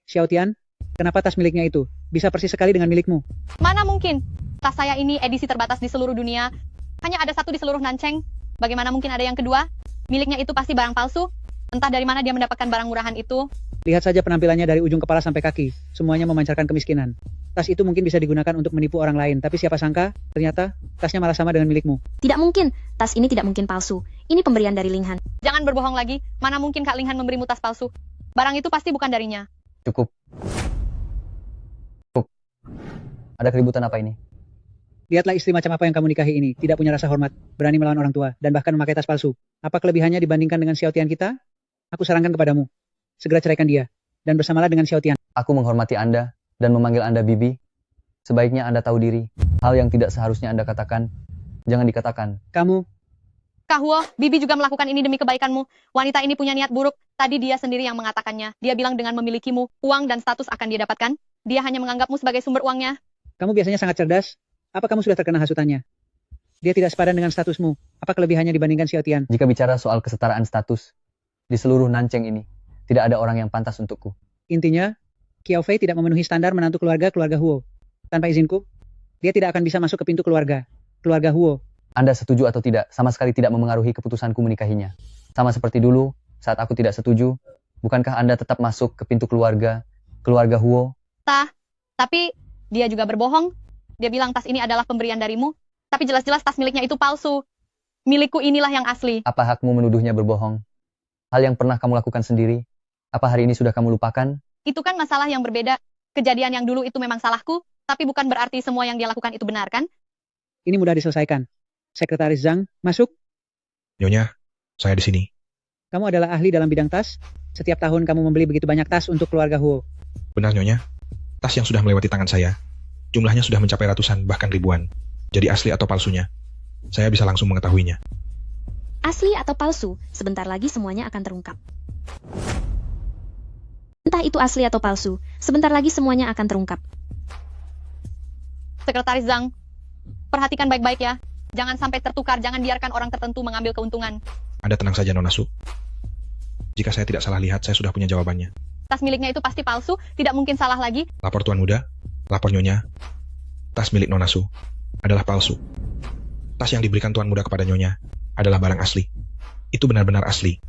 Speaker 6: Xiaotian, kenapa tas miliknya itu bisa persis sekali dengan milikmu?
Speaker 13: Mana mungkin? Tas saya ini edisi terbatas di seluruh dunia. Hanya ada satu di seluruh Nancheng. Bagaimana mungkin ada yang kedua? Miliknya itu pasti barang palsu. Entah dari mana dia mendapatkan barang murahan itu.
Speaker 6: Lihat saja penampilannya dari ujung kepala sampai kaki. Semuanya memancarkan kemiskinan. Tas itu mungkin bisa digunakan untuk menipu orang lain. Tapi siapa sangka, ternyata tasnya malah sama dengan milikmu.
Speaker 3: Tidak mungkin. Tas ini tidak mungkin palsu. Ini pemberian dari Linghan.
Speaker 13: Jangan berbohong lagi. Mana mungkin Kak Linghan memberimu tas palsu? Barang itu pasti bukan darinya.
Speaker 1: Cukup. Ada keributan apa ini?
Speaker 6: Lihatlah istri macam apa yang kamu nikahi ini. Tidak punya rasa hormat, berani melawan orang tua, dan bahkan memakai tas palsu. Apa kelebihannya dibandingkan dengan Xiaotian kita? Aku sarankan kepadamu. Segera ceraikan dia. Dan bersamalah dengan Xiaotian.
Speaker 1: Aku menghormati Anda dan memanggil Anda Bibi. Sebaiknya Anda tahu diri. Hal yang tidak seharusnya Anda katakan, jangan dikatakan.
Speaker 6: Kamu.
Speaker 13: Kak Huo, Bibi juga melakukan ini demi kebaikanmu. Wanita ini punya niat buruk. Tadi dia sendiri yang mengatakannya. Dia bilang dengan memilikimu, uang dan status akan dia dapatkan. Dia hanya menganggapmu sebagai sumber uangnya.
Speaker 6: Kamu biasanya sangat cerdas. Apa kamu sudah terkena hasutannya? Dia tidak sepadan dengan statusmu. Apa kelebihannya dibandingkan Xiaotian?
Speaker 1: Jika bicara soal kesetaraan status, di seluruh Nancheng ini, tidak ada orang yang pantas untukku.
Speaker 6: Intinya, Qiao Fei tidak memenuhi standar menantu keluarga Huo. Tanpa izinku, dia tidak akan bisa masuk ke pintu keluarga Huo.
Speaker 1: Anda setuju atau tidak, sama sekali tidak memengaruhi keputusanku menikahinya. Sama seperti dulu, saat aku tidak setuju, bukankah Anda tetap masuk ke pintu keluarga Huo?
Speaker 13: Tapi dia juga berbohong. Dia bilang tas ini adalah pemberian darimu, tapi jelas-jelas tas miliknya itu palsu. Milikku inilah yang asli.
Speaker 1: Apa hakmu menuduhnya berbohong? Hal yang pernah kamu lakukan sendiri, apa hari ini sudah kamu lupakan?
Speaker 13: Itu kan masalah yang berbeda. Kejadian yang dulu itu memang salahku, tapi bukan berarti semua yang dia lakukan itu benar, kan?
Speaker 6: Ini mudah diselesaikan. Sekretaris Zhang, masuk.
Speaker 2: Nyonya, saya di sini.
Speaker 6: Kamu adalah ahli dalam bidang tas. Setiap tahun kamu membeli begitu banyak tas untuk keluarga Huo.
Speaker 2: Benar, Nyonya. Tas yang sudah melewati tangan saya. Jumlahnya sudah mencapai ratusan, bahkan ribuan. Jadi asli atau palsunya, saya bisa langsung mengetahuinya.
Speaker 3: Asli atau palsu, sebentar lagi semuanya akan terungkap. Entah itu asli atau palsu, sebentar lagi semuanya akan terungkap.
Speaker 13: Sekretaris Zhang, perhatikan baik-baik ya. Jangan sampai tertukar, jangan biarkan orang tertentu mengambil keuntungan.
Speaker 2: Anda tenang saja, Nona Su. Jika saya tidak salah lihat, saya sudah punya jawabannya.
Speaker 13: tas miliknya itu pasti palsu, tidak mungkin salah lagi.
Speaker 2: Lapor Tuan Muda, lapor Nyonya. Tas milik Nona Su adalah palsu. Tas yang diberikan Tuan Muda kepada Nyonya adalah barang asli. Itu benar-benar asli.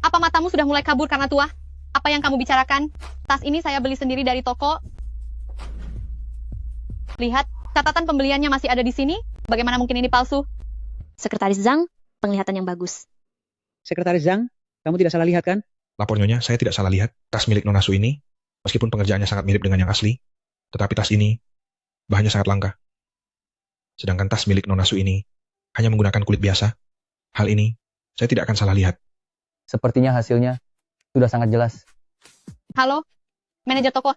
Speaker 13: Apa matamu sudah mulai kabur karena tua? Apa yang kamu bicarakan? Tas ini saya beli sendiri dari toko. Lihat, catatan pembeliannya masih ada di sini. Bagaimana mungkin ini palsu?
Speaker 3: Sekretaris Zhang, penglihatan yang bagus.
Speaker 6: Sekretaris Zhang, kamu tidak salah lihat kan?
Speaker 2: Lapor Nyonya, saya tidak salah lihat. Tas milik Nona Su ini, meskipun pengerjaannya sangat mirip dengan yang asli, tetapi tas ini bahannya sangat langka. Sedangkan tas milik Nona Su ini hanya menggunakan kulit biasa. Hal ini, saya tidak akan salah lihat.
Speaker 1: Sepertinya hasilnya sudah sangat jelas.
Speaker 13: Halo, manajer toko.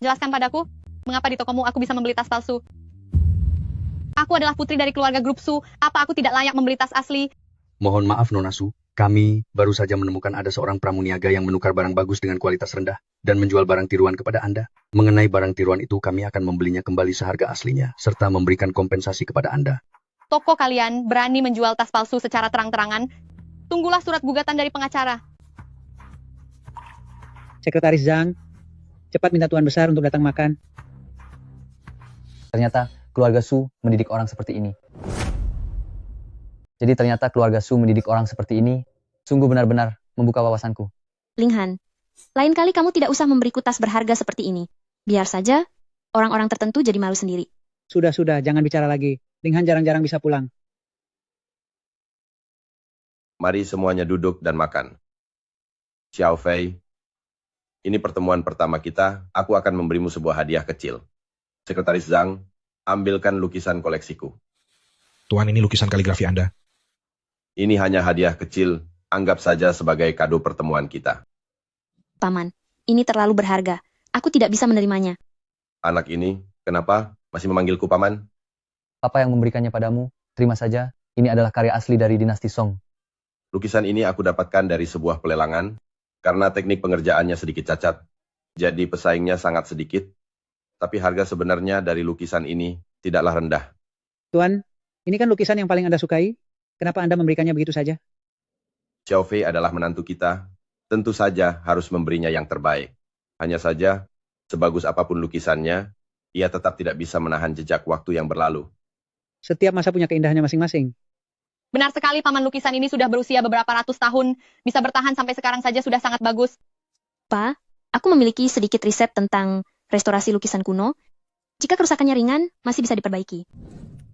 Speaker 13: Jelaskan padaku, mengapa di tokomu aku bisa membeli tas palsu? Aku adalah putri dari keluarga grup Su. Apa aku tidak layak membeli tas asli?
Speaker 20: Mohon maaf Nona Su, kami baru saja menemukan ada seorang pramuniaga yang menukar barang bagus dengan kualitas rendah dan menjual barang tiruan kepada Anda. Mengenai barang tiruan itu kami akan membelinya kembali seharga aslinya, serta memberikan kompensasi kepada Anda.
Speaker 13: Toko kalian berani menjual tas palsu secara terang-terangan? Tunggulah surat gugatan dari pengacara.
Speaker 6: Sekretaris Zhang, cepat minta Tuan Besar untuk datang makan.
Speaker 1: Ternyata keluarga Su mendidik orang seperti ini. Jadi ternyata keluarga Su mendidik orang seperti ini, sungguh benar-benar membuka wawasanku.
Speaker 3: Ling Han, lain kali kamu tidak usah memberiku tas berharga seperti ini. Biar saja orang-orang tertentu jadi malu sendiri.
Speaker 6: Sudah, jangan bicara lagi. Ling Han jarang-jarang bisa pulang.
Speaker 19: Mari semuanya duduk dan makan. Xiao Fei, ini pertemuan pertama kita, aku akan memberimu sebuah hadiah kecil. Sekretaris Zhang, ambilkan lukisan koleksiku.
Speaker 2: Tuan, ini lukisan kaligrafi Anda.
Speaker 19: Ini hanya hadiah kecil, anggap saja sebagai kado pertemuan kita.
Speaker 3: Paman, ini terlalu berharga. Aku tidak bisa menerimanya.
Speaker 19: Anak ini, kenapa masih memanggilku paman?
Speaker 1: Papa yang memberikannya padamu, terima saja. Ini adalah karya asli dari dinasti Song.
Speaker 19: Lukisan ini aku dapatkan dari sebuah pelelangan, karena teknik pengerjaannya sedikit cacat, jadi pesaingnya sangat sedikit, tapi harga sebenarnya dari lukisan ini tidaklah rendah.
Speaker 6: Tuan, ini kan lukisan yang paling Anda sukai. Kenapa Anda memberikannya begitu saja?
Speaker 19: Xiao Fei adalah menantu kita, tentu saja harus memberinya yang terbaik. Hanya saja, sebagus apapun lukisannya, ia tetap tidak bisa menahan jejak waktu yang berlalu.
Speaker 6: Setiap masa punya keindahannya masing-masing.
Speaker 13: Benar sekali, paman, lukisan ini sudah berusia beberapa ratus tahun. Bisa bertahan sampai sekarang saja sudah sangat bagus.
Speaker 3: Pa, aku memiliki sedikit riset tentang restorasi lukisan kuno. Jika kerusakannya ringan, masih bisa diperbaiki.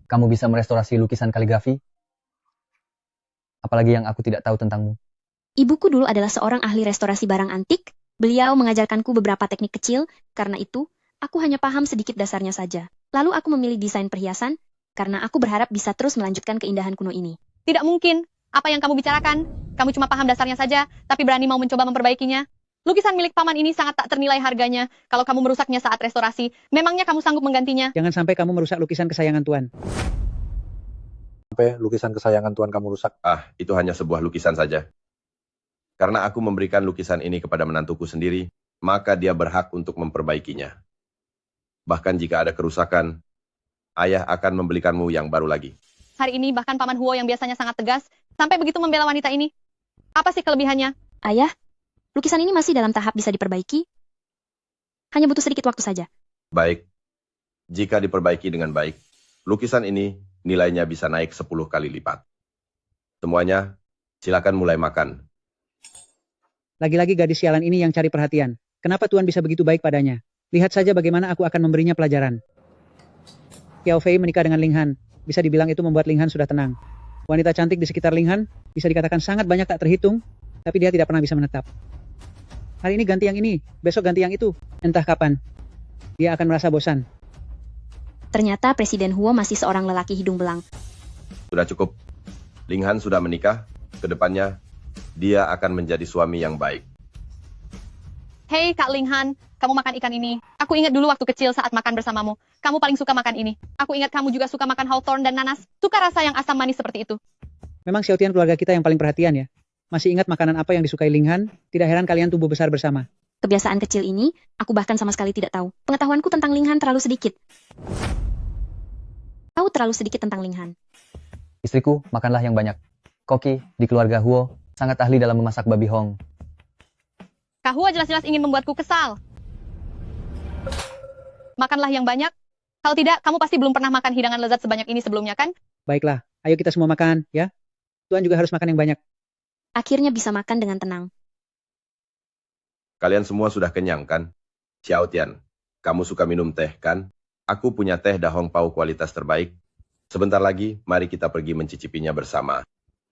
Speaker 1: Kamu bisa merestorasi lukisan kaligrafi? Apalagi yang aku tidak tahu tentangmu.
Speaker 3: Ibuku dulu adalah seorang ahli restorasi barang antik. Beliau mengajarkanku beberapa teknik kecil, karena itu, aku hanya paham sedikit dasarnya saja. Lalu aku memilih desain perhiasan, karena aku berharap bisa terus melanjutkan keindahan kuno ini.
Speaker 13: Tidak mungkin. Apa yang kamu bicarakan? Kamu cuma paham dasarnya saja, tapi berani mau mencoba memperbaikinya. Lukisan milik paman ini sangat tak ternilai harganya. Kalau kamu merusaknya saat restorasi, memangnya kamu sanggup menggantinya?
Speaker 6: Jangan sampai kamu merusak lukisan kesayangan Tuan.
Speaker 12: Sampai lukisan kesayangan Tuan kamu rusak.
Speaker 19: Itu hanya sebuah lukisan saja. Karena aku memberikan lukisan ini kepada menantuku sendiri, maka dia berhak untuk memperbaikinya. Bahkan jika ada kerusakan, ayah akan membelikanmu yang baru lagi.
Speaker 13: Hari ini bahkan paman Huo yang biasanya sangat tegas, sampai begitu membela wanita ini. Apa sih kelebihannya?
Speaker 3: Ayah, lukisan ini masih dalam tahap bisa diperbaiki. Hanya butuh sedikit waktu saja.
Speaker 19: Baik. Jika diperbaiki dengan baik, lukisan ini nilainya bisa naik 10 kali lipat. Semuanya, silakan mulai makan.
Speaker 6: Lagi-lagi gadis sialan ini yang cari perhatian. Kenapa Tuan bisa begitu baik padanya? Lihat saja bagaimana aku akan memberinya pelajaran. Xiao Fei menikah dengan Ling Han. Bisa dibilang itu membuat Ling Han sudah tenang. Wanita cantik di sekitar Ling Han bisa dikatakan sangat banyak tak terhitung, tapi dia tidak pernah bisa menetap. Hari ini ganti yang ini, besok ganti yang itu. Entah kapan. Dia akan merasa bosan.
Speaker 3: Ternyata Presiden Huo masih seorang lelaki hidung belang.
Speaker 19: Sudah cukup. Ling Han sudah menikah. Kedepannya, dia akan menjadi suami yang baik.
Speaker 13: Hei Kak Ling Han, kamu makan ikan ini. Aku ingat dulu waktu kecil saat makan bersamamu. Kamu paling suka makan ini. Aku ingat kamu juga suka makan hawthorn dan nanas. Suka rasa yang asam manis seperti itu.
Speaker 6: Memang Xiaotian keluarga kita yang paling perhatian ya. Masih ingat makanan apa yang disukai Ling Han? Tidak heran kalian tumbuh besar bersama.
Speaker 3: Kebiasaan kecil ini, aku bahkan sama sekali tidak tahu. Pengetahuanku tentang Ling Han terlalu sedikit. Tahu terlalu sedikit tentang Ling Han.
Speaker 1: Istriku, makanlah yang banyak. Koki di keluarga Huo sangat ahli dalam memasak babi hong.
Speaker 13: Kak Huo jelas-jelas ingin membuatku kesal. Makanlah yang banyak. Kalau tidak, kamu pasti belum pernah makan hidangan lezat sebanyak ini sebelumnya, kan?
Speaker 6: Baiklah, ayo kita semua makan, ya. Tuan juga harus makan yang banyak.
Speaker 3: Akhirnya bisa makan dengan tenang.
Speaker 19: Kalian semua sudah kenyang, kan? Xiao Tian, kamu suka minum teh, kan? Aku punya teh Dahong Pau kualitas terbaik. Sebentar lagi, mari kita pergi mencicipinya bersama.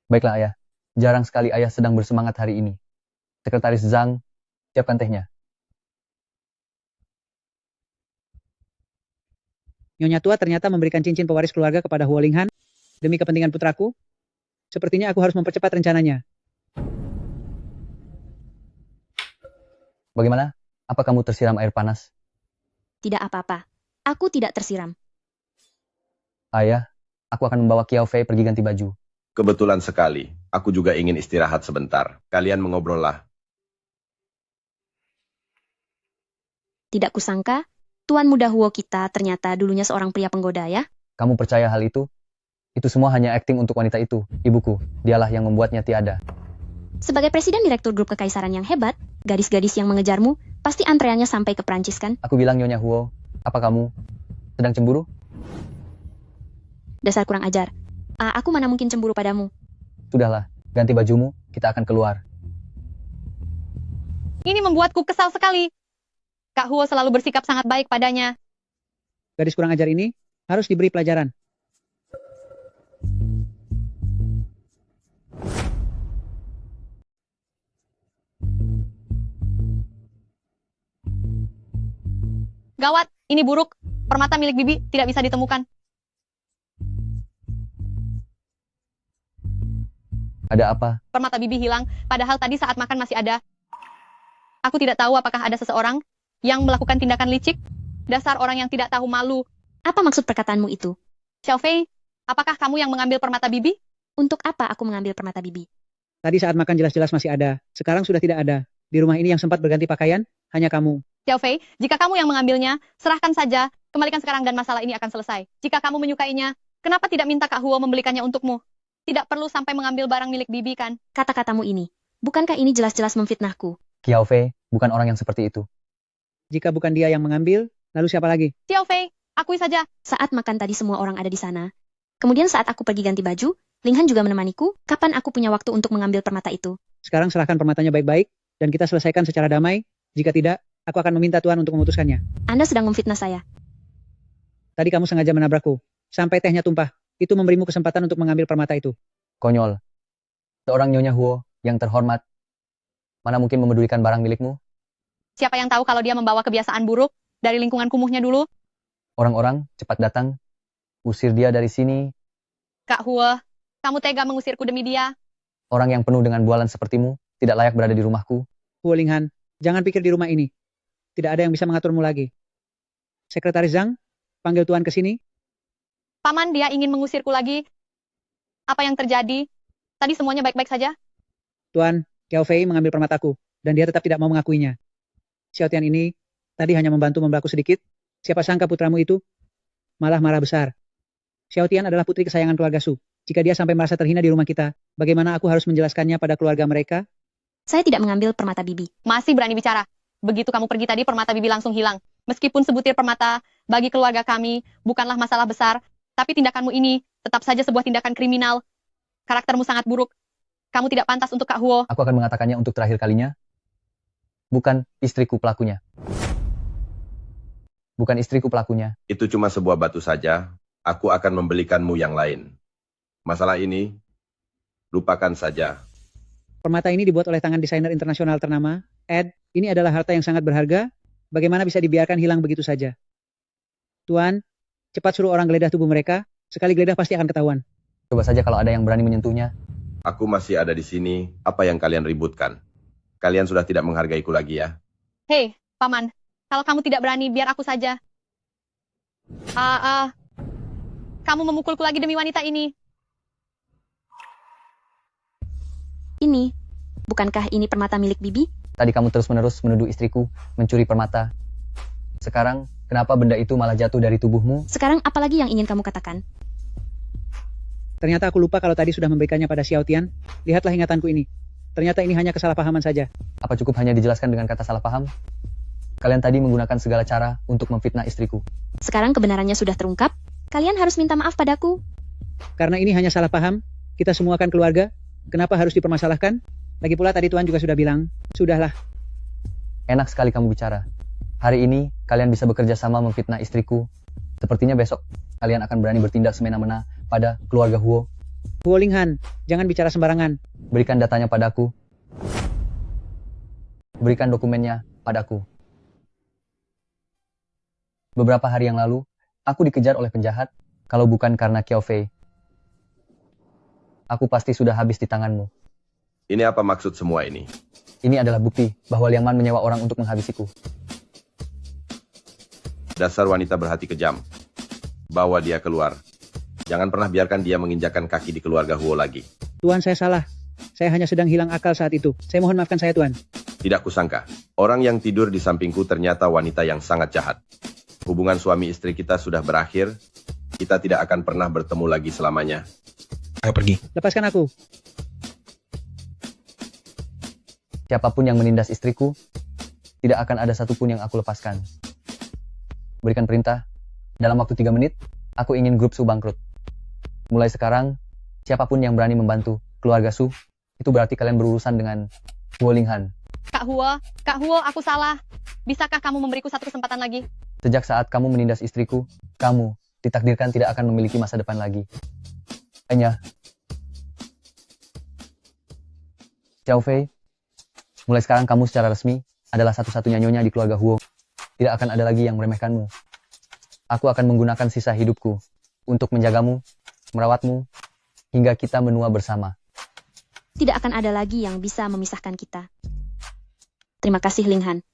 Speaker 1: Baiklah ayah, jarang sekali ayah sedang bersemangat hari ini. Sekretaris Zhang, siapkan tehnya.
Speaker 6: Nyonya tua ternyata memberikan cincin pewaris keluarga kepada Huo Linghan demi kepentingan putraku. Sepertinya aku harus mempercepat rencananya.
Speaker 1: Bagaimana? Apa kamu tersiram air panas?
Speaker 3: Tidak apa-apa. Aku tidak tersiram.
Speaker 1: Ayah, aku akan membawa Kiao Fei pergi ganti baju.
Speaker 19: Kebetulan sekali, aku juga ingin istirahat sebentar. Kalian mengobrollah.
Speaker 3: Tidak kusangka, Tuan muda Huo kita ternyata dulunya seorang pria penggoda ya.
Speaker 1: Kamu percaya hal itu? Itu semua hanya akting untuk wanita itu, ibuku. Dialah yang membuatnya tiada.
Speaker 3: Sebagai presiden direktur grup kekaisaran yang hebat, gadis-gadis yang mengejarmu, pasti antreannya sampai ke Prancis kan?
Speaker 1: Aku bilang Nyonya Huo, apa kamu sedang cemburu?
Speaker 3: Dasar kurang ajar. Aku mana mungkin cemburu padamu.
Speaker 1: Sudahlah, ganti bajumu, kita akan keluar.
Speaker 13: Ini membuatku kesal sekali. Kak Huo selalu bersikap sangat baik padanya.
Speaker 6: Gadis kurang ajar ini harus diberi pelajaran.
Speaker 13: Gawat, ini buruk. Permata milik Bibi tidak bisa ditemukan.
Speaker 1: Ada apa?
Speaker 13: Permata Bibi hilang, padahal tadi saat makan masih ada. Aku tidak tahu apakah ada seseorang yang melakukan tindakan licik. Dasar orang yang tidak tahu malu.
Speaker 3: Apa maksud perkataanmu itu?
Speaker 13: Xiao Fei, apakah kamu yang mengambil permata Bibi?
Speaker 3: Untuk apa aku mengambil permata Bibi?
Speaker 6: Tadi saat makan jelas-jelas masih ada. Sekarang sudah tidak ada. Di rumah ini yang sempat berganti pakaian, hanya kamu.
Speaker 13: Xiao Fei, jika kamu yang mengambilnya, serahkan saja. Kembalikan sekarang dan masalah ini akan selesai. Jika kamu menyukainya, kenapa tidak minta Kak Huo membelikannya untukmu? Tidak perlu sampai mengambil barang milik Bibi kan?
Speaker 3: Kata-katamu ini, bukankah ini jelas-jelas memfitnahku?
Speaker 1: Kiao Fei bukan orang yang seperti itu.
Speaker 6: Jika bukan dia yang mengambil, lalu siapa lagi?
Speaker 13: Xiao Fei, akui saja.
Speaker 3: Saat makan tadi semua orang ada di sana. Kemudian saat aku pergi ganti baju, Linghan juga menemaniku. Kapan aku punya waktu untuk mengambil permata itu?
Speaker 6: Sekarang serahkan permatanya baik-baik, dan kita selesaikan secara damai. Jika tidak, aku akan meminta Tuan untuk memutuskannya.
Speaker 3: Anda sedang memfitnah saya.
Speaker 6: Tadi kamu sengaja menabrakku, sampai tehnya tumpah. Itu memberimu kesempatan untuk mengambil permata itu.
Speaker 1: Konyol. Seorang Nyonya Huo yang terhormat, mana mungkin memedulikan barang milikmu?
Speaker 13: Siapa yang tahu kalau dia membawa kebiasaan buruk dari lingkungan kumuhnya dulu?
Speaker 1: Orang-orang cepat datang, usir dia dari sini.
Speaker 13: Kak Huo, kamu tega mengusirku demi dia?
Speaker 1: Orang yang penuh dengan bualan sepertimu tidak layak berada di rumahku.
Speaker 6: Huo Linghan, jangan pikir di rumah ini. Tidak ada yang bisa mengaturmu lagi. Sekretaris Zhang, panggil Tuan ke sini.
Speaker 13: Paman, dia ingin mengusirku lagi. Apa yang terjadi? Tadi semuanya baik-baik saja?
Speaker 6: Tuan, Kiao Fei mengambil permataku, dan dia tetap tidak mau mengakuinya. Xiao Tian ini tadi hanya membantu membelaku sedikit. Siapa sangka putramu itu malah marah besar. Xiao Tian adalah putri kesayangan keluarga Su. Jika dia sampai merasa terhina di rumah kita, bagaimana aku harus menjelaskannya pada keluarga mereka?
Speaker 3: Saya tidak mengambil permata Bibi.
Speaker 13: Masih berani bicara. Begitu kamu pergi tadi, permata Bibi langsung hilang. Meskipun sebutir permata bagi keluarga kami bukanlah masalah besar, tapi tindakanmu ini tetap saja sebuah tindakan kriminal. Karaktermu sangat buruk. Kamu tidak pantas untuk Kak Huo.
Speaker 1: Aku akan mengatakannya untuk terakhir kalinya. Bukan istriku pelakunya. Bukan istriku pelakunya.
Speaker 19: Itu cuma sebuah batu saja. Aku akan membelikanmu yang lain. Masalah ini, lupakan saja.
Speaker 6: Permata ini dibuat oleh tangan desainer internasional ternama, Ed. Ini adalah harta yang sangat berharga. Bagaimana bisa dibiarkan hilang begitu saja? Tuan, cepat suruh orang geledah tubuh mereka. Sekali geledah pasti akan ketahuan.
Speaker 1: Coba saja kalau ada yang berani menyentuhnya.
Speaker 19: Aku masih ada di sini. Apa yang kalian ributkan? Kalian sudah tidak menghargaiku lagi ya?
Speaker 13: Hei, Paman. Kalau kamu tidak berani, biar aku saja. Kamu memukulku lagi demi wanita ini.
Speaker 3: Ini, bukankah ini permata milik Bibi?
Speaker 1: Tadi kamu terus-menerus menuduh istriku mencuri permata. Sekarang, kenapa benda itu malah jatuh dari tubuhmu?
Speaker 3: Sekarang apalagi yang ingin kamu katakan?
Speaker 6: Ternyata aku lupa kalau tadi sudah memberikannya pada Xiao Tian. Lihatlah ingatanku ini. Ternyata ini hanya kesalahpahaman saja.
Speaker 1: Apa cukup hanya dijelaskan dengan kata salah paham? Kalian tadi menggunakan segala cara untuk memfitnah istriku.
Speaker 3: Sekarang kebenarannya sudah terungkap, kalian harus minta maaf padaku.
Speaker 6: Karena ini hanya salah paham, kita semua kan keluarga. Kenapa harus dipermasalahkan? Lagi pula tadi Tuan juga sudah bilang, sudahlah.
Speaker 1: Enak sekali kamu bicara. Hari ini, kalian bisa bekerja sama memfitnah istriku. Sepertinya besok, kalian akan berani bertindak semena-mena pada keluarga Huo.
Speaker 6: Huo Linghan, jangan bicara sembarangan.
Speaker 1: Berikan datanya padaku. Berikan dokumennya padaku. Beberapa hari yang lalu, aku dikejar oleh penjahat. Kalau bukan karena Qiao Fei, aku pasti sudah habis di tanganmu.
Speaker 19: Ini apa maksud semua ini?
Speaker 1: Ini adalah bukti bahwa Liang Man menyewa orang untuk menghabisiku.
Speaker 19: Dasar wanita berhati kejam. Bawa dia keluar. Jangan pernah biarkan dia menginjakkan kaki di keluarga Huo lagi.
Speaker 6: Tuan, saya salah. Saya hanya sedang hilang akal saat itu. Saya mohon maafkan saya, Tuan.
Speaker 19: Tidak kusangka, orang yang tidur di sampingku ternyata wanita yang sangat jahat. Hubungan suami istri kita sudah berakhir. Kita tidak akan pernah bertemu lagi selamanya.
Speaker 2: Ayo pergi.
Speaker 6: Lepaskan aku.
Speaker 1: Siapapun yang menindas istriku, tidak akan ada satupun yang aku lepaskan. Berikan perintah. Dalam waktu 3 menit, aku ingin grup Su bangkrut. Mulai sekarang, siapapun yang berani membantu keluarga Su, itu berarti kalian berurusan dengan Huo Linghan.
Speaker 13: Kak Huo, aku salah. Bisakah kamu memberiku satu kesempatan lagi?
Speaker 1: Sejak saat kamu menindas istriku, kamu ditakdirkan tidak akan memiliki masa depan lagi. Hanya Qiao Fei, mulai sekarang kamu secara resmi adalah satu-satunya nyonya di keluarga Huo. Tidak akan ada lagi yang meremehkanmu. Aku akan menggunakan sisa hidupku untuk menjagamu, merawatmu, hingga kita menua bersama.
Speaker 3: Tidak akan ada lagi yang bisa memisahkan kita. Terima kasih, Linghan.